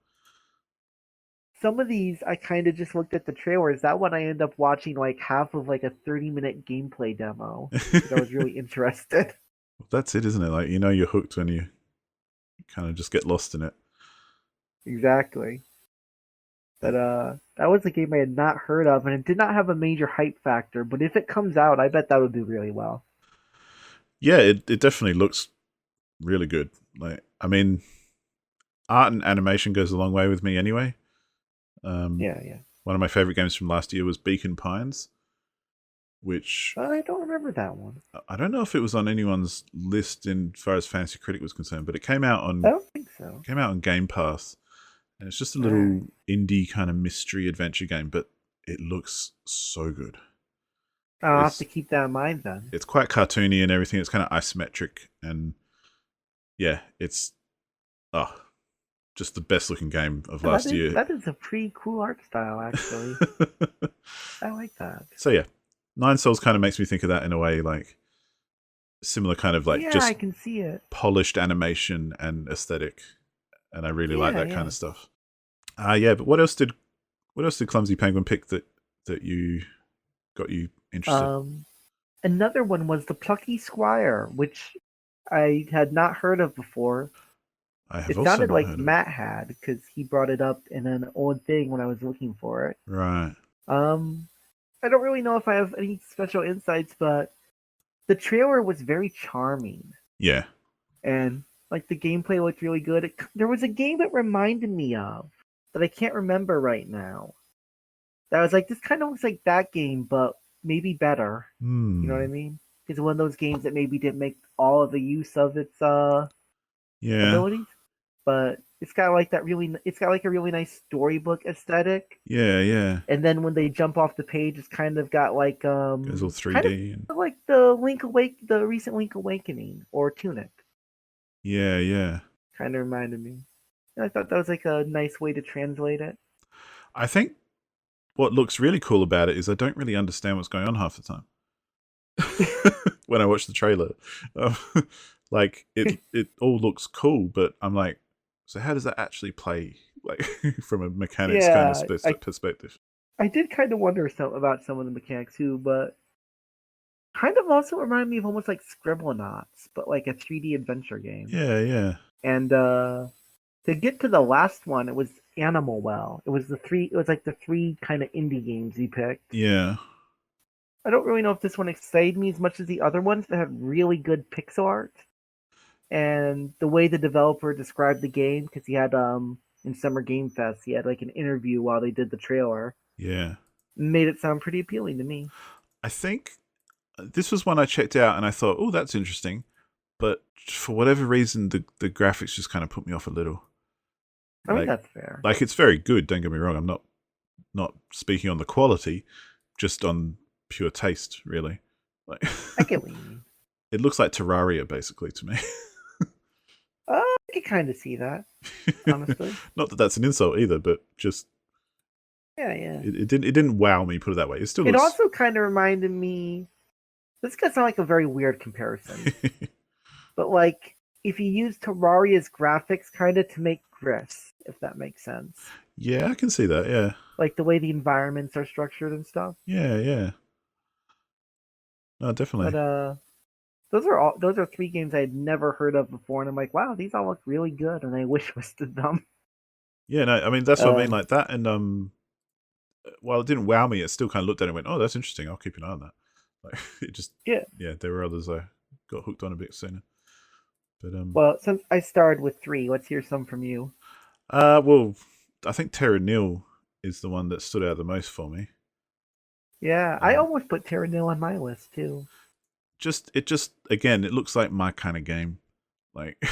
Some of these, I kind of just looked at the trailers. That one I ended up watching like half of like a 30-minute gameplay demo. I was really interested. Well, that's it, isn't it? Like, you're hooked when you kind of just get lost in it. Exactly. But that was a game I had not heard of, and it did not have a major hype factor. But if it comes out, I bet that would do really well. Yeah, it definitely looks really good. Like, I mean, art and animation goes a long way with me anyway. Yeah. One of my favorite games from last year was Beacon Pines, which I don't remember that one. I don't know if it was on anyone's list in as far as Fantasy Critic was concerned, but it came out I don't think so. Game Pass, and it's just a All little right. indie kind of mystery adventure game, but it looks so good. I'll have It's to keep that in mind then. it's quite cartoony and everything. It's kind of isometric, and yeah, it's just the best looking game of last year. That is a pretty cool art style, actually. I like that. So yeah, Nine Souls kind of makes me think of that in a way, like similar kind of like Yeah, just I can see it. polished animation and aesthetic, and I really like that Yeah. kind of stuff. Yeah, but what else did Clumsy Penguin pick that you got you interested? Another one was the Plucky Squire, which I had not heard of before. I have It also sounded not like heard of it. Matt had because he brought it up in an old thing when I was looking for it. Right. I don't really know if I have any special insights, but the trailer was very charming, Yeah. and like the gameplay looked really good. There was a game that reminded me of that I can't remember right now. That was like, this kind of looks like that game, but maybe better. You know what I mean? It's one of those games that maybe didn't make all of the use of its Yeah. abilities, but it's got like it's got like a really nice storybook aesthetic. Yeah. Yeah. And then when they jump off the page, it's kind of got like Goes all 3D and like the recent Link Awakening or Tunic. yeah. Yeah. Kind of reminded me. And I thought that was like a nice way to translate it. I think what looks really cool about it is I don't really understand what's going on half the time when I watch the trailer. Um, like it all looks cool, but I'm like, so how does that actually play? Like from a mechanics kind of perspective. I did kind of wonder about some of the mechanics too, but kind of also remind me of almost like Scribblenauts, but like a 3D adventure game. Yeah, yeah. And to get to the last one, it was Animal Well. It was like the three kind of indie games you picked. Yeah. I don't really know if this one excited me as much as the other ones that had really good pixel art. And the way the developer described the game, because he had in Summer Game Fest, he had like an interview while they did the trailer. Yeah. Made it sound pretty appealing to me. I think this was one I checked out and I thought, oh, that's interesting. But for whatever reason, the graphics just kind of put me off a little. I mean, that's fair. Like, it's very good, don't get me wrong. I'm not speaking on the quality, just on pure taste, really. Like, I get what you mean. It looks like Terraria, basically, to me. I can kind of see that, honestly. Not that that's an insult either, but just yeah. It didn't wow me. Put it that way. It also kind of reminded me. This is gonna sound like a very weird comparison, but like if you use Terraria's graphics kind of to make Gris, if that makes sense. Yeah, I can see that. Yeah, like the way the environments are structured and stuff. Yeah. No, definitely. But those are three games I had never heard of before, and I'm like, wow, these all look really good, and I wish listed them. Yeah, no, I mean that's what I mean, like that, and while it didn't wow me, it still kind of looked at it and went, "Oh, that's interesting. I'll keep an eye on that." Like it just, yeah, there were others I got hooked on a bit sooner. But well, since I started with 3, let's hear some from you. Well, I think Terra Nil is the one that stood out the most for me. Yeah, I almost put Terra Nil on my list too. It just again, it looks like my kind of game, like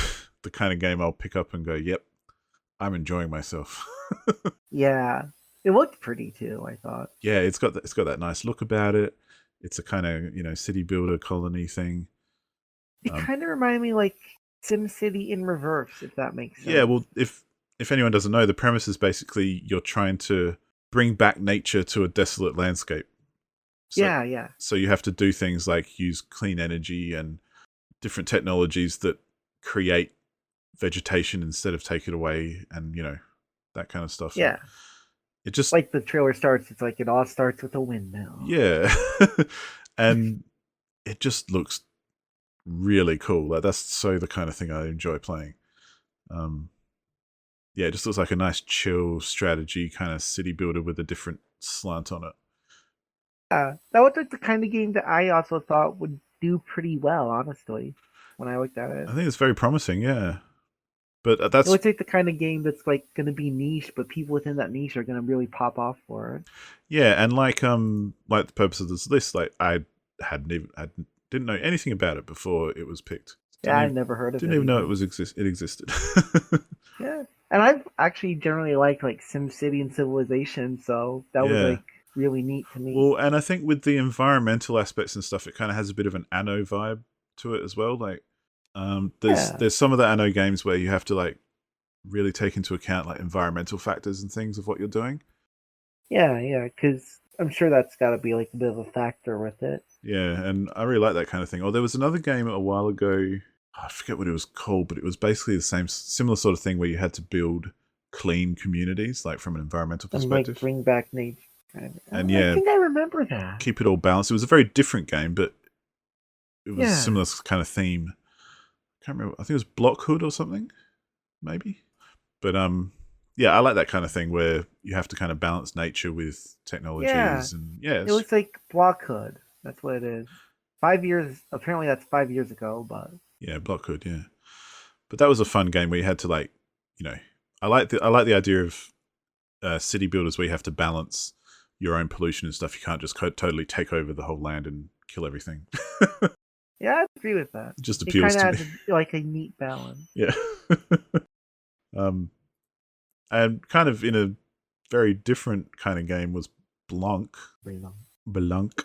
the kind of game I'll pick up and go, "Yep, I'm enjoying myself." Yeah, it looked pretty too, I thought. Yeah, it's got that nice look about it. It's a kind of city builder colony thing. It kind of reminded me like SimCity in reverse, if that makes sense. Yeah, well, if anyone doesn't know, the premise is basically you're trying to bring back nature to a desolate landscape. So, yeah. So you have to do things like use clean energy and different technologies that create vegetation instead of take it away, and that kind of stuff. Yeah. It just like the trailer starts. It's like it all starts with a windmill. Yeah, and it just looks really cool. Like that's so the kind of thing I enjoy playing. Yeah, it just looks like a nice chill strategy kind of city builder with a different slant on it. That was like the kind of game that I also thought would do pretty well, honestly, when I looked at it. I think it's very promising, yeah. But It looks like the kind of game that's like going to be niche, but people within that niche are going to really pop off for it. yeah, and like the purpose of this list, like I didn't know anything about it before it was picked. Yeah, I never heard of Didn't it even know even. it existed. Yeah, and I've actually generally liked like SimCity and Civilization, so that was Yeah. like really neat to me. Well, and I think with the environmental aspects and stuff, it kind of has a bit of an Anno vibe to it as well. Like, Yeah, there's some of the Anno games where you have to like really take into account like environmental factors and things of what you're doing. yeah, because I'm sure that's got to be like a bit of a factor with it. Yeah, and I really like that kind of thing. Oh, there was another game a while ago. I forget what it was called, but it was basically the same, similar sort of thing where you had to build clean communities, like from an environmental And like perspective. bring back nature. And I yeah, think I remember that. keep it all balanced. It was a very different game, but it was a Yeah, similar kind of theme. I can't remember. I think it was Blockhood or something, maybe. But yeah, I like that kind of thing where you have to kind of balance nature with yeah. technologies, and yeah, It looks like Blockhood. That's what it is. 5 years. Apparently, that's 5 years ago. But yeah, Blockhood, yeah. But that was a fun game where you had to like, you know, I like the idea of city builders where you have to balance your own pollution and stuff. You can't just totally take over the whole land and kill everything. yeah, I agree with that. It just It appeals kind of to me. has like a neat balance. Yeah. um, and kind of in a very different kind of game was Blanc. Blanc.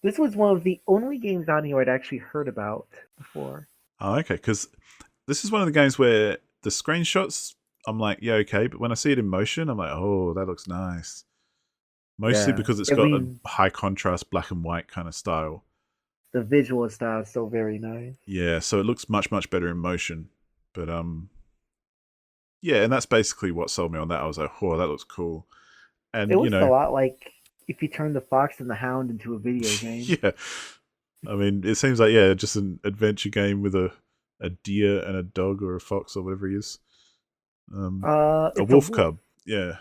This was one of the only games on here I'd actually heard about before. Oh, okay, because this is one of the games where the screenshots, I'm like, yeah, okay, but when I see it in motion, I'm like, oh, that looks nice. Mostly Yeah, because it's I got a mean, high contrast black and white kind of style. the visual style is so very nice. Yeah, so it looks much, much better in motion. But yeah, and that's basically what sold me on that. I was like, oh, that looks cool. It And looks a lot like if you turn the Fox and the Hound into a video game. yeah. I mean, it seems like, yeah, just an adventure game with a deer and a dog or a fox or whatever he is. A It's a wolf wolf. cub. Yeah.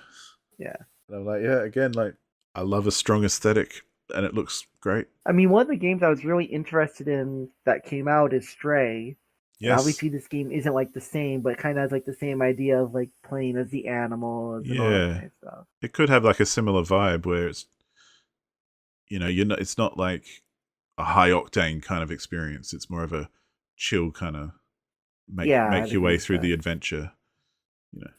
Yeah. And I'm like, yeah, again, like, I love a strong aesthetic and it looks great. I mean, one of the games I was really interested in that came out is Stray. And Yes. obviously, this game isn't like the same, but it kind of has like the same idea of like playing as the animals and all that Yeah. kind of stuff. It could have like a similar vibe where it's, it's not like a high octane kind of experience. It's more of a chill kind of Yeah, I'd make your agree way with through that. the adventure,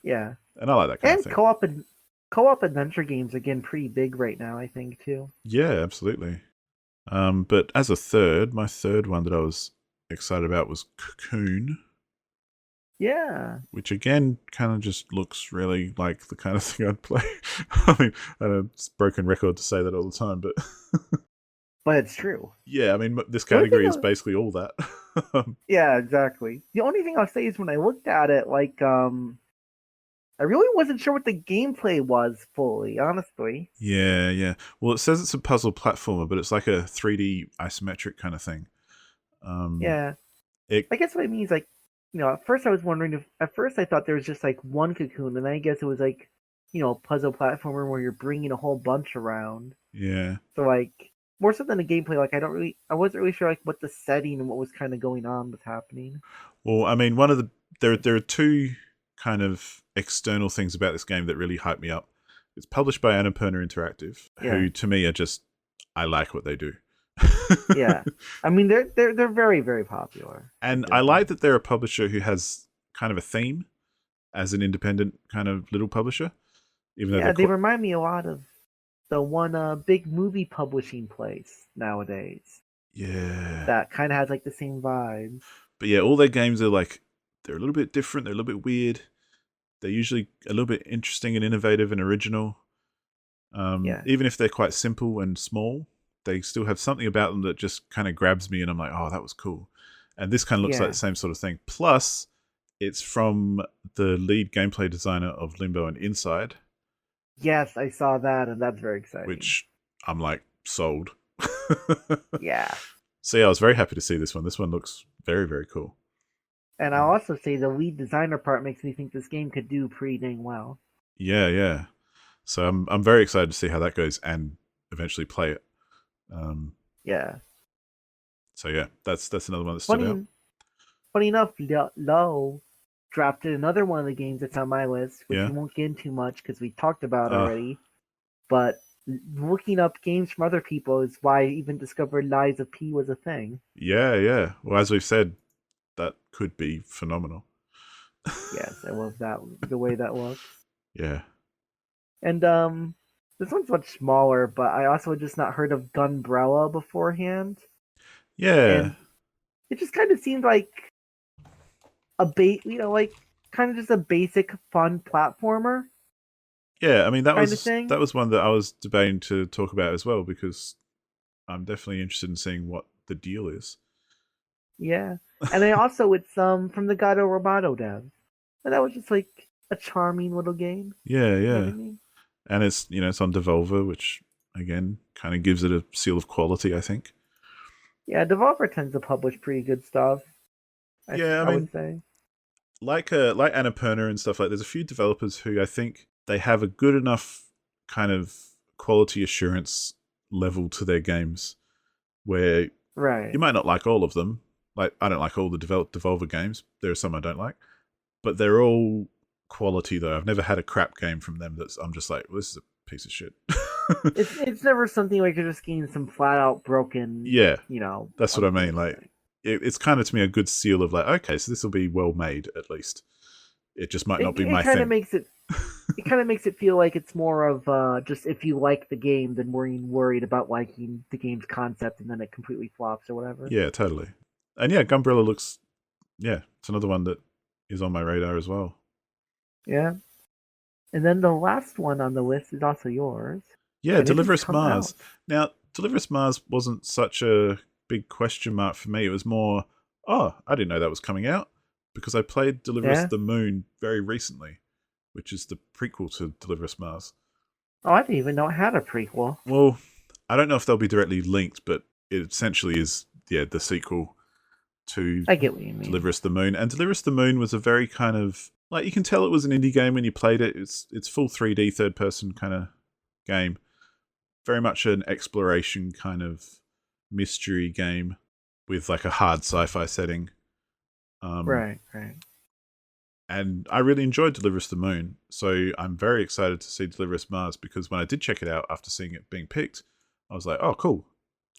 Yeah, and I like that kind of and thing. co-op adventure games are getting pretty big right now, I think too. Yeah, absolutely. But as a third, my third one that I was excited about was Cocoon, Yeah, which again kind of just looks really like the kind of thing I'd play. I mean, I know it's a broken record to say that all the time, but but it's true. yeah, I mean, this The only thing category is basically all that. yeah, exactly. The only thing I'll say is when I looked at it, like, I really wasn't sure what the gameplay was fully, honestly. Yeah, yeah. Well, it says it's a puzzle platformer, but it's like a 3D isometric kind of thing. Yeah, It I guess what it means, like, at first I was wondering if, at first I thought there was just like one cocoon, and then I guess it was like, a puzzle platformer where you're bringing a whole bunch around. yeah. So like, more so than the gameplay, like I wasn't really sure like what the setting and what was kind of going on was happening. Well, I mean, one of the there are two kind of external things about this game that really hype me up. It's published by Annapurna Interactive, Yeah, who to me are just I like what they do. yeah. I mean, they're very very popular. And I like that they're a publisher who has kind of a theme as an independent kind of little publisher, even though Yeah, they're they remind me a lot of the one big movie publishing place nowadays yeah. that kind of has like the same vibes. But yeah, all their games are like they're a little bit different. They're a little bit weird. They're usually a little bit interesting and innovative and original. Yeah, Even if they're quite simple and small, they still have something about them that just kind of grabs me, and I'm like, oh, that was cool. And this kind of looks like yeah. the same sort of thing. Plus, it's from the lead gameplay designer of Limbo and Inside, Yes, I saw that, and that's very exciting. which I'm like sold. Yeah, So yeah, I was very happy to see this one. This one looks very, very cool. And I'll also say the lead designer part makes me think this game could do pretty dang well. Yeah, yeah. So I'm very excited to see how that goes and eventually play it. Yeah. So yeah, that's another one that stood out. Funny, funny enough, Low dropped in another one of the games that's on my list, which Yeah. we won't get into much because we talked about Uh, already. But looking up games from other people is why I even discovered Lies of P was a thing. yeah, yeah. Well, as we've said, that could be phenomenal. Yes, I love that the way that looks. Yeah. And this one's much smaller, but I also had just not heard of Gunbrella beforehand, Yeah. and it just kind of seemed like like kind of just a basic fun platformer Yeah, I mean kind of thing. that was one that I was debating to talk about as well because I'm definitely interested in seeing what the deal is. Yeah, and I also it's from the Gato Roboto devs, and that was just like a charming little game. Yeah, You know what I yeah. mean? And it's on Devolver, which again kind of gives it a seal of quality, I think. Yeah, Devolver tends to publish pretty good stuff. Yeah, I I would mean, say. like Annapurna and stuff like. There's a few developers who I think they have a good enough kind of quality assurance level to their games where Right. you might not like all of them. Like I don't like all the Devolver games. There are some I don't like, but they're all quality though. I've never had a crap game from them that's I'm just like, well, this is a piece of shit. It's never something like you're just getting some flat out broken, Yeah, that's what I mean. unfinished Like thing. it's kind of to me a good seal of like, okay, so this will be well made at least. It just might not be It my kind of thing. makes it kind of makes it feel like it's more of just if you like the game, then worried about liking the game's concept, and then it completely flops or whatever. Yeah, totally. And yeah, Gunbrella looks. Yeah, it's another one that is on my radar as well. Yeah. And then the last one on the list is also yours, Yeah, and it Deliver has Us come Mars. out. Now, Deliver Us Mars wasn't such a big question mark for me. It was more, oh, I didn't know that was coming out because I played Deliver Us Yeah. the Moon very recently, which is the prequel to Deliver Us Mars. Oh, I didn't even know it had a prequel. Well, I don't know if they'll be directly linked, but it essentially is, yeah, the sequel to I get what you Deliver mean. Us the Moon. And Deliver Us the Moon was a very kind of, like, you can tell it was an indie game when you played it. It's full 3D, third person kind of game. Very much an exploration kind of mystery game with like a hard sci-fi setting. Right, right. And I really enjoyed Deliver Us the Moon, so I'm very excited to see Deliver Us Mars because when I did check it out after seeing it being picked, I was like, oh, cool.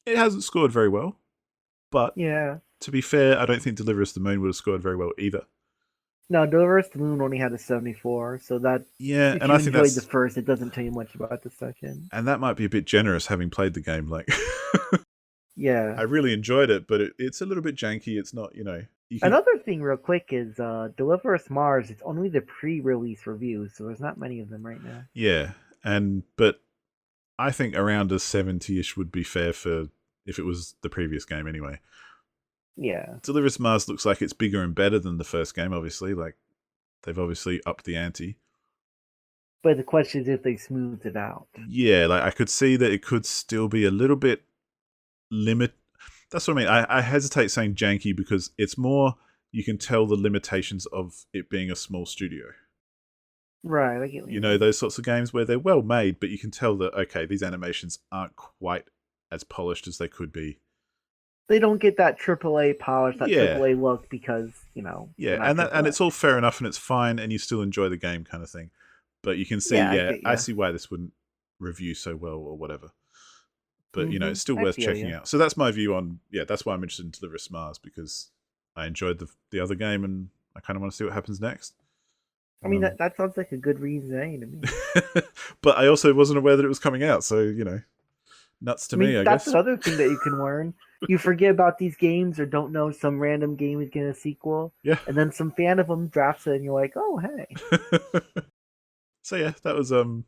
It hasn't scored very well, but Yeah. to be fair, I don't think Deliver Us the Moon would have scored very well either. No, Deliver Us the Moon only had a 74, so that Yeah, if and you I think enjoyed the first, it doesn't tell you much about the second. that might be a bit generous having played the game. Like, Yeah. I really enjoyed it, but it's a little bit janky. It's not, you can, Another thing, real quick, is Deliver Us Mars. It's only the pre-release reviews, so there's not many of them right now. yeah, but I think around a 70-ish would be fair for if it was the previous game anyway. Yeah, Deliver Us Mars looks like it's bigger and better than the first game, obviously. Like, they've obviously upped the ante. but the question is if they smoothed it out. Yeah, like, I could see that it could still be a little bit limit. That's what I mean. I hesitate saying janky because it's more you can tell the limitations of it being a small studio. Right, I get what you mean. Those sorts of games where they're well made, but you can tell that, okay, these animations aren't quite as polished as they could be. They don't get that AAA polish, that Yeah, AAA look because yeah, they're not and AAA. it's all fair enough and it's fine and you still enjoy the game kind of thing. But you can see, Yeah, I yeah, get I you. see why this wouldn't review so well or whatever. But it's still I worth feel checking you. out. So that's my view on that's why I'm interested in Deliver Us Mars because I enjoyed the other game and I kind of want to see what happens next. I mean, that sounds like a good reason to me. But I also wasn't aware that it was coming out, so nuts to I me, mean, I that's guess. another thing that you can learn. You forget about these games or don't know some random game is getting a sequel, Yeah. and then some fan of them drafts it, and you're like, oh, hey. So yeah, that was the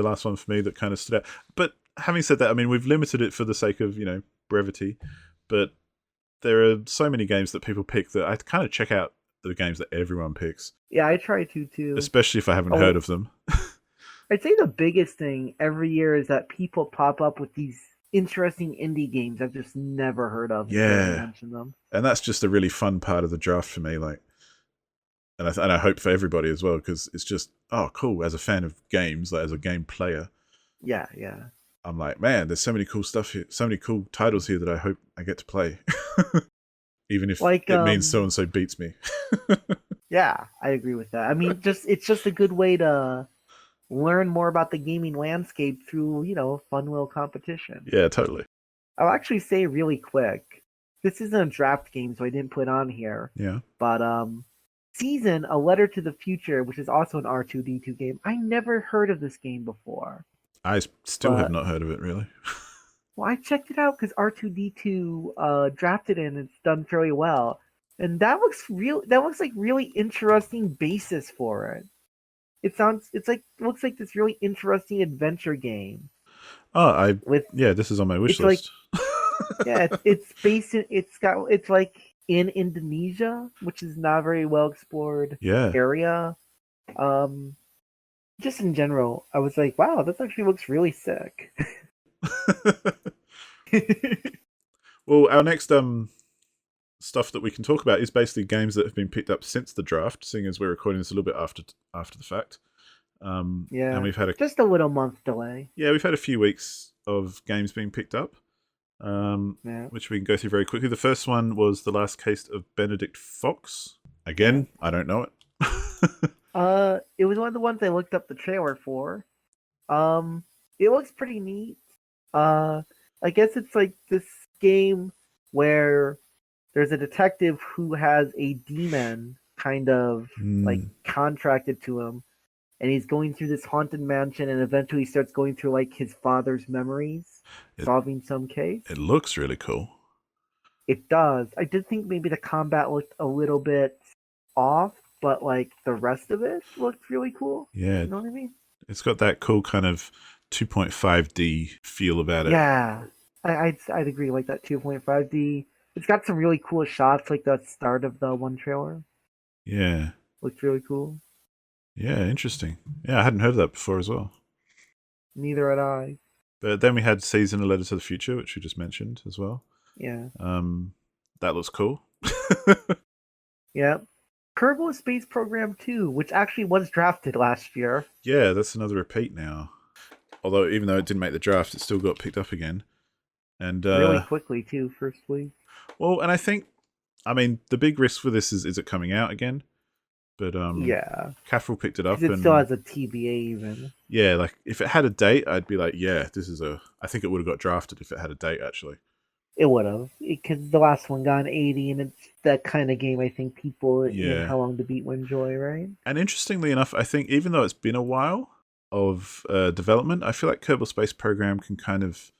last one for me that kind of stood out. But having said that, I mean we've limited it for the sake of brevity, but there are so many games that people pick that I kind of check out the games that everyone picks, Yeah, I try to too. especially if I haven't Oh, heard of them. I'd say the biggest thing every year is that people pop up with these interesting indie games I've just never heard of until you Yeah, mentioned them. and that's just a really fun part of the draft for me. Like, and I hope for everybody as well, because it's just cool. As a fan of games, like as a game player, Yeah, yeah. I'm like, man, there's so many cool stuff here, so many cool titles here that I hope I get to play, even if Like it means so and so beats me. yeah, I agree with that. I mean, just it's just a good way to learn more about the gaming landscape through, fun little competition. Yeah, totally. I'll actually say really quick, this isn't a draft game, so I didn't put it on here. Yeah, But Season, A Letter to the Future, which is also an R2D2 game. I never heard of this game before. I still have But not heard of it really. well, I checked it out because R2D2 drafted it and it's done fairly well. And that looks like really interesting basis for it. Looks like this really interesting adventure game. Oh, With this is on my wish it's like list. yeah, it's like in Indonesia, which is not a very well explored Yeah. area. Um just in general, I was like, wow, this actually looks really sick. Well, our next stuff that we can talk about is basically games that have been picked up since the draft, seeing as we're recording this a little bit after the fact. And Yeah, we've had just a little month delay. we've had a few weeks of games being picked up, Yeah. which we can go through very quickly. The first one was The Last Case of Benedict Fox. Again, I don't know it. It was one of the ones I looked up the trailer for. It looks pretty neat. I guess it's like this game where there's a detective who has a demon kind of like contracted to him, and he's going through this haunted mansion, and eventually he starts going through like his father's memories, solving some case. It looks really cool. It does. I did think maybe the combat looked a little bit off, but like the rest of it looked really cool. Yeah, You know what I mean? it's got that cool kind of 2.5D feel about it. Yeah, I'd agree. Like that 2.5D. It's got some really cool shots, like the start of the one trailer. Yeah. Looks really cool. Yeah, interesting. Yeah, I hadn't heard of that before as well. Neither had I. But then we had Season, A Letter to the Future, which we just mentioned as well. Yeah. That looks cool. Yeah. Kerbal Space Program 2, which actually was drafted last year. Yeah, that's another repeat now. Although, even though it didn't make the draft, it still got picked up again. And really quickly, too, first week. Well, and I think, the big risk for this is it coming out again? But yeah, Caffrell picked it up, it and still has a TBA even. Yeah, like if it had a date, I'd be like, yeah, I think it would have got drafted if it had a date. Actually, it would have, because the last one got an 80, and it's that kind of game I think people in How Long to Beat will enjoy, right? And interestingly enough, I think even though it's been a while of development, I feel like Kerbal Space Program can kind of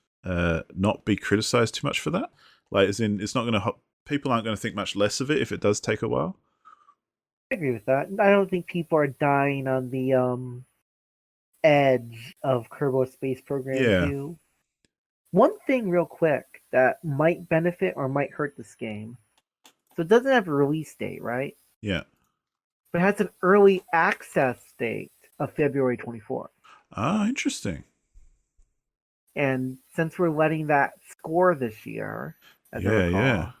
not be criticized too much for that. Like, as in, it's not going to people aren't going to think much less of it if it does take a while. I agree with that. I don't think people are dying on the edge of Kerbal Space Program 2. One thing real quick that might benefit or might hurt this game. So it doesn't have a release date, right? Yeah. But it has an early access date of February 24th. Ah, interesting. And since we're letting that score this year, as I recall,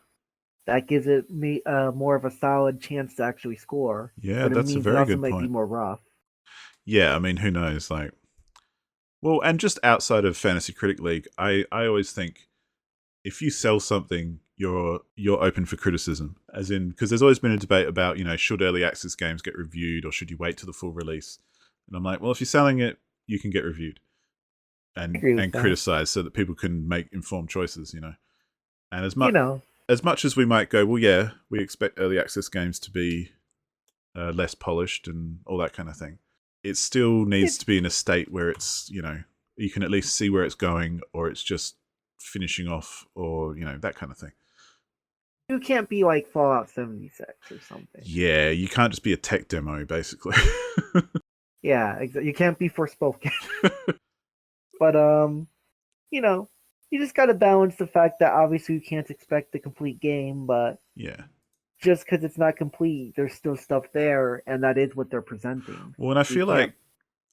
that gives it more of a solid chance to actually score. Yeah, but that's a very good point. It might be more rough. Yeah, who knows? Like, well, and just outside of Fantasy Critic League, I always think if you sell something, you're open for criticism. As in, because there's always been a debate about, should early access games get reviewed or should you wait to the full release? And I'm like, well, if you're selling it, you can get reviewed and criticized so that people can make informed choices, And as much as we might go, well, yeah, we expect early access games to be less polished and all that kind of thing. It still needs to be in a state where it's, you can at least see where it's going, or it's just finishing off, or, that kind of thing. You can't be like Fallout 76 or something. Yeah, you can't just be a tech demo, basically. Yeah, you can't be Forspoken. But, you just got to balance the fact that obviously you can't expect the complete game, but just because it's not complete, there's still stuff there, and that is what they're presenting. Well, and I feel like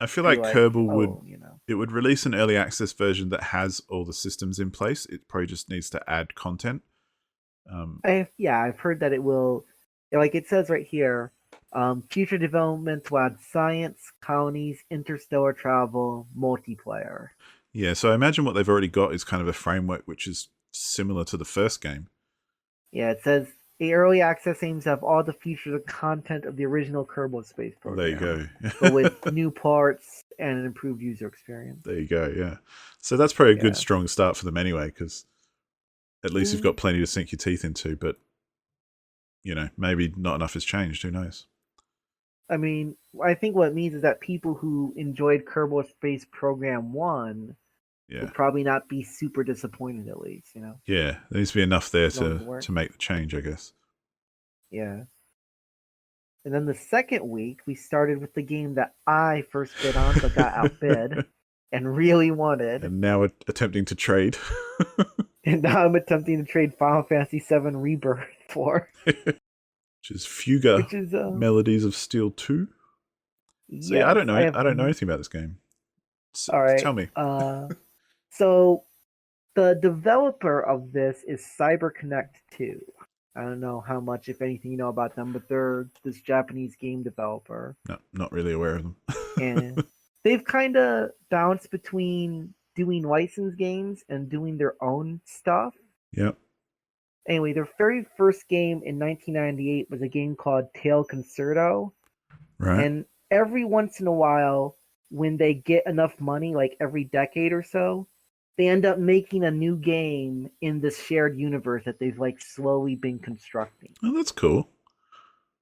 I feel be like like, Kerbal oh, you know. would release an early access version that has all the systems in place. It probably just needs to add content. I've heard that it will, like it says right here, future developments will add science, colonies, interstellar travel, multiplayer. Yeah, so I imagine what they've already got is kind of a framework which is similar to the first game. Yeah, it says the early access aims to have all the features and content of the original Kerbal Space Well, there you Program, go. but with new parts and an improved user experience. There you go, yeah. So that's probably a good, Yeah. strong start for them anyway, because at least you've got plenty to sink your teeth into, but, maybe not enough has changed. Who knows? I mean, I think what it means is that people who enjoyed Kerbal Space Program 1 Yeah. would probably not be super disappointed, at least, Yeah, there needs to be enough there Going to make the change, I guess. Yeah. And then the second week, we started with the game that I first bid on but got outbid and really wanted. And now we're attempting to trade. And now I'm attempting to trade Final Fantasy VII Rebirth for. Which is Fuga Which is Melodies of Steel 2. So yeah, I don't know. I don't know anything about this game. So, all right. Tell me. So the developer of this is CyberConnect 2. I don't know how much, if anything, you know about them, but they're this Japanese game developer. No, not really aware of them. And they've kind of bounced between doing licensed games and doing their own stuff. Yep. Anyway, their very first game in 1998 was a game called Tail Concerto. Right. And every once in a while, when they get enough money, like every decade or so, they end up making a new game in this shared universe that they've like slowly been constructing. Oh, that's cool.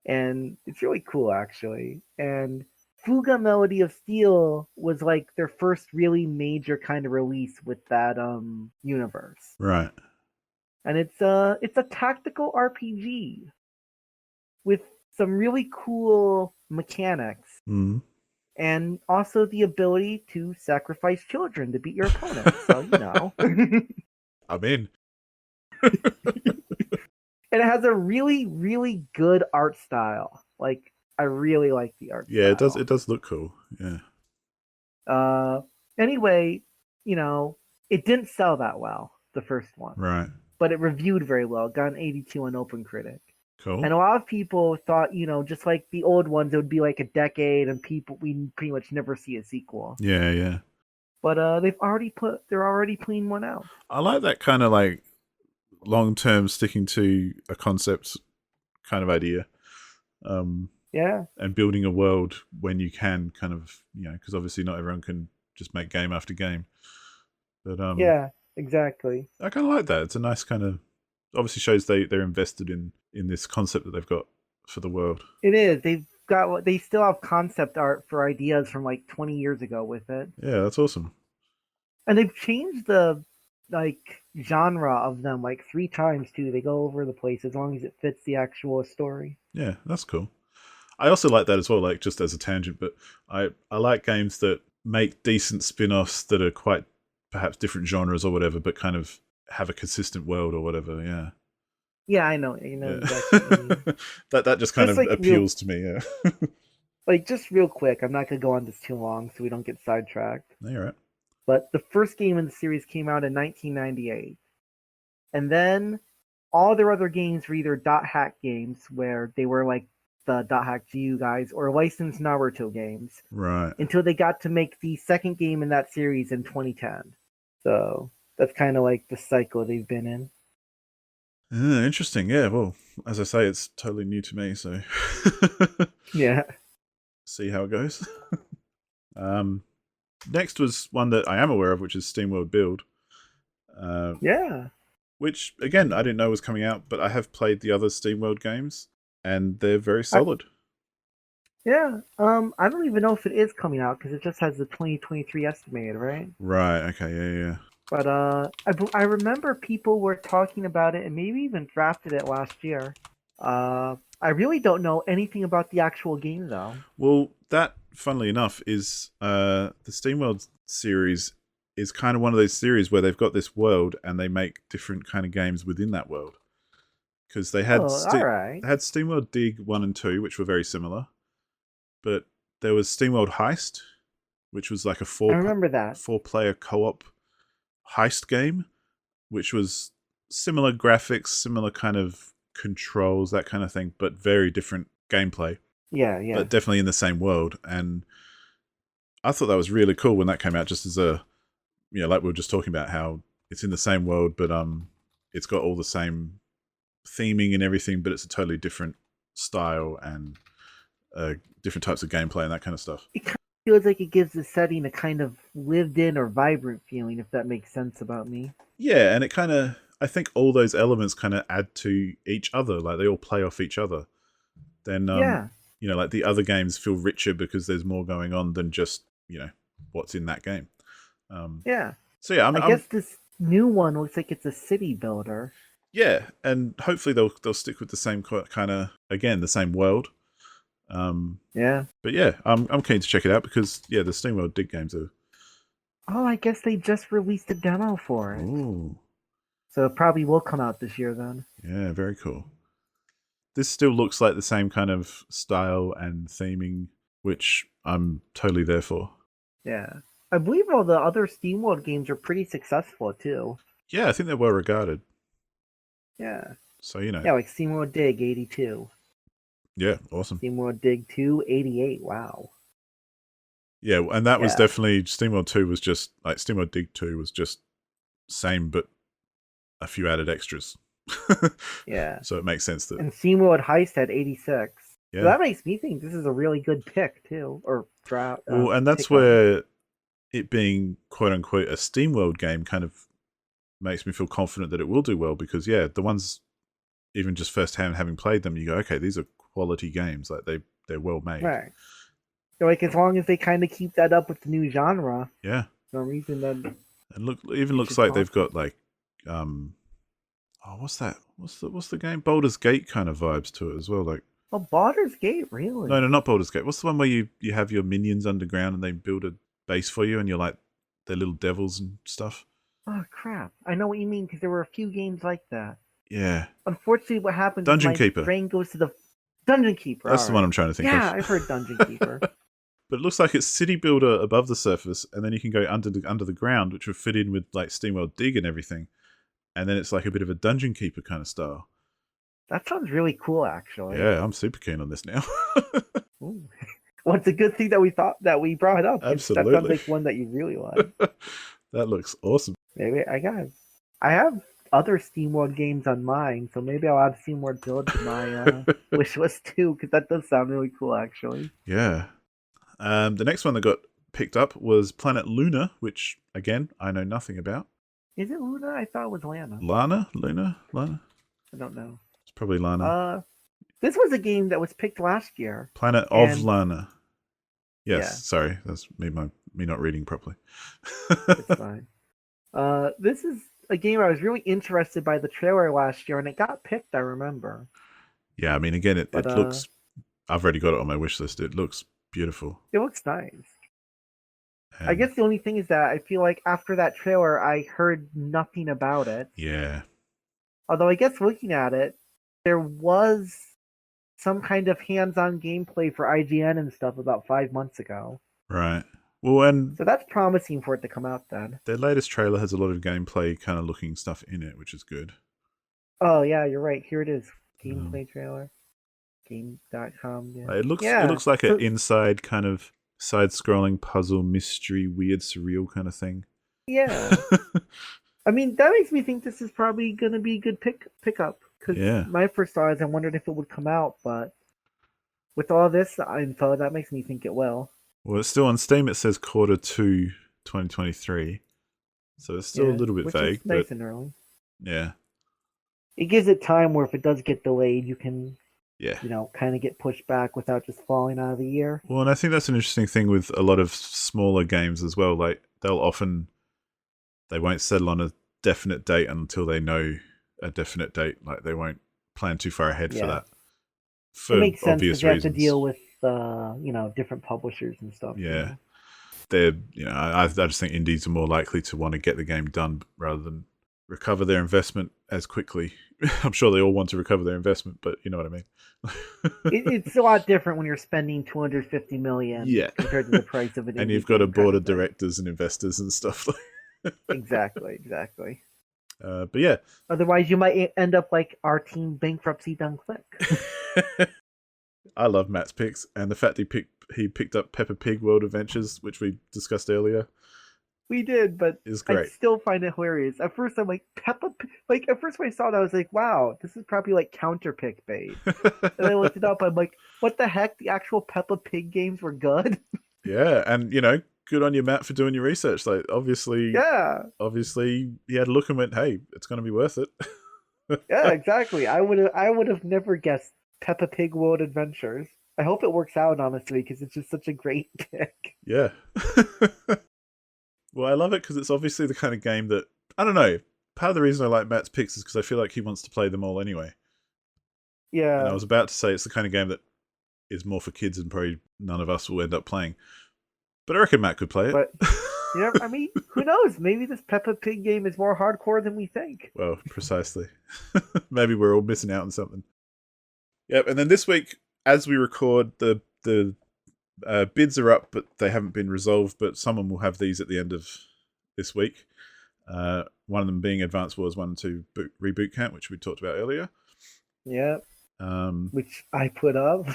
And it's really cool, actually. And Fuga Melody of Steel was like their first really major kind of release with that universe. Right. And it's a tactical RPG with some really cool mechanics. Mm. And also the ability to sacrifice children to beat your opponent. So, I'm in. And it has a really, really good art style. Like, I really like the art style. Yeah, it does look cool. Yeah. Anyway, it didn't sell that well, the first one. Right. But it reviewed very well. It got an 82 on OpenCritic. Cool. And a lot of people thought, just like the old ones, it would be like a decade and we pretty much never see a sequel. Yeah, yeah. But they're already putting one out. I like that kind of like long-term sticking to a concept kind of idea. Yeah. And building a world when you can kind of, because obviously not everyone can just make game after game. But yeah, exactly. I kind of like that. It's a nice kind of, obviously shows they're invested in this concept that they've got for the world. It is. They still have concept art for ideas from like 20 years ago with it. Yeah, that's awesome. And they've changed the genre of them like 3 times too. They go over the place as long as it fits the actual story. Yeah, that's cool. I also like that as well, like just as a tangent, but I like games that make decent spin-offs that are quite perhaps different genres or whatever, but kind of have a consistent world or whatever, yeah. Yeah, I know. Yeah. Exactly. that just kind of appeals to me, yeah. Like, just real quick, I'm not going to go on this too long so we don't get sidetracked. No, you're right. But the first game in the series came out in 1998. And then all their other games were either dot hack games, where they were like the dot hack GU guys, or licensed Naruto games. Right. Until they got to make the second game in that series in 2010. So that's kind of like the cycle they've been in. Interesting. Yeah, well, as I say, it's totally new to me, so yeah. See how it goes. Next was one that I am aware of, which is SteamWorld Build. Yeah. Which, again, I didn't know was coming out, but I have played the other SteamWorld games, and they're very solid. Yeah. I don't even know if it is coming out, because it just has the 2023 estimated, right? Right, okay, yeah. But I remember people were talking about it and maybe even drafted it last year. I really don't know anything about the actual game, though. Well, that, funnily enough, is the SteamWorld series is kind of one of those series where they've got this world and they make different kind of games within that world. Because they had they had SteamWorld Dig 1 and 2, which were very similar. But there was SteamWorld Heist, which was like a I remember that. 4-player co-op heist game, which was similar graphics, similar kind of controls, that kind of thing, but very different gameplay. Yeah. But definitely in the same world. And I thought that was really cool when that came out, just as a, like we were just talking about how it's in the same world, but it's got all the same theming and everything, but it's a totally different style and different types of gameplay and that kind of stuff. It kind of feels like it gives the setting a kind of lived-in or vibrant feeling, if that makes sense about me. Yeah, and it kind of, I think all those elements kind of add to each other, like they all play off each other. Then, like the other games feel richer because there's more going on than just, what's in that game. So yeah, I guess this new one looks like it's a city builder. Yeah, and hopefully they'll stick with the same kind of, again, the same world. But yeah, I'm keen to check it out because the SteamWorld Dig games are. Oh, I guess they just released a demo for it. Ooh. So it probably will come out this year then. Yeah, very cool. This still looks like the same kind of style and theming, which I'm totally there for. Yeah. I believe all the other SteamWorld games are pretty successful too. Yeah, I think they're well regarded. Yeah. So, Yeah, like SteamWorld Dig 82. Yeah, awesome. SteamWorld Dig 2 88. Wow. Yeah, and that was definitely SteamWorld 2 was just like SteamWorld Dig 2 was just same but a few added extras. Yeah. So it makes sense that. And SteamWorld Heist had 86. Yeah. So that makes me think this is a really good pick too, or draft. Well, and that's where it being quote unquote a SteamWorld game kind of makes me feel confident that it will do well because the ones even just firsthand having played them, you go, okay, these are quality games, like they're well made. Right. So like as long as they kind of keep that up with the new genre. Yeah. No reason that. And looks like they've got like what's that? What's the game? Baldur's Gate kind of vibes to it as well, like. Oh, Baldur's Gate, really? No, not Baldur's Gate. What's the one where you have your minions underground and they build a base for you and you're like they're little devils and stuff? Oh, crap. I know what you mean because there were a few games like that. Yeah. Unfortunately, what happens Dungeon is my Keeper. brain goes to the Dungeon Keeper. That's the one I'm trying to think of. Yeah, I've heard Dungeon Keeper. But it looks like it's City Builder above the surface, and then you can go under the ground, which would fit in with like SteamWorld Dig and everything. And then it's like a bit of a Dungeon Keeper kind of style. That sounds really cool, actually. Yeah, I'm super keen on this now. Ooh. Well, it's a good thing that we brought it up. Absolutely. That sounds like one that you really like. That looks awesome. Maybe I have other SteamWorld games on mine, so maybe I'll add SteamWorld Build to my wish list too, because that does sound really cool, actually. Yeah. The next one that got picked up was Planet Luna, which again I know nothing about. Is it Luna? I thought it was Lana. Luna. I don't know. It's probably Lana. This was a game that was picked last year. Planet of Lana. Yes, sorry, that's me not reading properly. It's fine. This is a game I was really interested by the trailer last year, and it got picked. I remember. Yeah, I mean, again, it looks. I've already got it on my wish list. It looks beautiful. It looks nice. I guess the only thing is that I feel like after that trailer, I heard nothing about it. Yeah. Although I guess looking at it, there was some kind of hands-on gameplay for IGN and stuff about 5 months ago. Right. Well, and so that's promising for it to come out then. Their latest trailer has a lot of gameplay kind of looking stuff in it, which is good. Oh yeah, you're right. Here it is. Gameplay trailer. Game.com. Yeah. It looks like an inside kind of side-scrolling puzzle mystery, weird, surreal kind of thing. Yeah. I mean, that makes me think this is probably going to be a good pickup. Because my first thought is I wondered if it would come out, but with all this info, that makes me think it will. Well, it's still on Steam. It says Q2 2023, so it's still a little bit vague. Nice and early. Yeah. It gives it time where if it does get delayed, you can, you know, kind of get pushed back without just falling out of the year. Well, and I think that's an interesting thing with a lot of smaller games as well. Like they won't settle on a definite date until they know a definite date. Like they won't plan too far ahead for that. For it makes sense obvious because you have reasons. to deal with different publishers and stuff. Yeah, they're I just think indies are more likely to want to get the game done rather than recover their investment as quickly. I'm sure they all want to recover their investment, but you know what I mean. It's a lot different when you're spending $250 million compared to the price of an and indie you've got a game board kind of thing. directors and investors and stuff. Exactly. But yeah. Otherwise, you might end up like our team bankruptcy done quick. I love Matt's picks, and the fact he picked up Peppa Pig World Adventures, which we discussed earlier. We did, but is I great. still find it hilarious. At first, I'm like, Peppa Pig. Like, at first when I saw that, I was like, wow, this is probably like counter pick bait. And I looked it up. I'm like, what the heck? The actual Peppa Pig games were good? Yeah, and good on you, Matt, for doing your research. Like, obviously he had a look and went, hey, it's going to be worth it. Yeah, exactly. I would have never guessed Peppa Pig World Adventures. I hope it works out, honestly, because it's just such a great pick. Yeah. Well, I love it because it's obviously the kind of game that, I don't know, part of the reason I like Matt's picks is because I feel like he wants to play them all anyway. Yeah. And I was about to say it's the kind of game that is more for kids and probably none of us will end up playing. But I reckon Matt could play it. But, I mean, who knows? Maybe this Peppa Pig game is more hardcore than we think. Well, precisely. Maybe we're all missing out on something. Yep, and then this week, as we record, the bids are up, but they haven't been resolved. But someone will have these at the end of this week. One of them being Advance Wars 1 and 2 Reboot Camp, which we talked about earlier. Yeah. Which I put up.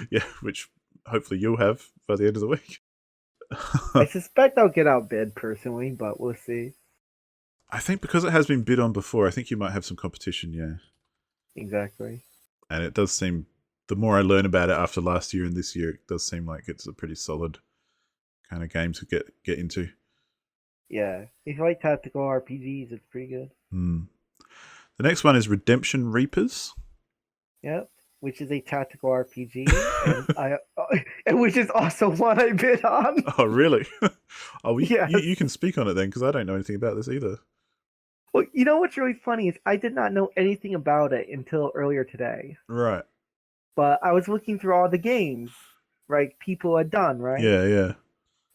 Yeah, which hopefully you'll have by the end of the week. I suspect I'll get outbid personally, but we'll see. I think because it has been bid on before, I think you might have some competition, yeah. Exactly. And it does seem, the more I learn about it after last year and this year, it does seem like it's a pretty solid kind of game to get into. Yeah. If you like tactical RPGs, it's pretty good. The next one is Redemption Reapers. Yep. Which is a tactical RPG, and which is also one I bid on. Oh, really? Yes. You can speak on it then, because I don't know anything about this either. Well, you know what's really funny is I did not know anything about it until earlier today. Right. But I was looking through all the games, right, people had done, right? Yeah.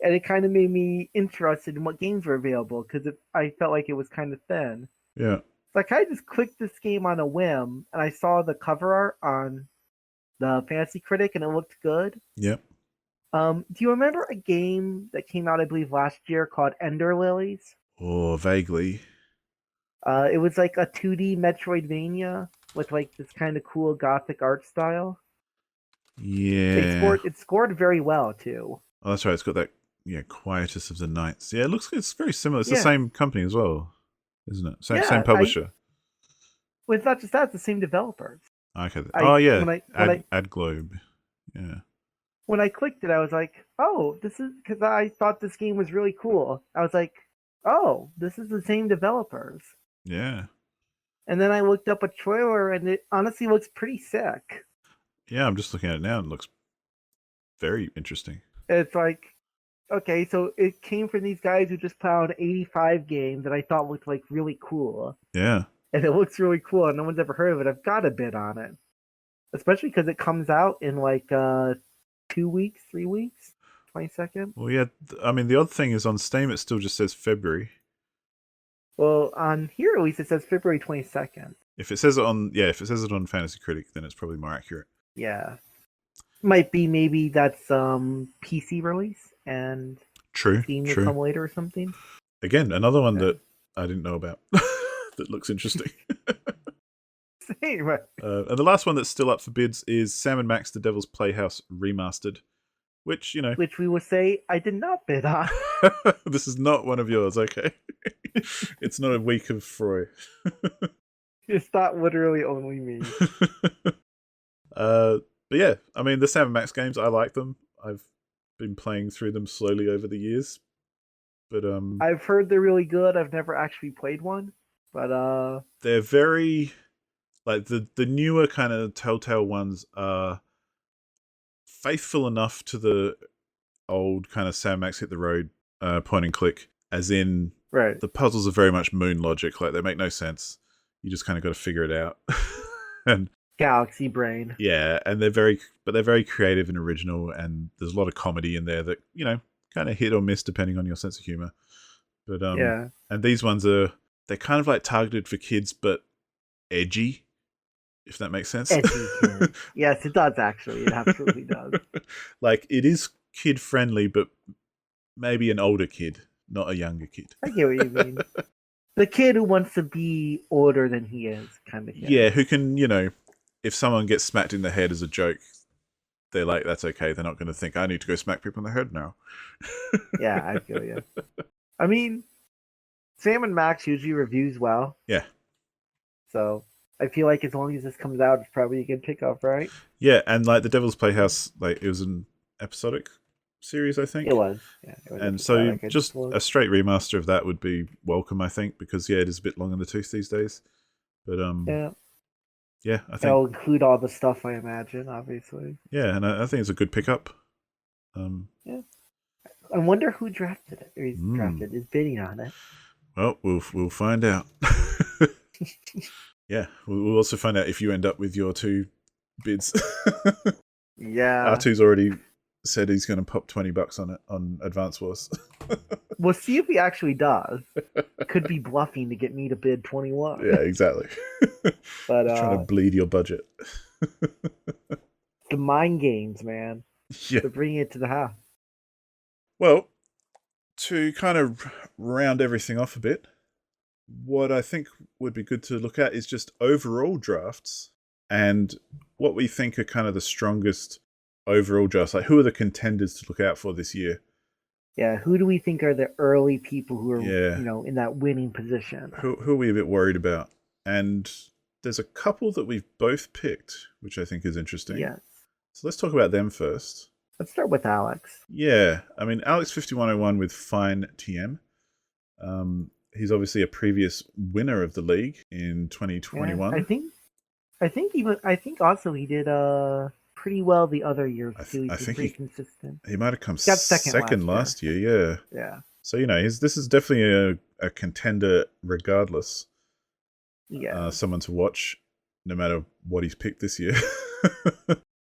And it kind of made me interested in what games were available, because I felt like it was kind of thin. Yeah. Like, I just clicked this game on a whim, and I saw the cover art on the Fantasy Critic, and it looked good. Yep. Do you remember a game that came out, I believe, last year called Ender Lilies? Oh, vaguely. It was like a 2D Metroidvania with like this kind of cool gothic art style. Yeah. It scored very well too. Oh, that's right. It's got that, Quietus of the Nights. Yeah, it's very similar. It's the same company as well, isn't it? Same publisher. Well, it's not just that; it's the same developers. Okay. When AdGlobe. Yeah. When I clicked it, I was like, "Oh, this is," because I thought this game was really cool. I was like, "Oh, this is the same developers." Yeah. And then I looked up a trailer, and it honestly looks pretty sick. Yeah, I'm just looking at it now, and it looks very interesting. It's like, okay, so it came from these guys who just put out 85 games that I thought looked like really cool. Yeah. And it looks really cool, and no one's ever heard of it. I've got a bid on it. Especially because it comes out in like 2 weeks, 3 weeks, 22nd. Well, yeah, I mean, the odd thing is on Steam it still just says February. Well, on here at least it says February 22nd. If it says it on Fantasy Critic, then it's probably more accurate. Yeah. Might be maybe that's PC release and Steam will come later or something. Again, another one that I didn't know about that looks interesting. Same. And the last one that's still up for bids is Sam & Max The Devil's Playhouse Remastered, which we will say I did not bid on. This is not one of yours, okay? It's not a week of Froy. It's not literally only me. But yeah, I mean, the Sam & Max games, I like them. I've been playing through them slowly over the years. But I've heard they're really good. I've never actually played one. But they're very, like, the newer kind of Telltale ones are faithful enough to the old kind of Sam Max Hit the Road point and click, as in the puzzles are very much moon logic. Like, they make no sense. You just kind of got to figure it out. And Galaxy Brain. Yeah, and they're very creative and original, and there's a lot of comedy in there that, kind of hit or miss depending on your sense of humor. But and these ones are they're kind of like targeted for kids, but edgy, if that makes sense. Edgy kid. Yes, it does actually. It absolutely does. Like, it is kid friendly, but maybe an older kid, not a younger kid. I get what you mean. The kid who wants to be older than he is, kind of kid. Yeah, who can, if someone gets smacked in the head as a joke, they're like, that's okay. They're not going to think, I need to go smack people in the head now. Yeah, I feel you. I mean, Sam and Max usually reviews well. Yeah. So I feel like as long as this comes out, it's probably a good pickup, right? Yeah, and like the Devil's Playhouse, like it was an episodic series, I think. It was. Yeah. It was and so like just a straight remaster of that would be welcome, I think, because it is a bit long in the tooth these days. But yeah, I think it'll include all the stuff, I imagine, obviously. Yeah, and I think it's a good pickup. Yeah. I wonder who drafted it. Or is bidding on it. Well, we'll find out. Yeah, we'll also find out if you end up with your 2 bids. Yeah. R2's already said he's going to pop $20 on it on Advance Wars. We'll see if he actually does. Could be bluffing to get me to bid 21. Yeah, exactly. But trying to bleed your budget. The mind games, man. Yeah. They're bringing it to the house. Well, to kind of round everything off a bit, what I think would be good to look at is just overall drafts and what we think are kind of the strongest overall drafts. Like, who are the contenders to look out for this year? Yeah, who do we think are the early people who are, in that winning position? Who are we a bit worried about? And there's a couple that we've both picked, which I think is interesting. Yes. So let's talk about them first. Let's start with Alex. Yeah, I mean, Alex 5101 with Fine TM. He's obviously a previous winner of the league in 2021. Yeah, I think also he did pretty well the other years too. He's been pretty consistent. He might have come second last year. Yeah. Yeah. So this is definitely a contender regardless. Yeah. Someone to watch, no matter what he's picked this year.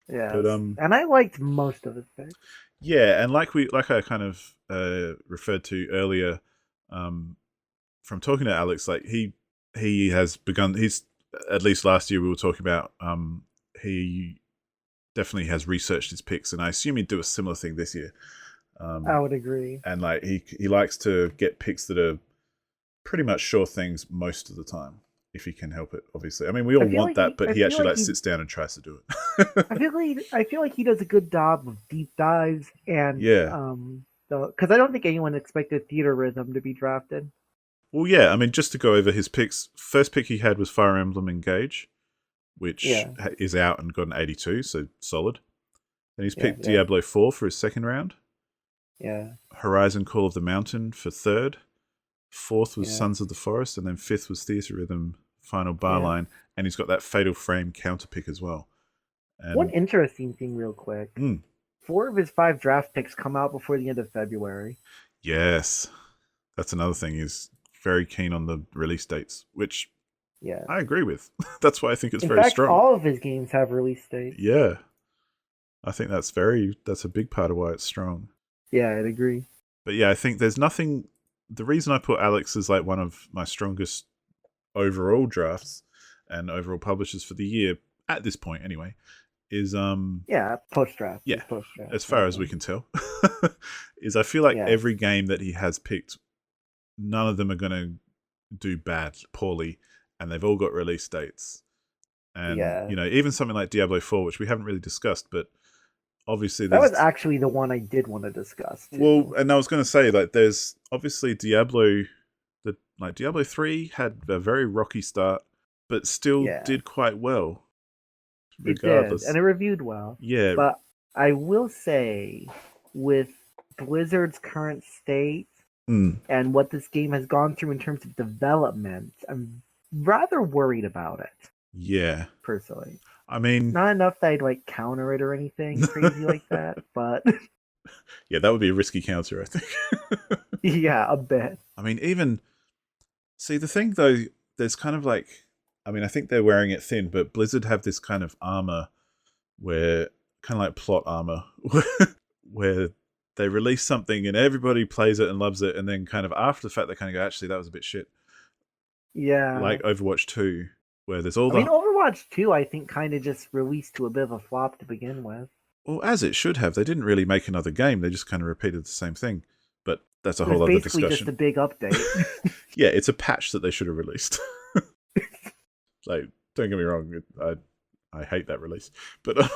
Yeah. But, and I liked most of his picks. Yeah, and like I kind of referred to earlier, from talking to Alex, like he has begun. He's, at least last year we were talking about. He definitely has researched his picks, and I assume he'd do a similar thing this year. I would agree. And like he likes to get picks that are pretty much sure things most of the time, if he can help it. Obviously, I mean, we all want that, but he actually sits down and tries to do it. I feel like he does a good job of deep dives and because I don't think anyone expected Theater Rhythm to be drafted. Well, yeah, I mean, just to go over his picks, first pick he had was Fire Emblem Engage, which is out and got an 82, so solid. Then he's picked Diablo 4 for his second round. Yeah. Horizon Call of the Mountain for third. Fourth was Sons of the Forest, and then fifth was Theater Rhythm Final Bar Line, and he's got that Fatal Frame counter pick as well. And one interesting thing real quick. 4 of his 5 draft picks come out before the end of February. Yes. That's another thing. He's very keen on the release dates, which I agree with. That's why I think it's very strong. In fact, all of his games have release dates. Yeah. I think that's a big part of why it's strong. Yeah, I'd agree. But yeah, I think there's nothing. The reason I put Alex as like one of my strongest overall drafts and overall publishers for the year, at this point anyway, is post-draft. Yeah, post-draft, as far as we can tell, is I feel like every game that he has picked, none of them are going to do poorly, and they've all got release dates. And even something like Diablo 4, which we haven't really discussed, but obviously that was actually the one I did want to discuss too. Well, and I was going to say, like, there's obviously Diablo 3 had a very rocky start, but still did quite well regardless. It did, and it reviewed well. Yeah. But I will say, with Blizzard's current state and what this game has gone through in terms of development, I'm rather worried about it. Yeah. Personally. I mean, not enough that I'd like counter it or anything crazy like that, but yeah, that would be a risky counter, I think. Yeah, a bit. I mean, see, the thing though, there's kind of like, I mean, I think they're wearing it thin, but Blizzard have this kind of armor where, kind of like plot armor, where they release something and everybody plays it and loves it, and then kind of after the fact they kind of go, actually, that was a bit shit. Yeah. like Overwatch 2, where there's all I mean, the... Overwatch 2, I think, kind of just released to a bit of a flop to begin with. Well, as it should have. They didn't really make another game. They just kind of repeated the same thing. But that's a It was whole other basically just a discussion. big update. Yeah, it's a patch that they should have released. Like, don't get me wrong, I hate that release. But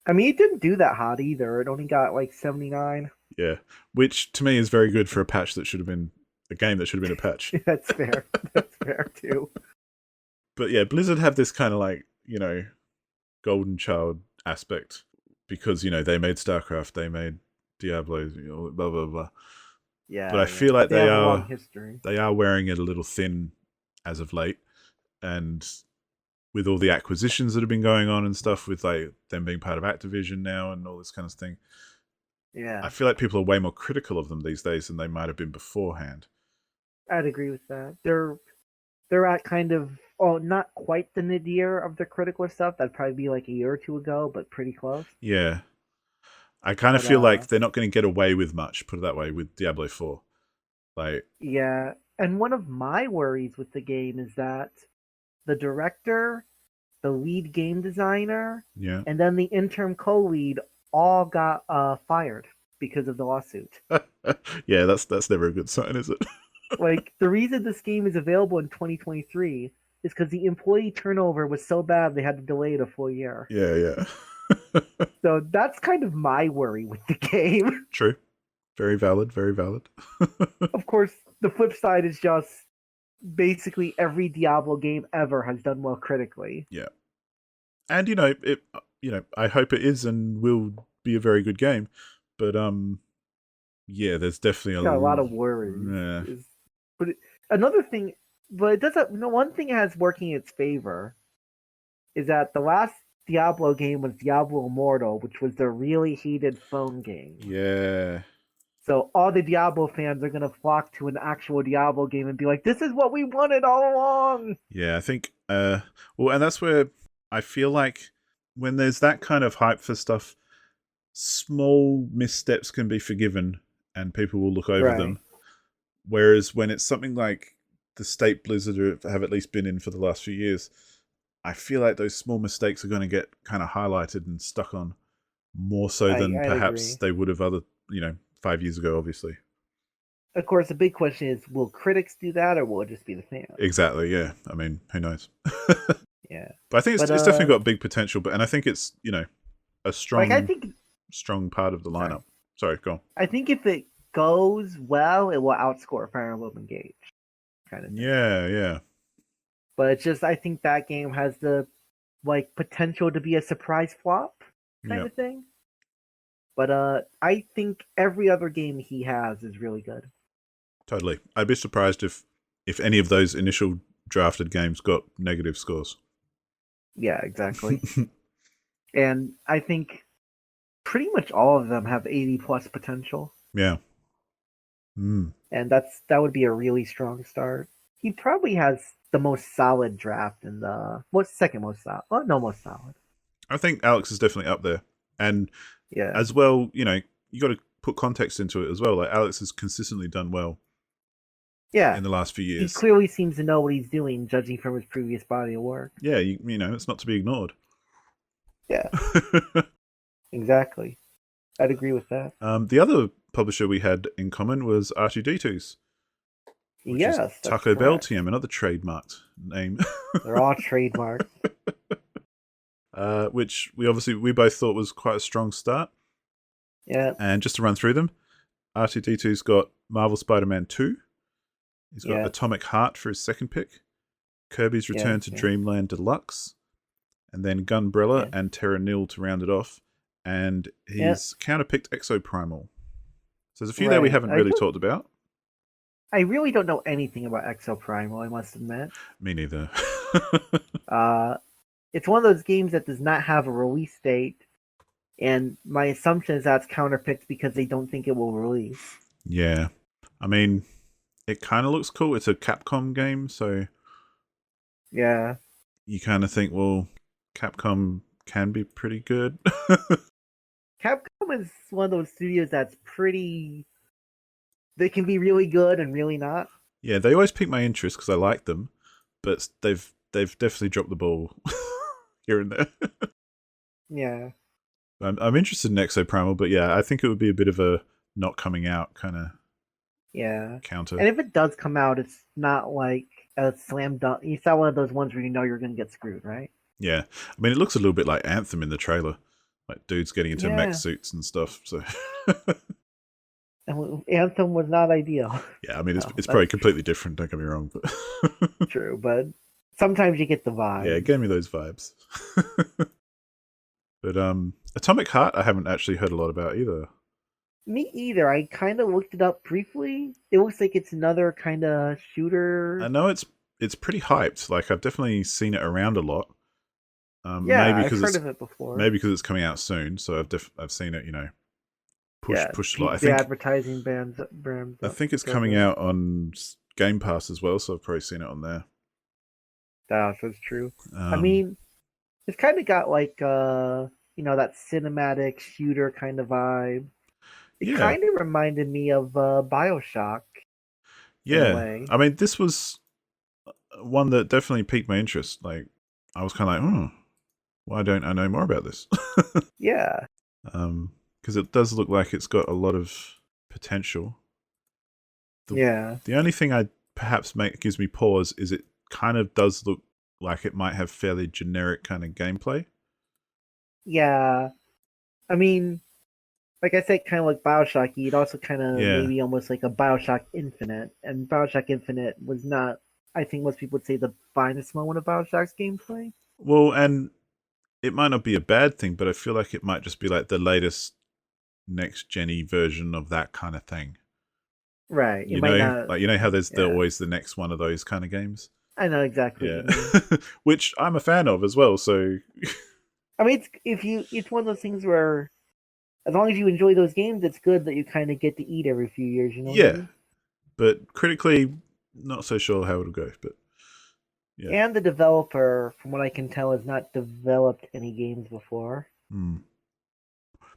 I mean, it didn't do that hot either. It only got like 79. yeah, which to me is very good for a patch that should have been a game that should have been a patch. That's fair. That's fair too. But yeah, Blizzard have this kind of like, golden child aspect because, they made StarCraft, they made Diablo, blah blah blah. Yeah. But I feel like they have a long history. they are wearing it a little thin as of late, and with all the acquisitions that have been going on and stuff, with like them being part of Activision now and all this kind of thing. Yeah. I feel like people are way more critical of them these days than they might have been beforehand. I'd agree with that. They're at kind of not quite the nadir of the critical stuff. That'd probably be like a year or two ago, but pretty close. Yeah. I kind of feel like they're not going to get away with much, put it that way, with Diablo 4. Like, yeah, and one of my worries with the game is that the director, the lead game designer, yeah. and then the interim co-lead all got fired because of the lawsuit. Yeah, that's never a good sign, is it? Like, the reason this game is available in 2023 is because the employee turnover was so bad they had to delay it a full year. Yeah. So that's kind of my worry with the game. True. Very valid, very valid. Of course, the flip side is just basically every Diablo game ever has done well critically. Yeah. And I hope it is and will be a very good game. But yeah, there's definitely a lot of worries. Yeah. But another thing, but it doesn't. One thing it has working in its favor is that the last Diablo game was Diablo Immortal, which was the really heated phone game. Yeah. So all the Diablo fans are gonna flock to an actual Diablo game and be like, "This is what we wanted all along." Yeah, I think. And that's where I feel like when there's that kind of hype for stuff, small missteps can be forgiven, and people will look over them. Whereas when it's something like the state Blizzard have at least been in for the last few years, I feel like those small mistakes are going to get kind of highlighted and stuck on more so than perhaps they would have 5 years ago, obviously. Of course, the big question is, will critics do that or will it just be the fans? Exactly, yeah. I mean, who knows? Yeah. But I think it's definitely got big potential, and I think it's, a strong part of the lineup. Sorry, go on. I think if it goes well, it will outscore Fire Emblem Engage. Kind of thing. Yeah. But it's just, I think that game has the potential to be a surprise flop kind of thing. But I think every other game he has is really good. Totally. I'd be surprised if any of those initial drafted games got negative scores. Yeah, exactly. And I think pretty much all of them have 80 plus potential. Yeah. And that would be a really strong start. He probably has the most solid draft in the second most solid. Oh, no, most solid. I think Alex is definitely up there. And as well, you got to put context into it as well. Like, Alex has consistently done well. Yeah. In the last few years. He clearly seems to know what he's doing, judging from his previous body of work. Yeah, it's not to be ignored. Yeah. Exactly. I'd agree with that. The other publisher we had in common was R2D2's. Yes. Taco Bell TM, another trademarked name. They're all trademarked. Which we both thought was quite a strong start. Yeah. And just to run through them, R2D2's got Marvel Spider-Man 2. He's got Atomic Heart for his second pick, Kirby's Return to Dreamland Deluxe, and then Gunbrella and Terra Nil to round it off. And he's counterpicked Exoprimal. So there's a few there we haven't really talked about. I really don't know anything about Exoprimal, I must admit. Me neither. It's one of those games that does not have a release date, and my assumption is that's counterpicked because they don't think it will release. Yeah. I mean, it kind of looks cool. It's a Capcom game, so yeah, you kind of think, well, Capcom can be pretty good. Capcom is one of those studios that's they can be really good and really not. Yeah, they always pique my interest because I like them, but they've definitely dropped the ball here and there. Yeah. I'm interested in Exoprimal, but yeah, I think it would be a bit of a not coming out kind of Yeah. counter. And if it does come out, it's not like a slam dunk. It's not one of those ones where you know you're going to get screwed, right? Yeah, I mean, it looks a little bit like Anthem in the trailer, like dudes getting into mech Yeah. suits and stuff. So And Anthem was not ideal. yeah, I mean, No, it's probably that's completely different. Don't get me wrong, but true, but sometimes you get the yeah, it vibe. gave me those vibes. But Atomic Heart, I haven't actually heard a lot about either. Me either. I kind of looked it up briefly. It looks like it's another kind of I shooter. know it's pretty hyped. Like I've definitely seen it around a lot. Yeah, I've heard of it before. maybe because it's coming out soon, so I've seen it. Yeah, pushed a lot. the advertising brands I up. think it's coming out on Game Pass as well, so I've probably seen it on there. That's true. I Um, mean, it's kind of got like that cinematic shooter kind of vibe. It yeah, kind of reminded me of BioShock in a yeah. way. I mean, this was one that definitely piqued my interest. Like, I was kind of like, why don't I know more about this? Yeah. Because it does look like it's got a lot of potential. Yeah. The only thing I perhaps gives me pause is it kind of does look like it might have fairly generic kind of gameplay. Yeah. I mean, like I said, kind of like Bioshock, you'd also kind of Yeah. maybe almost like a Bioshock Infinite. And Bioshock Infinite was not, I think most people would say, the finest moment of Bioshock's gameplay. Well, and it might not be a bad thing, but I feel like it might just be like the latest next gen-y version of that kind of thing. Right. It might not. Like how there's Yeah. always the next one of those kind of games. I know exactly Yeah, what you mean. which I'm a fan of as well. So I mean, it's one of those things where as long as you enjoy those games, it's good that you kind of get to eat every few years. You know what I yeah, mean? but critically, not so sure how it'll go. But yeah, And the developer, from what I can tell, has not developed any games before.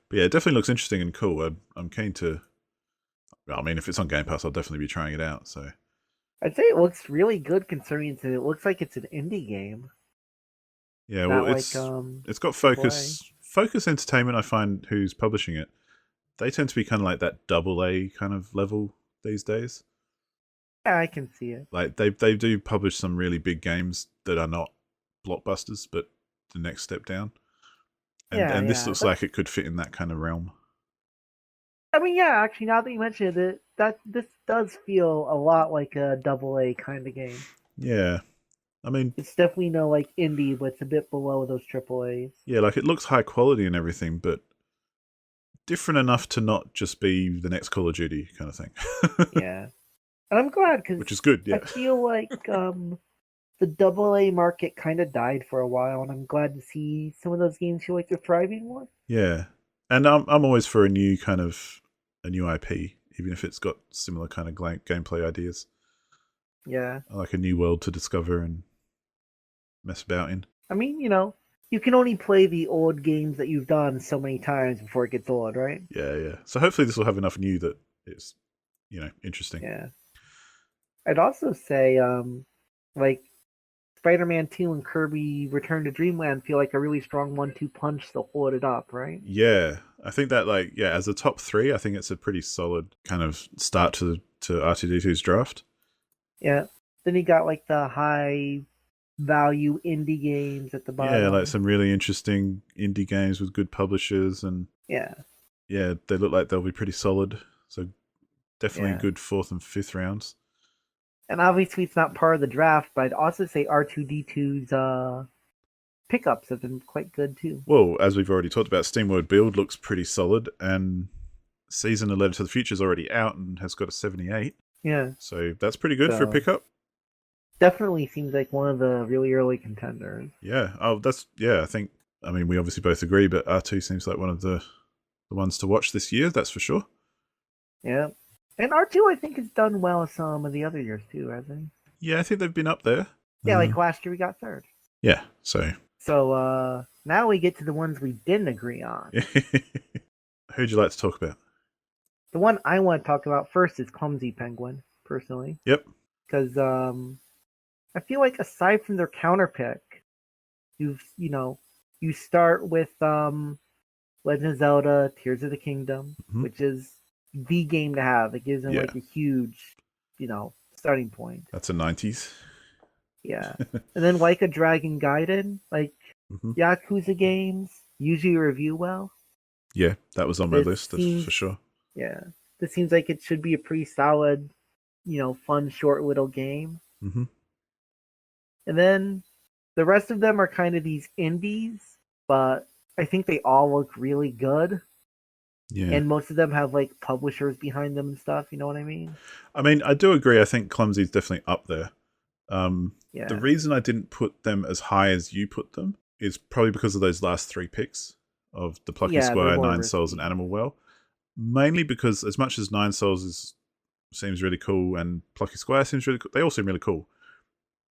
But yeah, it definitely looks interesting and cool. I'm keen to. Well, I mean, if it's on Game Pass, I'll definitely be trying it out. So I'd say it looks really good considering it looks like it's an indie game. yeah, Not well, like it's got AAA. Focus Entertainment. I find who's publishing it. They tend to be kind of like that double A kind of level these days. Yeah, I can see it. Like they do publish some really big games that are not blockbusters, but the next step down. And this Yeah. looks like it could fit in that kind of realm. I mean, yeah. Actually, now that you mention it, this does feel a lot like a double A kind of game. Yeah, I mean, It's definitely no like indie, but it's a bit below those triple A's. yeah, like it looks high quality and everything, but different enough to not just be the next Call of Duty kind of thing. Yeah, and I'm glad because Which is good. I Yeah, feel like the double A market kind of died for a while, and I'm glad to see some of those games feel like they're thriving more. yeah, and I'm always for a new IP, even if it's got similar kind of gameplay ideas. Yeah, I like a new world to discover and mess about in. I mean, you can only play the old games that you've done so many times before it gets old, right? Yeah, yeah. So hopefully this will have enough new that it's interesting. Yeah. I'd also say, like Spider-Man 2 and Kirby Return to Dreamland feel like a really strong 1-2 punch to hold it up, right? Yeah, I think that as a top three, I think it's a pretty solid kind of start to R2D2's draft. Yeah. Then you got like the high value indie games at the bottom. Yeah, like some really interesting indie games with good publishers, and yeah, they look like they'll be pretty solid. So definitely Yeah. good fourth and fifth rounds. and obviously it's not part of the draft, but I'd also say R2D2's pickups have been quite good too. Well, as we've already talked about, SteamWorld Build looks pretty solid, and Season 11 to the Future is already out and has got a 78. Yeah, So that's pretty good for a So- pickup. definitely seems like one of the really early contenders. Yeah. Oh, I think. I mean, we obviously both agree, but R2 seems like one of the ones to watch this year. That's for sure. Yeah, and R2 I think has done well some of the other years too, hasn't he? Yeah, I think they've been up there. Yeah, like last year we got third. Yeah. So So now we get to the ones we didn't agree on. who'd you like to talk about? The one I want to talk about first is Clumsy Penguin, personally. Yep. because I feel like aside from their counter pick, you start with Legend of Zelda: Tears of the Kingdom, which is the game to have. It gives them Yeah. like a huge, starting point. That's a 90s. Yeah. And then like a Dragon Gaiden, like Yakuza games usually review well. Yeah, that was on my list for sure. Yeah. This seems like it should be a pretty solid, fun, short little game. Mm-hmm. And then the rest of them are kind of these indies, but I think they all look really good. Yeah. And most of them have like publishers behind them and stuff, you know what I mean? I mean, I do agree. I think Clumsy's definitely up there. Yeah. The reason I didn't put them as high as you put them is probably because of those last 3 picks of the Plucky Squire, Nine Souls, and Animal Well. Mainly because as much as Nine Souls seems really cool and Plucky Squire seems really cool, they all seem really cool.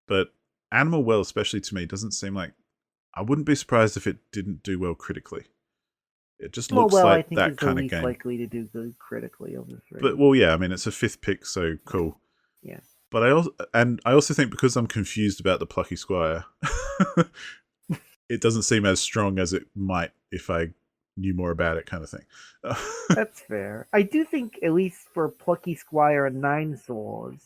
But Animal Well, especially to me, doesn't seem like... I wouldn't be surprised if it didn't do well critically. It just looks like I think that kind of game. Likely to do good critically of the 3. But yeah, I mean, it's a 5th pick, so cool. Yeah. But I also think because I'm confused about the Plucky Squire, it doesn't seem as strong as it might if I knew more about it, kind of thing. That's fair. I do think, at least for Plucky Squire and Nine Souls,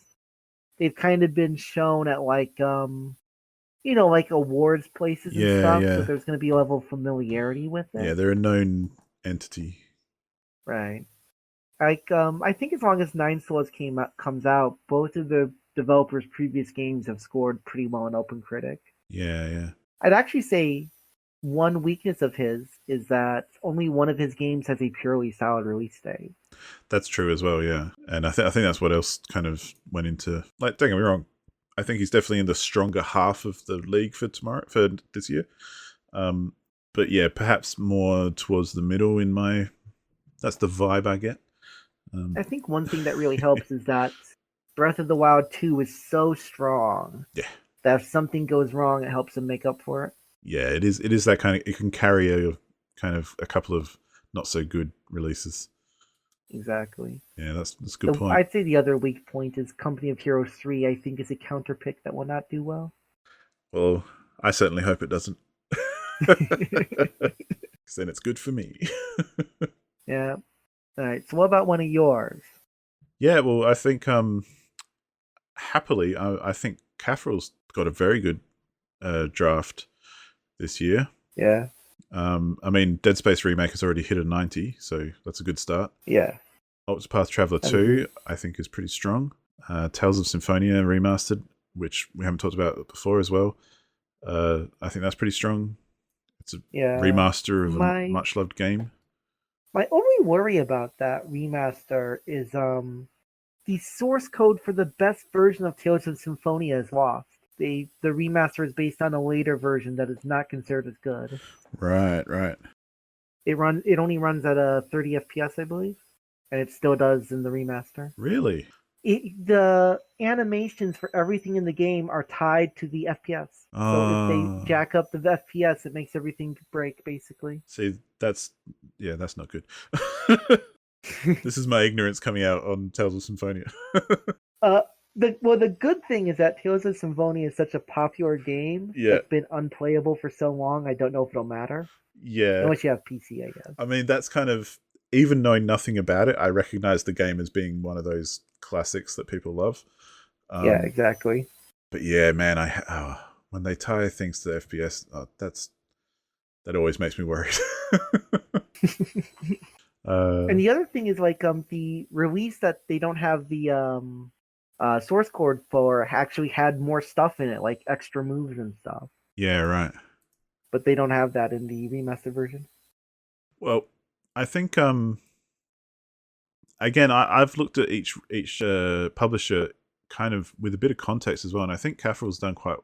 they've kind of been shown at like like awards places and stuff. Yeah. So there's going to be a level of familiarity with it. Yeah, they're a known entity. Right. Like I think as long as Nine Souls comes out, both of the developers' previous games have scored pretty well in Open Critic. Yeah. I'd actually say one weakness of his is that only one of his games has a purely solid release date. That's true as well, yeah. And I think that's what else kind of went into... Like, don't get me wrong, I think he's definitely in the stronger half of the league for this year. But yeah, perhaps more towards the middle in my... That's the vibe I get. I think one thing that really helps is that Breath of the Wild 2 is so strong that if something goes wrong, it helps them make up for it. Yeah, it is that kind of... It can carry a couple of not so good releases. Exactly. Yeah, that's a good point. I'd say the other weak point is Company of Heroes 3, I think, is a counter pick that will not do well. Well, I certainly hope it doesn't. Because then it's good for me. Yeah. All right. So what about one of yours? Yeah, well, I think happily, I think Cafferel's got a very good draft this year. Yeah. I mean, Dead Space Remake has already hit a 90, so that's a good start. Yeah. Octopath Traveler 2, I think, is pretty strong. Tales of Symphonia Remastered, which we haven't talked about before as well. I think that's pretty strong. It's a remaster of a much-loved game. My only worry about that remaster is the source code for the best version of Tales of Symphonia is lost. The remaster is based on a later version that is not considered as good. Right. It only runs at a 30 FPS, I believe, and it still does in the remaster. Really? The animations for everything in the game are tied to the FPS. So if they jack up the FPS, it makes everything break, basically. See, that's not good. This is my ignorance coming out on Tales of Symphonia. The good thing is that Tales of Symphonia is such a popular game. Yeah. It's been unplayable for so long, I don't know if it'll matter. Yeah. Unless you have PC, I guess. I mean, that's kind of... Even knowing nothing about it, I recognize the game as being one of those classics that people love. Yeah, exactly. But yeah, man, when they tie things to FPS, that always makes me worried. And the other thing is like the release that they don't have the source code for actually had more stuff in it, like extra moves and stuff. Yeah, right. But they don't have that in the remastered version. Well, I think again, I've looked at each publisher kind of with a bit of context as well, and I think Cafferel's done quite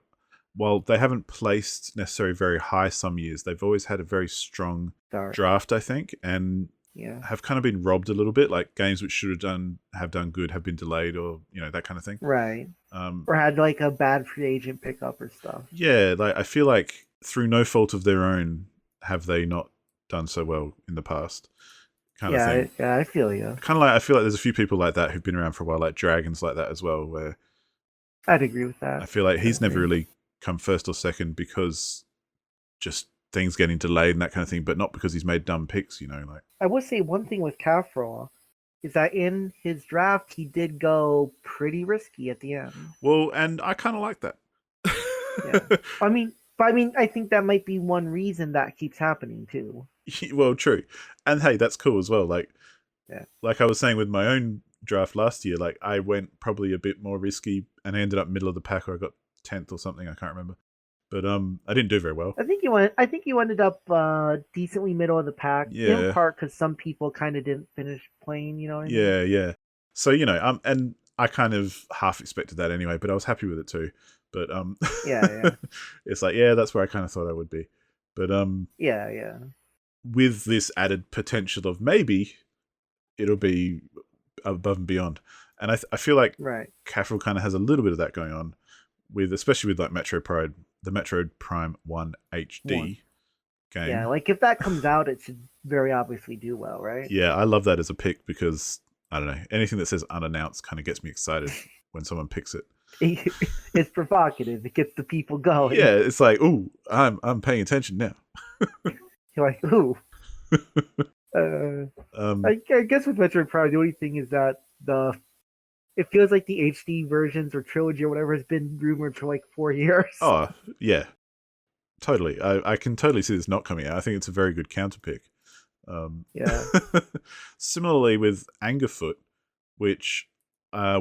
well. They haven't placed necessarily very high some years. They've always had a very strong draft, I think, and have kind of been robbed a little bit. Like games which should have done good have been delayed, or that kind of thing. Right. Or had like a bad free agent pickup or stuff. Yeah, like I feel like through no fault of their own have they not done so well in the past. Kind of thing. I feel you. Kind of like I feel like there's a few people like that who've been around for a while, like Dragons like that as well, where I'd agree with that. I feel like he's never agree. really come first or second because just things getting delayed and that kind of thing, but not because he's made dumb picks, like. I would say one thing with Kafra is that in his draft he did go pretty risky at the end. Well, and I kind of like that. Yeah. I think that might be one reason that keeps happening too. Well, true. And hey, that's cool as well. Yeah. Like I was saying with my own draft last year, like I went probably a bit more risky and I ended up middle of the pack, or I got 10th or something, I can't remember. But I didn't do very well. I think you ended up decently middle of the pack, in Yeah. part because some people kind of didn't finish playing. You know what I mean? Yeah. So, and I kind of half expected that anyway, but I was happy with it too. But Yeah. it's like, yeah, that's where I kind of thought I would be. But Yeah. with this added potential of maybe it'll be above and beyond. And I feel like Right. Caffrel kind of has a little bit of that going on, especially with like the Metroid Prime 1 HD game. Yeah, like if that comes out, it should very obviously do well, right? Yeah, I love that as a pick because I don't know, anything that says unannounced kind of gets me excited when someone picks it. It's provocative. It gets the people going. Yeah, it's like, ooh, I'm paying attention now. You're like, ooh. I guess with Metroid Prime, the only thing is that it feels like the HD versions or trilogy or whatever has been rumored for like 4 years. Oh, yeah. Totally. I can totally see this not coming out. I think it's a very good counter pick. Yeah. Similarly with Angerfoot, which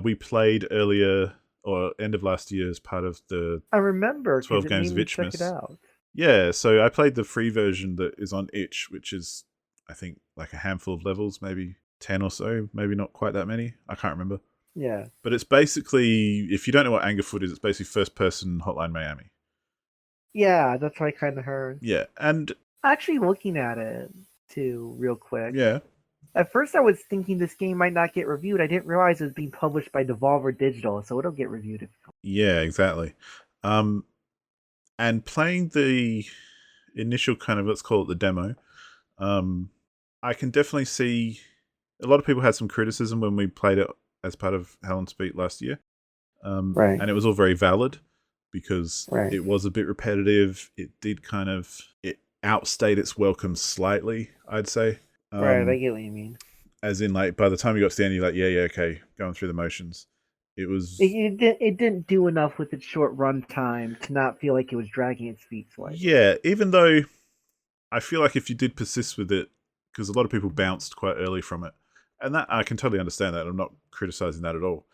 we played earlier or end of last year as part of the I remember 12 games of check it Itchmas. out. Yeah, so I played the free version that is on Itch, which is I think like a handful of levels, maybe 10 or so, maybe not quite that many. I can't remember. Yeah. But it's basically, if you don't know what Angerfoot is, it's basically first person Hotline Miami. Yeah, that's what I kind of heard. Yeah, and actually looking at it too, real quick. Yeah. At first, I was thinking this game might not get reviewed. I didn't realize it was being published by Devolver Digital, so it'll get reviewed. Yeah, exactly. And playing the initial kind of, let's call it the demo, I can definitely see a lot of people had some criticism when we played it as part of Hell Speed last year. Right. And it was all very valid because Right. it was a bit repetitive. It did it outstayed its welcome slightly, I'd say. Right, I get what you mean. As in, like, by the time you got to the end, you're like, yeah, okay, going through the motions. It was... It didn't do enough with its short run time to not feel like it was dragging its feet slightly. Yeah, even though I feel like if you did persist with it, because a lot of people bounced quite early from it, and that I can totally understand that. I'm not criticizing that at all.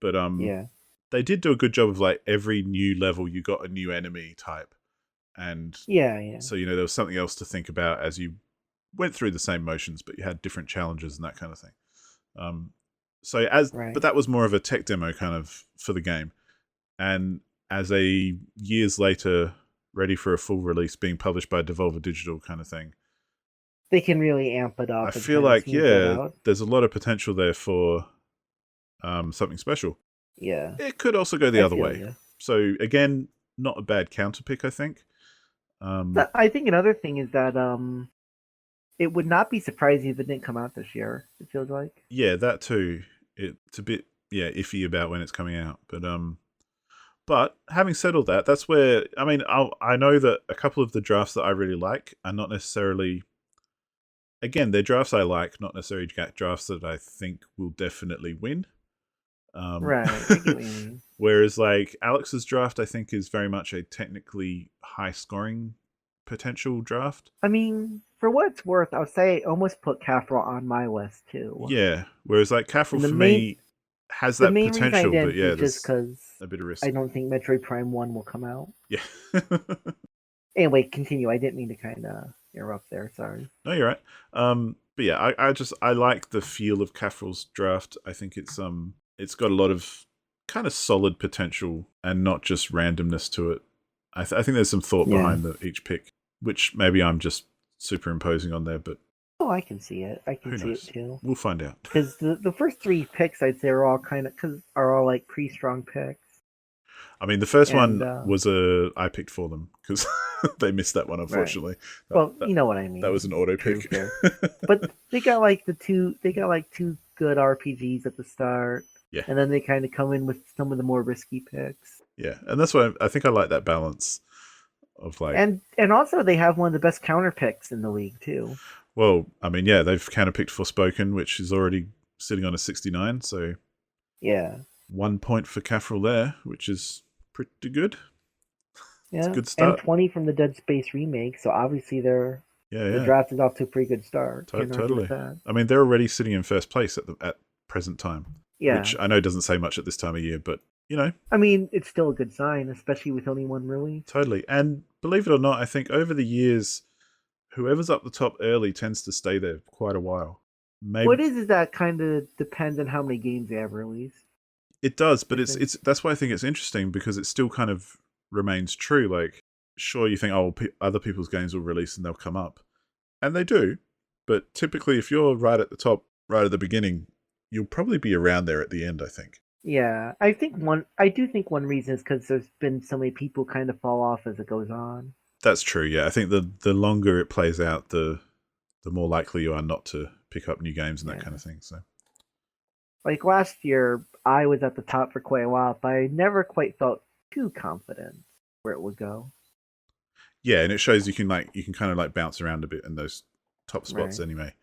But yeah, they did do a good job of, like, every new level you got a new enemy type. And yeah. So, there was something else to think about as you went through the same motions, but you had different challenges and that kind of thing. But that was more of a tech demo kind of for the game. And as a years later, ready for a full release being published by Devolver Digital kind of thing, they can really amp it up. I feel like, there's a lot of potential there for something special. Yeah. It could also go the other way. You. So, again, not a bad counter pick, I think. I think another thing is that it would not be surprising if it didn't come out this year, it feels like. Yeah, that too. It's a bit, iffy about when it's coming out. But having said all that, that's where, I know that a couple of the drafts that I really like are not necessarily, again, they're drafts I like, not necessarily drafts that I think will definitely win. Right, I get what you mean. Whereas, like, Alex's draft, I think, is very much a technically high-scoring potential draft. I mean, for what it's worth, I would say almost put Kafrel on my list, too. Yeah, whereas, like, Kafrel, for me, has that potential, but yeah, just because a bit of risk. I don't think Metroid Prime 1 will come out. Yeah. Anyway, continue. I didn't mean to kind of interrupt there. Sorry. No, you're right. But yeah, I like the feel of Kafrel's draft. I think it's got a lot of kind of solid potential and not just randomness to it. I think there's some thought behind each pick, which maybe I'm just superimposing on there, but oh, I can see it. I can see it too. We'll find out. Because the first 3 picks, I'd say, are all like pretty strong picks. I mean, the first one was I picked for them because they missed that one, unfortunately. Right. You know what I mean. That was an auto pick. But they got like two good RPGs at the start. Yeah. And then they kind of come in with some of the more risky picks. Yeah, and that's why I think I like that balance of like. And also they have one of the best counter picks in the league too. Well, I mean, yeah, they've counterpicked Forspoken, which is already sitting on a 69, so yeah, 1 point for Caffrel there, which is pretty good. yeah, It's a good and start. 20 from the Dead Space remake. So obviously the Yeah, draft is off to a pretty good start. Can't argue with totally. that. I mean, they're already sitting in first place at present time, Yeah, which I know doesn't say much at this time of year, but you know, I mean it's still a good sign, especially with only one release. totally. And believe it or not, I think over the years, whoever's up the top early tends to stay there quite a while. Maybe What is that kind of depends on how many games they have released. it does, but I it's think. that's why I think it's interesting because it still kind of remains true. Like, sure, you think, oh, other people's games will release and they'll come up, and they do. But typically, if you're right at the top, right at the beginning, you'll probably be around there at the end. I think. Yeah, I do think one reason is because there's been so many people kind of fall off as it goes on. That's true. Yeah, I think the longer it plays out, the more likely you are not to pick up new games and that kind of thing. So, like last year, I was at the top for quite a while, but I never quite felt too confident where it would go. yeah, and it shows you can kind of like bounce around a bit in those top spots anyway.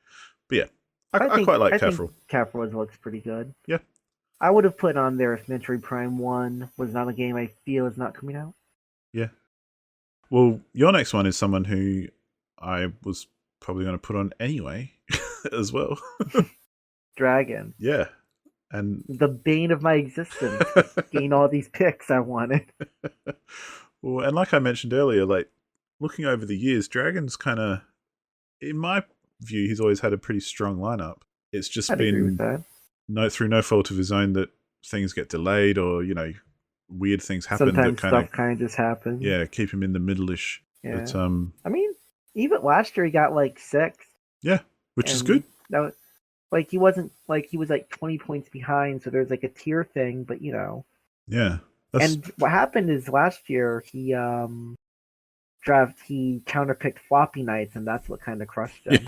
But yeah, I quite like Caffrel. Caffrel looks pretty good. Yeah. I would have put on there if Metroid Prime 1 was not a game I feel is not coming out. Yeah. Well, your next one is someone who I was probably going to put on anyway as well. Dragon. Yeah. And the bane of my existence. Gain all these picks I wanted. Well, and like I mentioned earlier, like looking over the years, Dragon's kind of, in my view, he's always had a pretty strong lineup. It's just I'd agree with that. through no fault of his own that things get delayed or weird things happen. Sometimes stuff kind of just happens. Yeah, keep him in the middle-ish. Yeah. But, I mean, even last year he got like 6. Yeah, which is good. That was, like he was like 20 points behind, so there's like a tier thing, but Yeah. And what happened is last year he counterpicked Floppy Knights, and that's what kind of crushed him.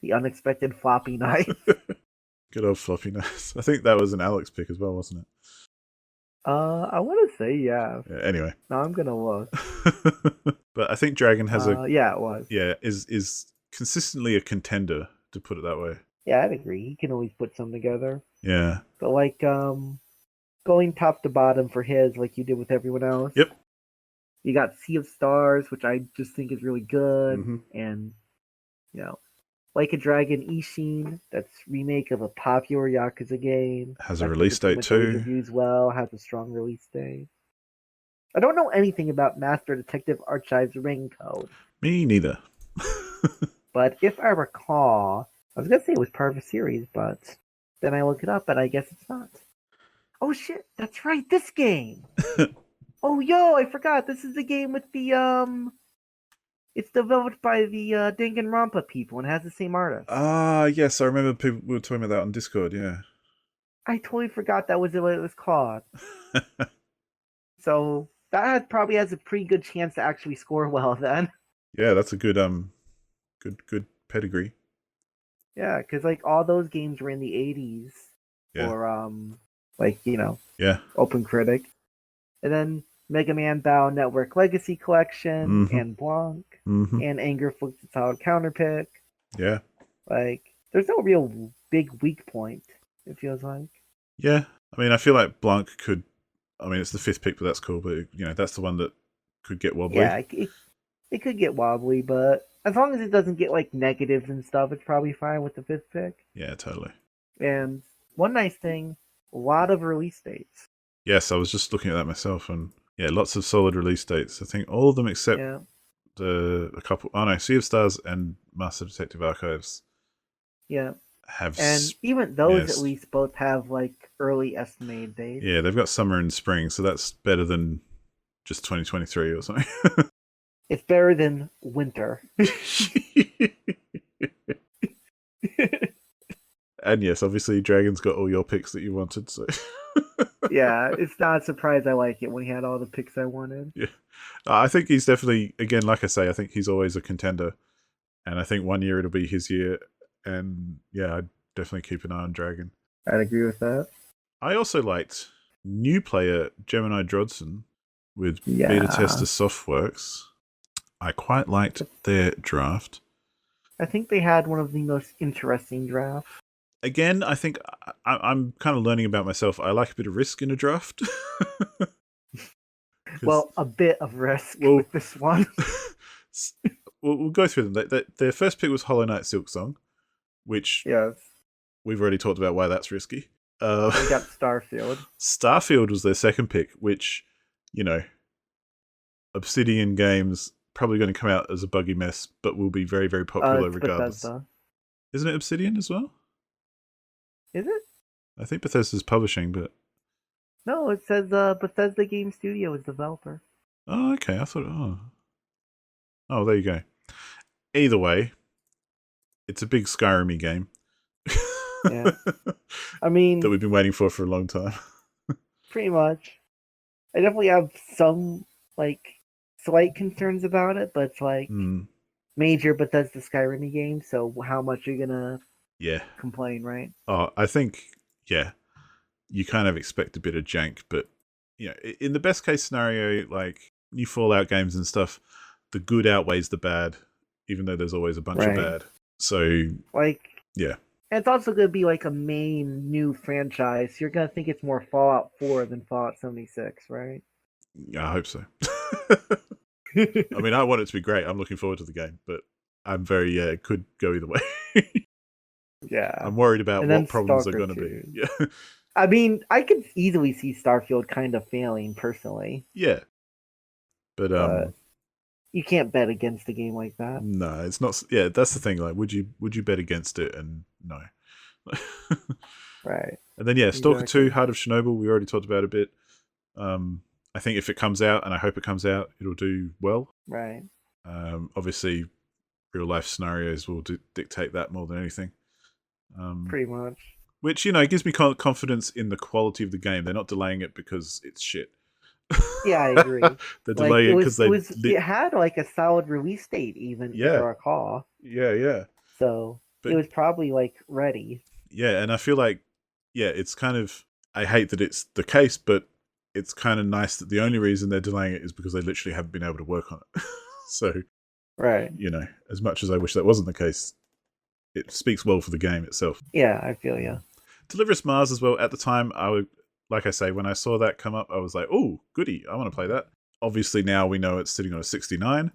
The unexpected Floppy Knight. Good old Floppy Knights. I think that was an Alex pick as well, wasn't it? I want to say yeah. Anyway. No, I'm gonna look. But I think Dragon has yeah, it was. Yeah, is consistently a contender, to put it that way. Yeah, I'd agree. He can always put some together. Yeah. But like going top to bottom for his, like you did with everyone else. Yep. You got Sea of Stars, which I just think is really good, Mm-hmm. and Like a Dragon Ishin, that's remake of a popular Yakuza game. Has a release date too. Reviews well, has a strong release date. I don't know anything about Master Detective Archive's Ring Code. Me neither. But if I recall, I was gonna say it was part of a series, but then I look it up and I guess it's not. Oh shit, that's right, this game. Oh yo, I forgot. This is the game with the it's developed by the Danganronpa people and has the same artist. Yes, I remember people were talking about that on Discord, yeah. I totally forgot that was what it was called. So that probably has a pretty good chance to actually score well then. Yeah, that's a good good pedigree. Yeah, because like all those games were in the 80s. Yeah. Or Yeah. Open Critic. And then Mega Man Battle Network Legacy Collection and Blanc and Anger Afflicted Solid Counterpick. Yeah. Like, there's no real big weak point, it feels like. Yeah. I mean, I feel like Blanc could, I mean, it's the 5th pick, but that's cool. But, that's the one that could get wobbly. Yeah, it could get wobbly, but as long as it doesn't get, like, negatives and stuff, it's probably fine with the 5th pick. Yeah, totally. And one nice thing, a lot of release dates. Yes, I was just looking at that myself, and yeah, lots of solid release dates. I think all of them except a couple. Oh no, Sea of Stars and Master Detective Archives. Yeah. Have and even those at least both have like early estimated dates. Yeah, they've got summer and spring, so that's better than just 2023 or something. It's better than winter. And yes, obviously Dragon's got all your picks that you wanted, so yeah, it's not a surprise I like it when he had all the picks I wanted. Yeah. I think he's definitely, again, like I say, I think he's always a contender. And I think one year it'll be his year. And yeah, I'd definitely keep an eye on Dragon. I'd agree with that. I also liked new player Gemini Drodson with Yeah. beta tester Softworks. I quite liked their draft. I think they had one of the most interesting drafts. Again, I think I'm kind of learning about myself. I like a bit of risk in a draft. Well, a bit of risk with this one. We'll go through them. Their first pick was Hollow Knight Silksong, which Yes. we've already talked about why that's risky. They got Starfield. Starfield was their second pick, which, Obsidian games probably going to come out as a buggy mess, but will be very, very popular regardless. Bethesda. Isn't it Obsidian as well? Is it? I think Bethesda's publishing, but... No, it says Bethesda Game Studio is developer. Oh, okay. I thought... Oh, there you go. Either way, it's a big Skyrim-y game. Yeah. I mean... that we've been waiting for a long time. Pretty much. I definitely have some, slight concerns about it, but it's major Bethesda Skyrim game, so how much are you gonna complain, right? Oh, I think, you kind of expect a bit of jank, but, in the best case scenario, new Fallout games and stuff, the good outweighs the bad, even though there's always a bunch of bad. So, yeah. And it's also going to be a main new franchise. You're going to think it's more Fallout 4 than Fallout 76, right? Yeah, I hope so. I mean, I want it to be great. I'm looking forward to the game, but I'm very, it could go either way. Yeah. I'm worried about what problems are going to be. Yeah. I mean, I could easily see Starfield kind of failing, personally. Yeah. But you can't bet against a game like that. No, it's not. Yeah, that's the thing. Would you bet against it? And no. Right. And then Stalker 2, Heart of Chernobyl. We already talked about a bit. I think if it comes out, and I hope it comes out, it'll do well. Right. Obviously, real life scenarios will dictate that more than anything. Pretty much. Which gives me confidence in the quality of the game. They're not delaying it because it's shit. Yeah, I agree. They're delaying it because it had a solid release date, even if I recall. Yeah. So it was probably ready. Yeah, and I feel it's kind of, I hate that it's the case, but it's kind of nice that the only reason they're delaying it is because they literally haven't been able to work on it. So, right. As much as I wish that wasn't the case, it speaks well for the game itself. Yeah, I feel you. Deliver Us Mars as well. At the time, like I say, when I saw that come up, I was like, oh, goody, I want to play that. Obviously, now we know it's sitting on a 69.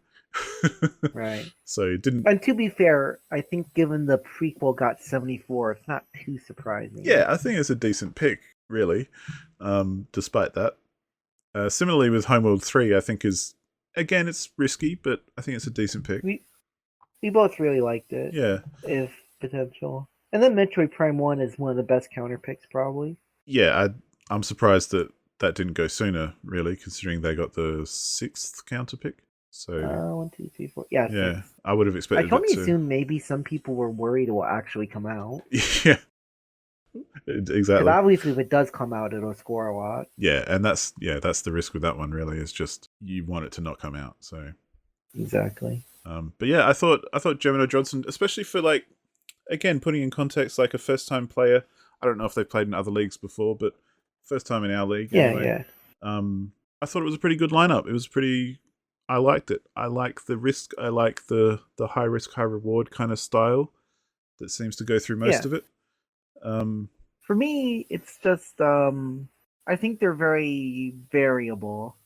Right. So it didn't... And to be fair, I think given the prequel got 74, it's not too surprising. Yeah, I think it's a decent pick, really, despite that. Similarly with Homeworld 3, I think again, it's risky, but I think it's a decent pick. We both really liked it. Yeah. If potential. And then Metroid Prime 1 is one of the best counter picks, probably. Yeah, I'm surprised that didn't go sooner, really, considering they got the 6th counter pick. So 1, 2, 3, 4. Yeah, yeah, 6. I would have expected. I can only assume maybe some people were worried it will actually come out. Yeah, exactly. Because obviously, if it does come out, it'll score a lot. Yeah, and that's the risk with that one. Really, is just you want it to not come out. So exactly. But yeah, I thought Gemini Johnson, especially for again putting in context, a first time player. I don't know if they've played in other leagues before, but first time in our league. Yeah, anyway. I thought it was a pretty good lineup. It was I liked it. I like the risk. I like the high risk, high reward kind of style that seems to go through most of it. For me, it's just I think they're very variable.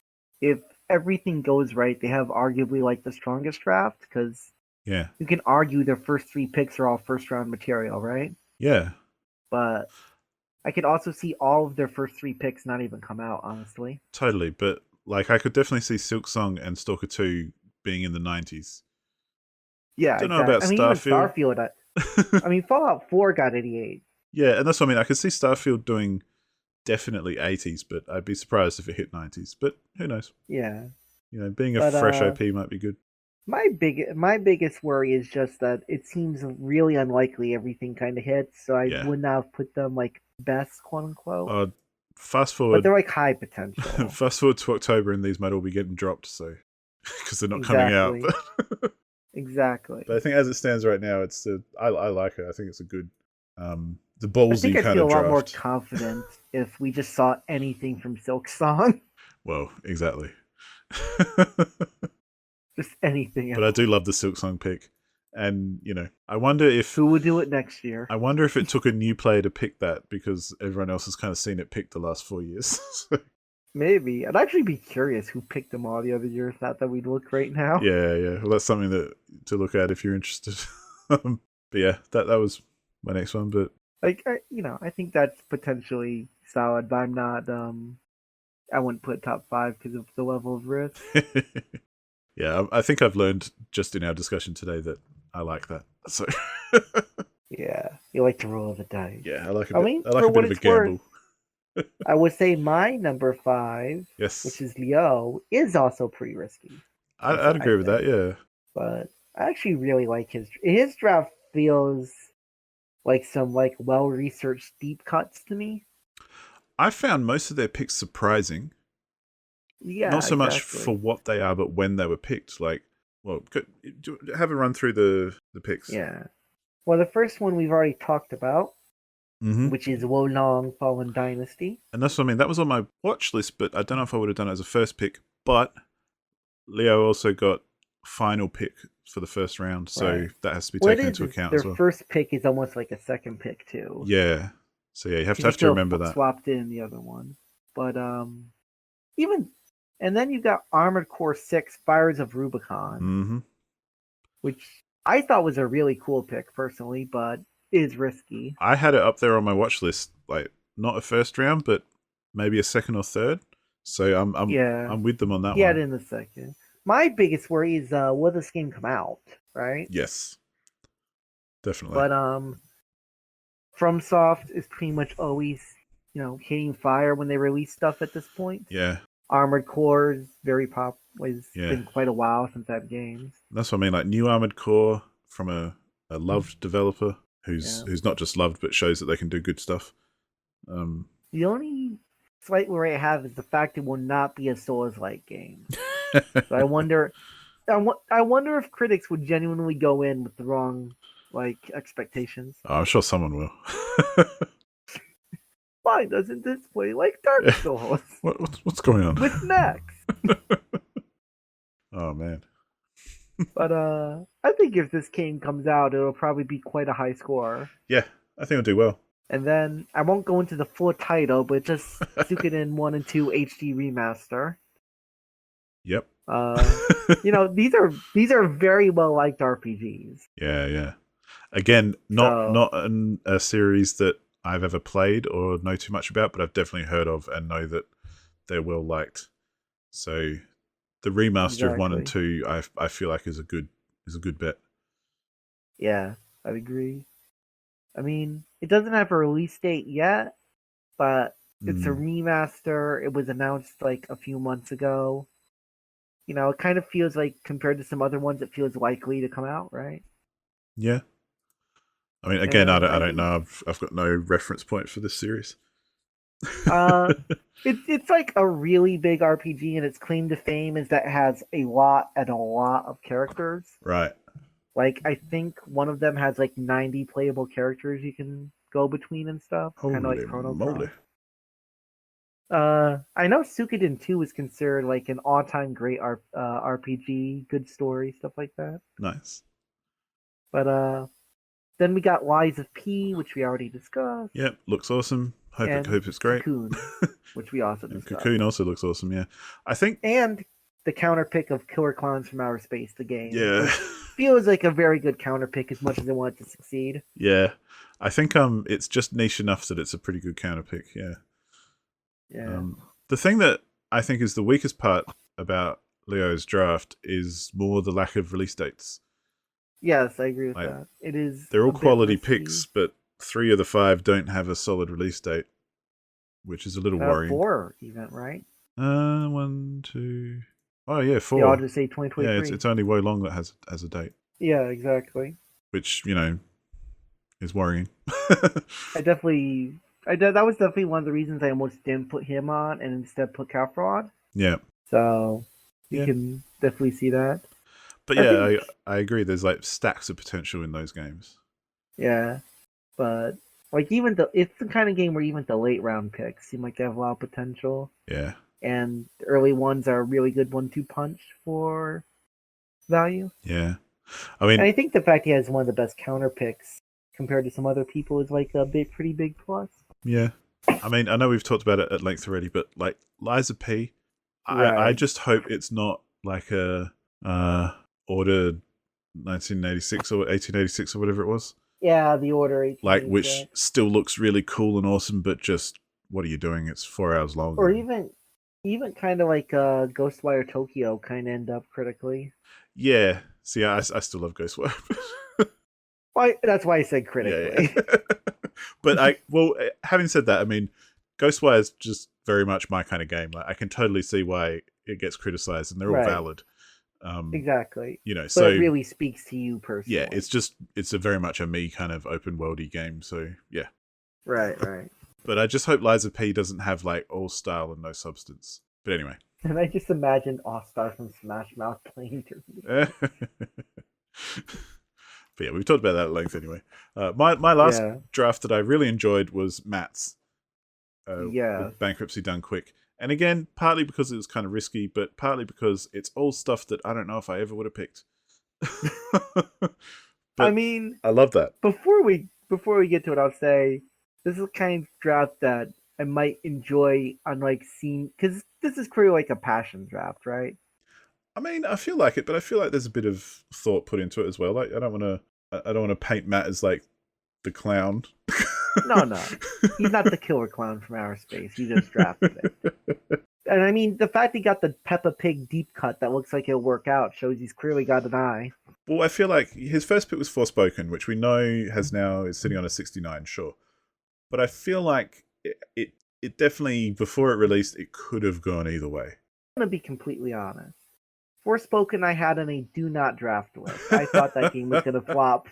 If everything goes right, they have arguably the strongest draft because you can argue their first 3 picks are all first round material, right? Yeah. But I could also see all of their first 3 picks not even come out, honestly. Totally, but I could definitely see Silksong and Stalker 2 being in the 90s. Yeah, don't know about Starfield. Even Starfield, Fallout 4 got 88. Yeah, and that's what I mean. I could see Starfield doing definitely 80s, but I'd be surprised if it hit 90s. But who knows? Yeah. Being a fresh IP might be good. My biggest worry is just that it seems really unlikely everything kind of hits, so I would not have put them best, quote unquote. Fast forward, but they're high potential. Fast forward to October, and these might all be getting dropped, so because they're not coming out. Exactly. But I think as it stands right now, I like it. I think it's a good the I ballsy think I'd kind feel of a lot more draft. confident if we just saw anything from Silk Song. Well, exactly. Just anything But I else. do love the Silksong pick, and I wonder if Who would do it next year? it took a new player to pick that because everyone else has kind of seen it picked the last 4 years. Maybe. I'd actually be curious who picked them all the other years. Not that we'd look right now. Yeah. Well, that's something to look at if you're interested. But yeah, that was my next one. But Like, I think that's potentially solid, but I'm not. I wouldn't put top 5 because of the level of risk. yeah, I think I've learned just in our discussion today that I like that. So Yeah, you like to roll the dice. yeah, I like a I bit. mean, I like for a bit what of a it's worth, gamble. I would say my number 5, which Yes, is Leo, is also pretty risky. I'd I agree with that. think. Yeah, But I actually really like his draft. Feels like some well researched deep cuts to me. I found most of their picks surprising. Not Yeah, so much for exactly. what they are, but when they were picked. Like, well, have a run through the picks. Yeah. Well, the first one we've already talked about, Mm-hmm. which is Wolong Fallen Dynasty. And that's what I mean. That was on my watch list, but I don't know if I would have done it as a first pick. But Leo also got final pick for the first round, so Right. that has to be What taken it is into is account their as well. first pick is almost like a second pick too. Yeah. So yeah, you have Because to you remember that. swapped in the other one. But even and then you got Armored Core 6 Fires of Rubicon, Mm-hmm. which I thought was a really cool pick personally, but is risky. I had it up there on my watch list, like not a first round, but maybe a second or third. So Yeah. I'm with them on that He had one. it in the second. My biggest worry is will this game come out, right? Yes, definitely. But FromSoft is pretty much always, hitting fire when they release stuff at this point. Yeah, Armored Core is very pop. It's yeah. been quite a while since I've games. That's what I mean. Like new Armored Core from a loved developer who's not just loved but shows that they can do good stuff. The only slight worry I have is the fact it will not be a Souls-like game. So I wonder if critics would genuinely go in with the wrong expectations. Oh, I'm sure someone will. Why doesn't this play like Dark Souls? What's going on? With mechs. Oh man. But I think if this game comes out, it'll probably be quite a high score. Yeah, I think it'll do well. And then I won't go into the full title, but just Suikoden 1 and 2 HD remaster. Yep. These are very well liked RPGs. Yeah. Again, not a series that I've ever played or know too much about, but I've definitely heard of and know that they're well liked. So the remaster of 1 and 2, I feel like is a good bet. Yeah, I'd agree. I mean, it doesn't have a release date yet, but it's a remaster. It was announced a few months ago. It kind of feels like, compared to some other ones, it feels likely to come out, right? Yeah. I mean, again, I don't know. I've got no reference point for this series. It's like a really big RPG, and its claim to fame is that it has a lot of characters. Right. I think one of them has 90 playable characters you can go between and stuff. Kind of like Chrono Cross. I know Suikoden 2 is considered an all-time great RPG, good story, stuff like that. Nice. But then we got Lies of P, which we already discussed. Yep, looks awesome. Hope it's great. Cocoon, which we also discussed. Cocoon also looks awesome, yeah. I think... And the counterpick of Killer Clowns from Outer Space, the game. Yeah. Feels like a very good counterpick as much as I want it to succeed. Yeah. I think it's just niche enough that it's a pretty good counterpick, yeah. Yeah. The thing that I think is the weakest part about Leo's draft is more the lack of release dates. Yes, I agree with that. It is. They're all quality picks, but 3 of the 5 don't have a solid release date, which is a little worrying. 4 even, right? 1, 2. Oh yeah, 4. The Odyssey 2023. Yeah, it's only Wolong that has a date. Yeah, exactly. Which is worrying. That was definitely one of the reasons I almost didn't put him on and instead put Calfraud. Yeah. So you can definitely see that. But I agree. There's stacks of potential in those games. Yeah, but Like it's the kind of game where even the late round picks seem like they have a lot of potential, Yeah. and the early ones are a really good 1-2 punch for value. Yeah. I And mean, I think the fact he has one of the best counter picks compared to some other people is like a pretty big plus. yeah. I mean, I know we've talked about it at length already, but like Liza P, I Right. just hope it's not like a order 1986 or 1886 or whatever it was. Yeah, the Order Like, which 1886. still looks really cool and awesome, but just what are you doing? It's 4 hours long. Or even kind of like Ghostwire Tokyo kind of end up critically. Yeah. See, I still love Ghostwire. Why? That's why I said Yeah, critically. yeah. But having said that, I mean, Ghostwire is just very much my kind of game. Like, I can totally see why it gets criticized, and they're all Right. valid. Exactly. But so it really speaks to you personally. Yeah, it's a very much a me kind of open worldy game. So yeah. Right. But I just hope Liza P doesn't have like all style and no substance. But anyway. And I just imagined All-Star from Smash Mouth playing to But yeah, we've talked about that at length anyway. My last Yeah. draft that I really enjoyed was Matt's. Yeah. With Bankruptcy Done Quick. And again, partly because it was kind of risky, but partly because it's all stuff that I don't know if I ever would have picked. I mean, I love that. before we get to it, I'll say this is the kind of draft that I might enjoy on like seeing, because this is clearly like a passion draft, right? I mean, I feel like it, but I feel like there's a bit of thought put into it as well. Like, I don't want to paint Matt as like the clown. No, he's not the killer clown from outer space. He just drafted it. And I mean, the fact he got the Peppa Pig deep cut that looks like it'll work out shows he's clearly got an eye. Well, I feel like his first pick was Forspoken, which we know is sitting on a 69, sure. But I feel like it definitely, before it released, it could have gone either way. I'm going to be completely honest. Forspoken I had on a do not draft list. I thought that game was going to flop.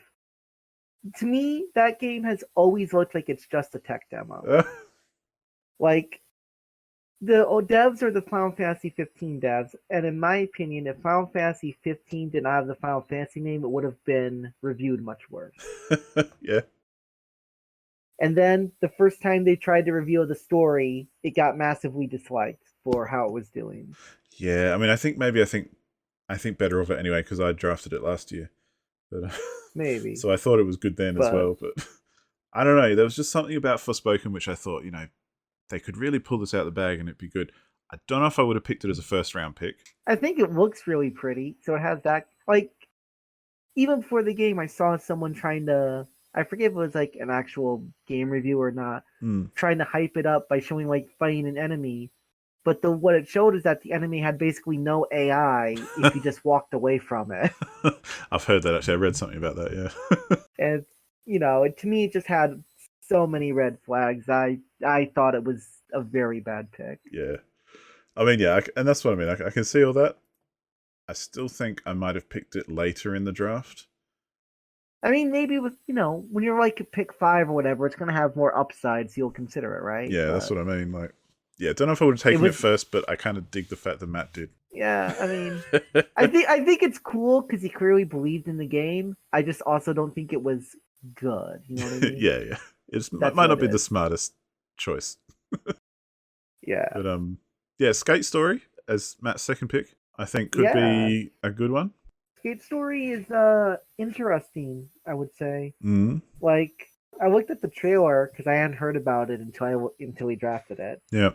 To me, that game has always looked like it's just a tech demo. Like, the devs are the Final Fantasy 15 devs, and in my opinion, if Final Fantasy 15 did not have the Final Fantasy name, it would have been reviewed much worse. Yeah. And then the first time they tried to reveal the story, it got massively disliked for how it was doing. Yeah, I mean, I think better of it anyway because I drafted it last year, but Maybe. So I thought it was good then as well. But I don't know. There was just something about Forspoken which I thought, they could really pull this out of the bag and it'd be good. I don't know if I would have picked it as a first round pick. I think it looks really pretty, so it has that. Like, even before the game, I saw someone trying to. I forget if it was like an actual game review or not, trying to hype it up by showing like fighting an enemy. But what it showed is that the enemy had basically no AI if you just walked away from it. I've heard that actually. I read something about that, yeah. And, to me, it just had so many red flags. I thought it was a very bad pick. Yeah. I mean, yeah, and that's what I mean. I can see all that. I still think I might have picked it later in the draft. I mean, maybe with, when you're like pick 5 or whatever, it's going to have more upside, so you'll consider it, right? Yeah, that's what I mean. Like, yeah, don't know if I would have taken it first, but I kind of dig the fact that Matt did. Yeah, I mean, I think it's cool because he clearly believed in the game. I just also don't think it was good. You know what I mean? Yeah. It might not be the smartest choice. Yeah. But yeah, Skate Story as Matt's second pick, I think could be a good one. Skate Story is interesting, I would say. Mm-hmm. Like, I looked at the trailer because I hadn't heard about it until we drafted it. Yeah.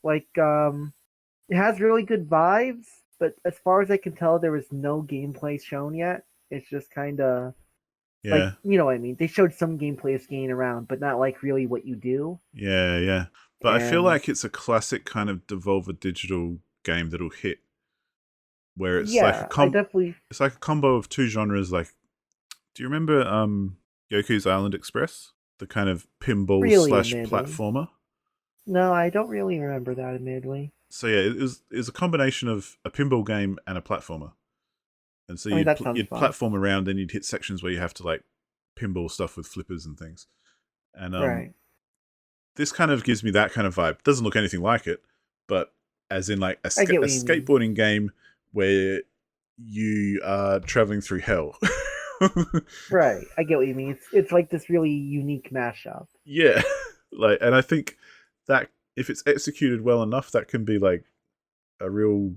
Like, it has really good vibes, but as far as I can tell, there was no gameplay shown yet. It's just kind of like, you know what I mean? They showed some gameplay skating around, but not like really what you do. Yeah. But I feel like it's a classic kind of Devolver Digital game that'll hit, where it's it's like a combo of two genres. Like, do you remember Yoku's Island Express, the kind of pinball / platformer? No, I don't really remember that, admittedly. So yeah, it was a combination of a pinball game and a platformer, and so you'd platform around and you'd hit sections where you have to like pinball stuff with flippers and things, and this kind of gives me that kind of vibe. Doesn't look anything like it, but as in like a skateboarding game where you are traveling through hell. Right. I get what you mean. It's like this really unique mashup. Yeah, like, and I think that if it's executed well enough, that can be like a real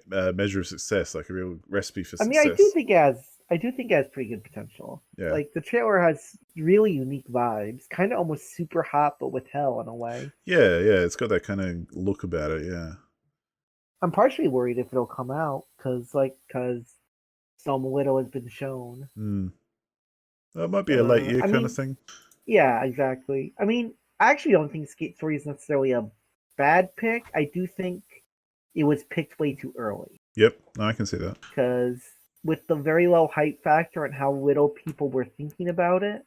measure of success, like a real recipe for I mean, I do success. think it has pretty good potential. Yeah, Like the trailer has really unique vibes, kind of almost super hot, but with hell in a way. yeah, yeah. It's got that kind of look about it. Yeah. I'm partially worried if it'll come out because some little has been shown. Mm. That might be a late year I kind of mean, thing. yeah, exactly. I mean, I actually don't think Skate 3 is necessarily a bad pick. I do think it was picked way too early Yep, no, I can see that. because with the very low hype factor and how little people were thinking about it,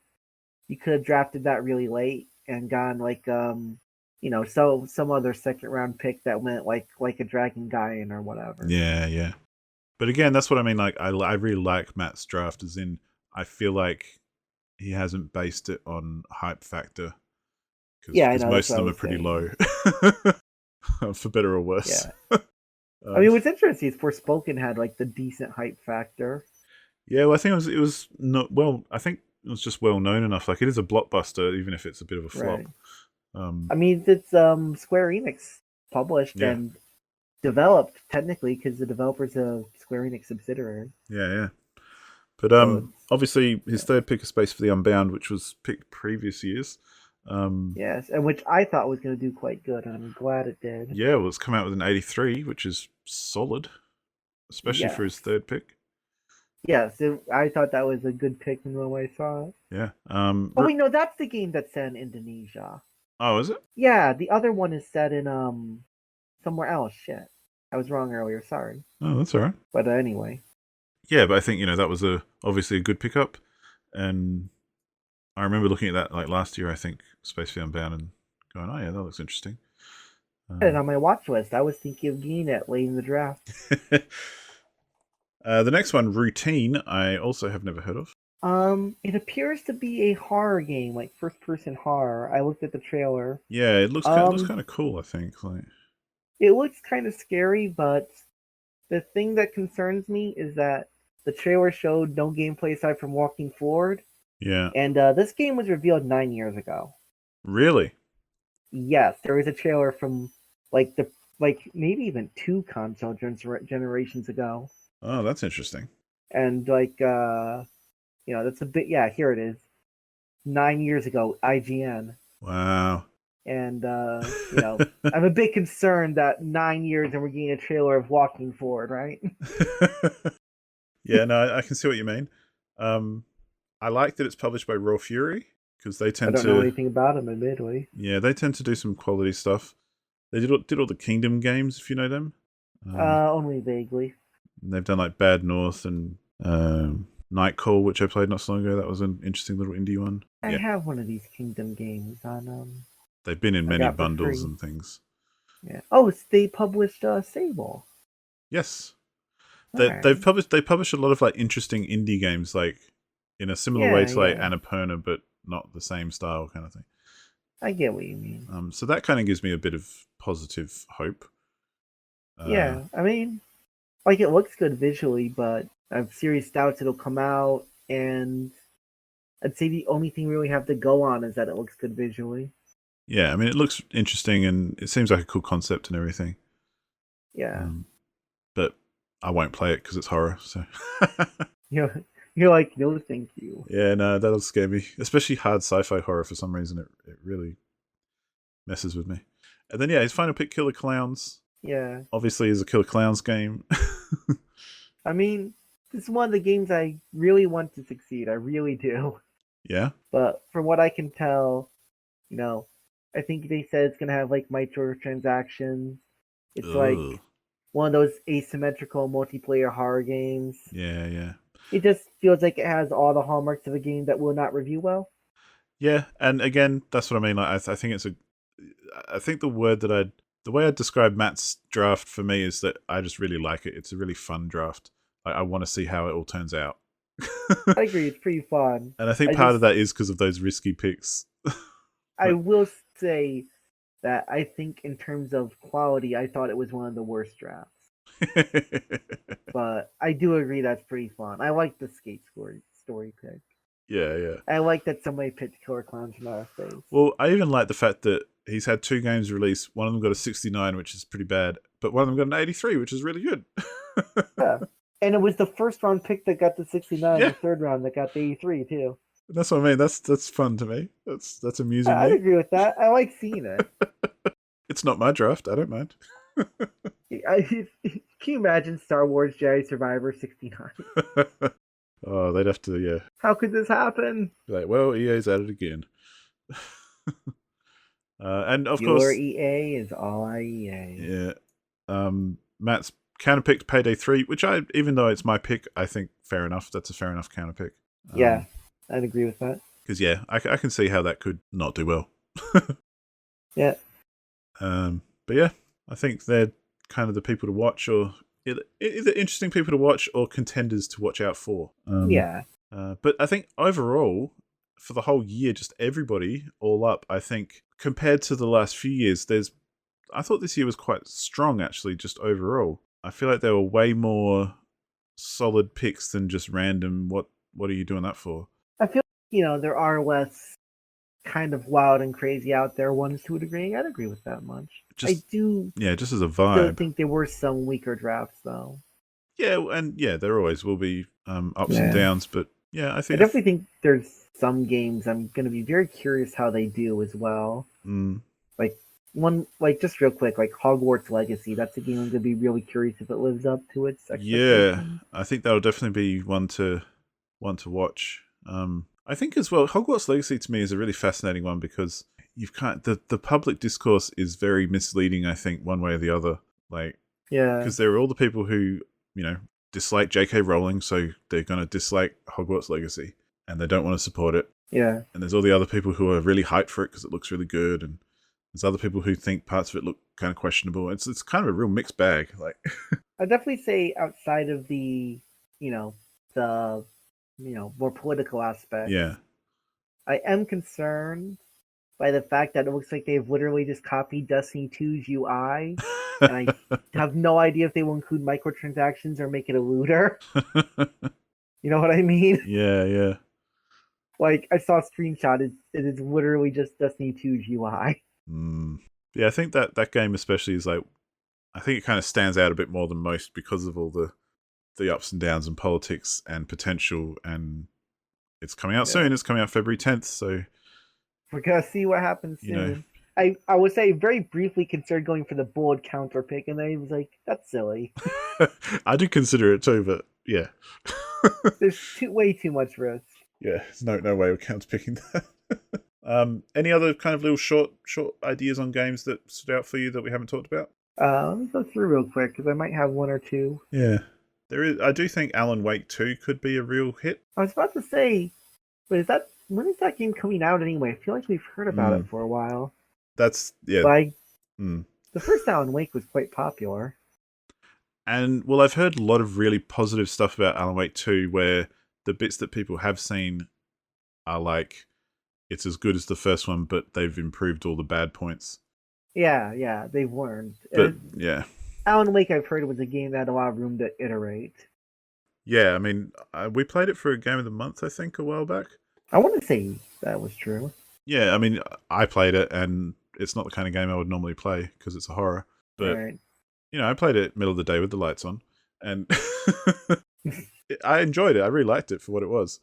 you could have drafted that really late and gone like so some other second round pick that went like a Dragon Guyan or whatever. Yeah, yeah. But again, that's what I mean. Like, I really like Matt's draft, as in, I feel like he hasn't based it on hype factor Yeah, I because know that's most of what I them are was pretty saying. low, for better or worse. Yeah. I Um, mean, what's interesting is Forspoken had like the decent hype factor. yeah, well, I think it was not well. I think it was just well known enough. Like, it is a blockbuster, even if it's a bit of a flop. Right. Um, I mean, it's Square Enix published yeah, and developed technically because the developer's a Square Enix subsidiary. yeah, yeah. But So obviously his yeah. third pick is Space for the Unbound, which was picked previous years. Yes, and which I thought was going to do quite good, and I'm glad it did. Yeah, well, it's come out with an 83, which is solid, especially for his Yes, third pick. yes, I thought that was a good pick from the way I saw it. Yeah. Oh wait, no, that's the game that's set in Indonesia. Oh, is it? Yeah, the other one is set in somewhere else. Shit, I was wrong earlier. Sorry, Oh, that's all right. but anyway. Yeah, but I think that was obviously a good pickup, and I remember looking at that like last year. I think Space for the Unbound and going, "Oh yeah, that looks interesting." And on my watch list, I was thinking of getting it late in the draft. The next one, Routine, I also have never heard of. It appears to be a horror game, like first-person horror. I looked at the trailer. Yeah, it looks kind of cool. I think like It looks kind of scary, but the thing that concerns me is that the trailer showed no gameplay aside from walking forward, yeah, and this game was revealed 9 years ago. really. Yes, there was a trailer from like maybe even two console generations ago, Oh, that's interesting. and that's a bit. Yeah, here it is. 9 years ago, IGN. Wow. And I'm a bit concerned that 9 years and we're getting a trailer of Walking Forward, right? Yeah, no, I can see what you mean. I like that it's published by Raw Fury because they I tend don't know to, anything about them, admittedly. yeah, they tend to do some quality stuff. They did all the Kingdom games, if you know them. Only vaguely. They've done like Bad North and Night Call, which I played not so long ago. That was an interesting little indie one. I Yeah, have one of these Kingdom games on they've been in I many got for bundles free. and things. Yeah. Oh, they published Sable. Yes, All they've right. published a lot of like interesting indie games, like in a similar way Yeah, to like yeah. Annapurna, but not the same style kind of thing. I get what you mean. So that kind of gives me a bit of positive hope. Yeah, I mean, like it looks good visually, but I have serious doubts it'll come out. And I'd say the only thing we really have to go on is that it looks good visually. Yeah, I mean, it looks interesting and it seems like a cool concept and everything. Yeah. But I won't play it because it's horror. So You're like, no, thank you. yeah, no, that'll scare me. Especially hard sci-fi horror for some reason. It really messes with me. And then yeah, his final pick, Killer Clowns. Yeah. Obviously, is a Killer Clowns game. I mean, this is one of the games I really want to succeed. I really do. Yeah. But from what I can tell, I think they said it's gonna have like microtransactions. It's like Ugh. one of those asymmetrical multiplayer horror games. Yeah, yeah. It just feels like it has all the hallmarks of a game that will not review well. Yeah, and again, that's what I mean. Like, I think I think the way I describe Matt's draft for me is that I just really like it. It's a really fun draft. I want to see how it all turns out. I agree, it's pretty fun. And I think I part of just that is because of those risky picks. I will say that I think in terms of quality, I thought it was one of the worst drafts. But I do agree that's pretty fun. I like the skate story pick. Yeah. I like that somebody picked Killer Clowns from Outer Space. Well, I even like the fact that he's had 2 games released. One of them got a 69, which is pretty bad, but one of them got an 83, which is really good. Yeah. And it was the first round pick that got the 69, Yeah. the third round that got the 83 too. That's what I mean. That's fun to me. That's amusing I'd me. agree with that. I like seeing it. It's not my draft. I don't mind. Can you imagine Star Wars Jedi Survivor 69? Oh, they'd have to, yeah. How could this happen? Like, well, EA's at it again. And of Your course, EA is all I EA. yeah. Matt's counterpicked Payday 3, which even though it's my pick, I think fair enough. That's a fair enough counterpick. Yeah, I'd agree with that. Because yeah, I can see how that could not do well. Yeah. But yeah, I think they're kind of the people to watch, or either interesting people to watch or contenders to watch out for. Yeah. But I think overall, for the whole year, just everybody all up, I think compared to the last few years, I thought this year was quite strong actually, just overall. I feel like there were way more solid picks than just random, what are you doing that for? I feel there are less kind of wild and crazy out there ones to a degree. I'd agree with that much. I do. Yeah, just as a still vibe. think there were some weaker drafts though. Yeah, and yeah, there always will be ups and downs, but yeah, I definitely think there's some games I'm going to be very curious how they do as well. Like one, like just real quick, like Hogwarts Legacy. That's a game I'm going to be really curious if it lives up to its expectations. Yeah, I think that'll definitely be one to watch. I think as well, Hogwarts Legacy to me is a really fascinating one because the public discourse is very misleading. I think one way or the other, like because there are all the people who dislike J.K. Rowling, so they're going to dislike Hogwarts Legacy and they don't want to support it. Yeah, and there's all the other people who are really hyped for it because it looks really good, and there's other people who think parts of it look kind of questionable. It's kind of a real mixed bag. Like, I'd definitely say outside of the more political aspect. Yeah. I am concerned by the fact that it looks like they've literally just copied Destiny 2's UI, and I have no idea if they will include microtransactions or make it a looter. You know what I mean? Yeah. Like, I saw a screenshot. It is literally just Destiny 2's UI. Yeah, I think that game especially is like, I think it kind of stands out a bit more than most because of all the ups and downs and politics and potential, and it's coming out soon. It's coming out February 10th, so we're gonna see what happens soon. I would say very briefly considered going for the bold counter pick, and then he was like, "That's silly." I do consider it too, but yeah, there's way too much risk. Yeah, there's no way of counter picking that. Any other kind of little short ideas on games that stood out for you that we haven't talked about? Let me go through real quick because I might have one or two. Yeah. I do think Alan Wake 2 could be a real hit. I was about to say, but when is that game coming out anyway? I feel like we've heard about it for a while. That's, yeah. Like, the first Alan Wake was quite popular. And, well, I've heard a lot of really positive stuff about Alan Wake 2 where the bits that people have seen are like, it's as good as the first one, but they've improved all the bad points. Yeah, they've learned. But, yeah. Alan Wake, I've heard, was a game that had a lot of room to iterate. Yeah, I mean, we played it for a Game of the Month, I think, a while back. I want to say that was true. Yeah, I mean, I played it, and it's not the kind of game I would normally play, because it's a horror. But, I played it middle of the day with the lights on, and I enjoyed it. I really liked it for what it was.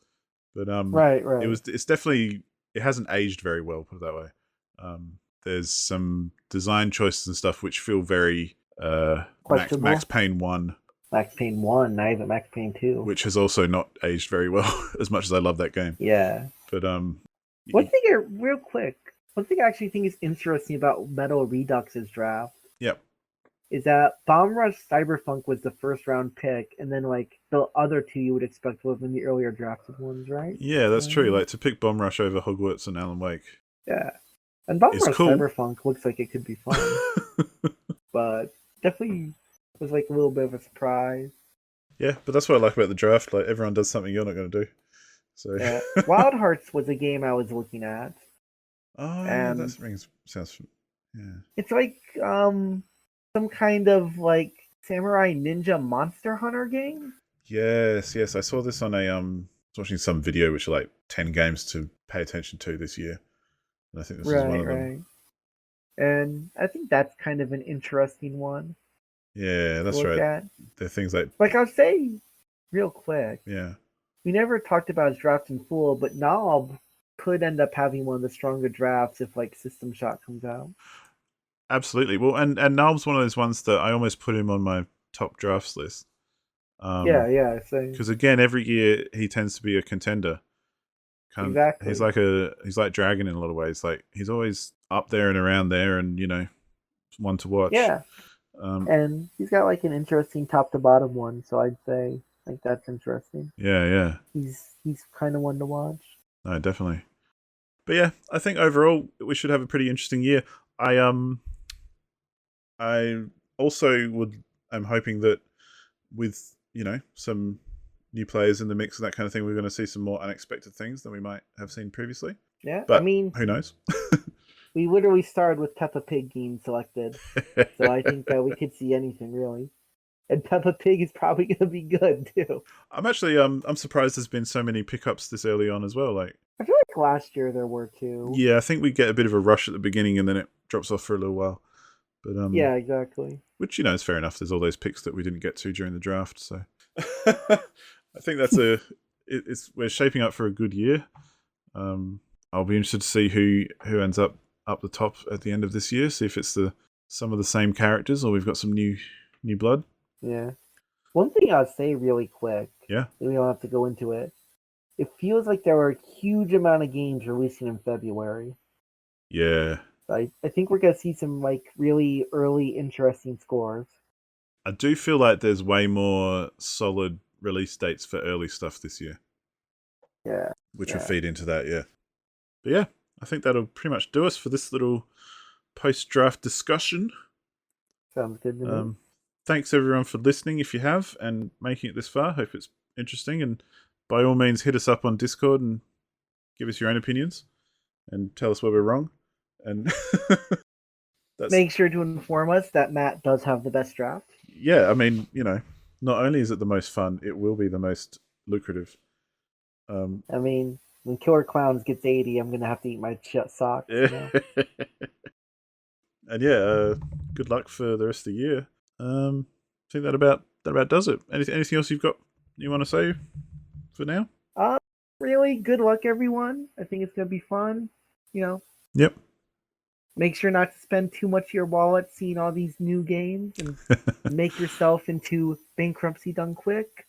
But right. It's definitely, it hasn't aged very well, put it that way. There's some design choices and stuff which feel very Max Payne 1. Max Payne 1, not even Max Payne 2. Which has also not aged very well, as much as I love that game. Yeah. But one thing I actually think is interesting about Metal Redux's draft. Yep. Is that Bomb Rush Cyberpunk was the first round pick, and then like the other two you would expect would have been the earlier drafted ones, right? Yeah, that's true. Like to pick Bomb Rush over Hogwarts and Alan Wake. Yeah. And Bomb Rush Cyberpunk looks like it could be fun. But definitely was like a little bit of a surprise. Yeah, but that's what I like about the draft. Like everyone does something you're not going to do. So yeah. Wild Hearts was a game I was looking at. Oh, yeah, that sounds. Yeah. It's like some kind of like samurai ninja monster hunter game. Yes, yes. I saw this on I was watching some video which are like 10 games to pay attention to this year. And I think this is one Right, of them. right. And I think that's kind of an interesting one Yeah, to that's look right. at. There are things like, Like I'll say real quick, yeah, we never talked about his draft in full, but Nob could end up having one of the stronger drafts if like System Shock comes out. absolutely. Well, and Nalb's one of those ones that I almost put him on my top drafts list. Yeah, yeah, so Because again, every year he tends to be a contender. He's exactly. like Dragon in a lot of ways. Like he's always up there and around there, and one to watch. Yeah. Um, And he's got like an interesting top to bottom one, so I'd say like that's interesting. yeah, yeah, He's kind of one to watch. no, definitely. But yeah, I think overall we should have a pretty interesting year. I I also would. I'm hoping that with some new players in the mix and that kind of thing, we're going to see some more unexpected things than we might have seen previously. Yeah, I But mean, who knows? we literally started with Peppa Pig being selected, so I think that we could see anything really. And Peppa Pig is probably going to be good too. I'm actually I'm surprised there's been so many pickups this early on as well. Like, I feel like last year there were two. yeah, I think we get a bit of a rush at the beginning and then it drops off for a little while. But Yeah, exactly. which is fair enough. There's all those picks that we didn't get to during the draft, so I think that's we're shaping up for a good year. I'll be interested to see who ends up the top at the end of this year. See if it's some of the same characters or we've got some new blood. Yeah. One thing I'll say really quick, Yeah. we don't have to go into it. It feels like there were a huge amount of games releasing in February. Yeah. I think we're going to see some like really early interesting scores. I do feel like there's way more solid release dates for early stuff this year. Yeah. Which will feed into that, yeah. But yeah, I think that'll pretty much do us for this little post-draft discussion. Sounds good to me. Thanks everyone for listening if you have and making it this far. Hope it's interesting, and by all means hit us up on Discord and give us your own opinions and tell us where we're wrong. And make sure to inform us that Matt does have the best draft. Yeah, I mean, not only is it the most fun, it will be the most lucrative. I mean, when Killer Clowns gets 80, I'm gonna have to eat my socks. And yeah, good luck for the rest of the year. I think that about does it. Anything else you want to say for now? Really, good luck, everyone. I think it's gonna be fun. Yep. Make sure not to spend too much of your wallet seeing all these new games and make yourself into bankruptcy done quick.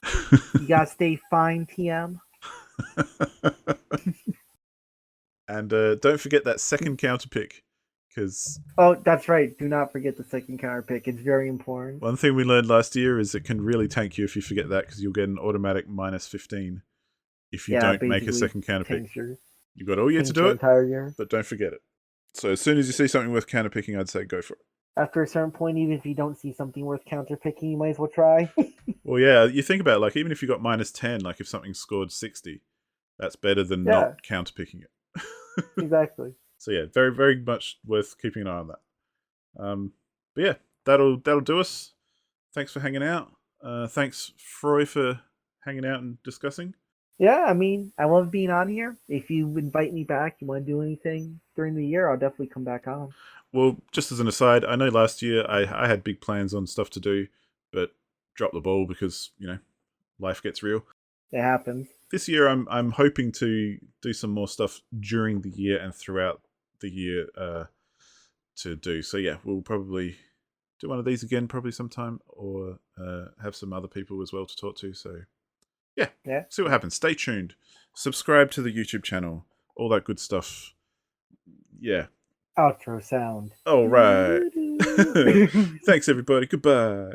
You gotta stay fine, TM. And don't forget that second counter pick, because that's right. Do not forget the second counter pick. It's very important. One thing we learned last year is it can really tank you if you forget that, because you'll get an automatic minus 15 if you don't make a second counter pick. You've got all year to do it, but don't forget it. So as soon as you see something worth counter picking, I'd say go for it. After a certain point, even if you don't see something worth counter picking, you might as well try. Well, yeah, you think about it, like even if you got minus 10, like if something scored 60, that's better than not counter picking it. Exactly. So yeah, very, very much worth keeping an eye on that. But yeah, that'll do us. Thanks for hanging out. Thanks, Froy, for hanging out and discussing. Yeah, I mean, I love being on here. If you invite me back, you want to do anything during the year, I'll definitely come back on. Well, just as an aside, I know last year I had big plans on stuff to do, but dropped the ball because, life gets real. It happens. This year I'm hoping to do some more stuff during the year and throughout the year to do. So yeah, we'll probably do one of these again probably sometime, or have some other people as well to talk to. So yeah, see what happens. Stay tuned. Subscribe to the YouTube channel. All that good stuff. Yeah. Outro sound. All right. Thanks, everybody. Goodbye.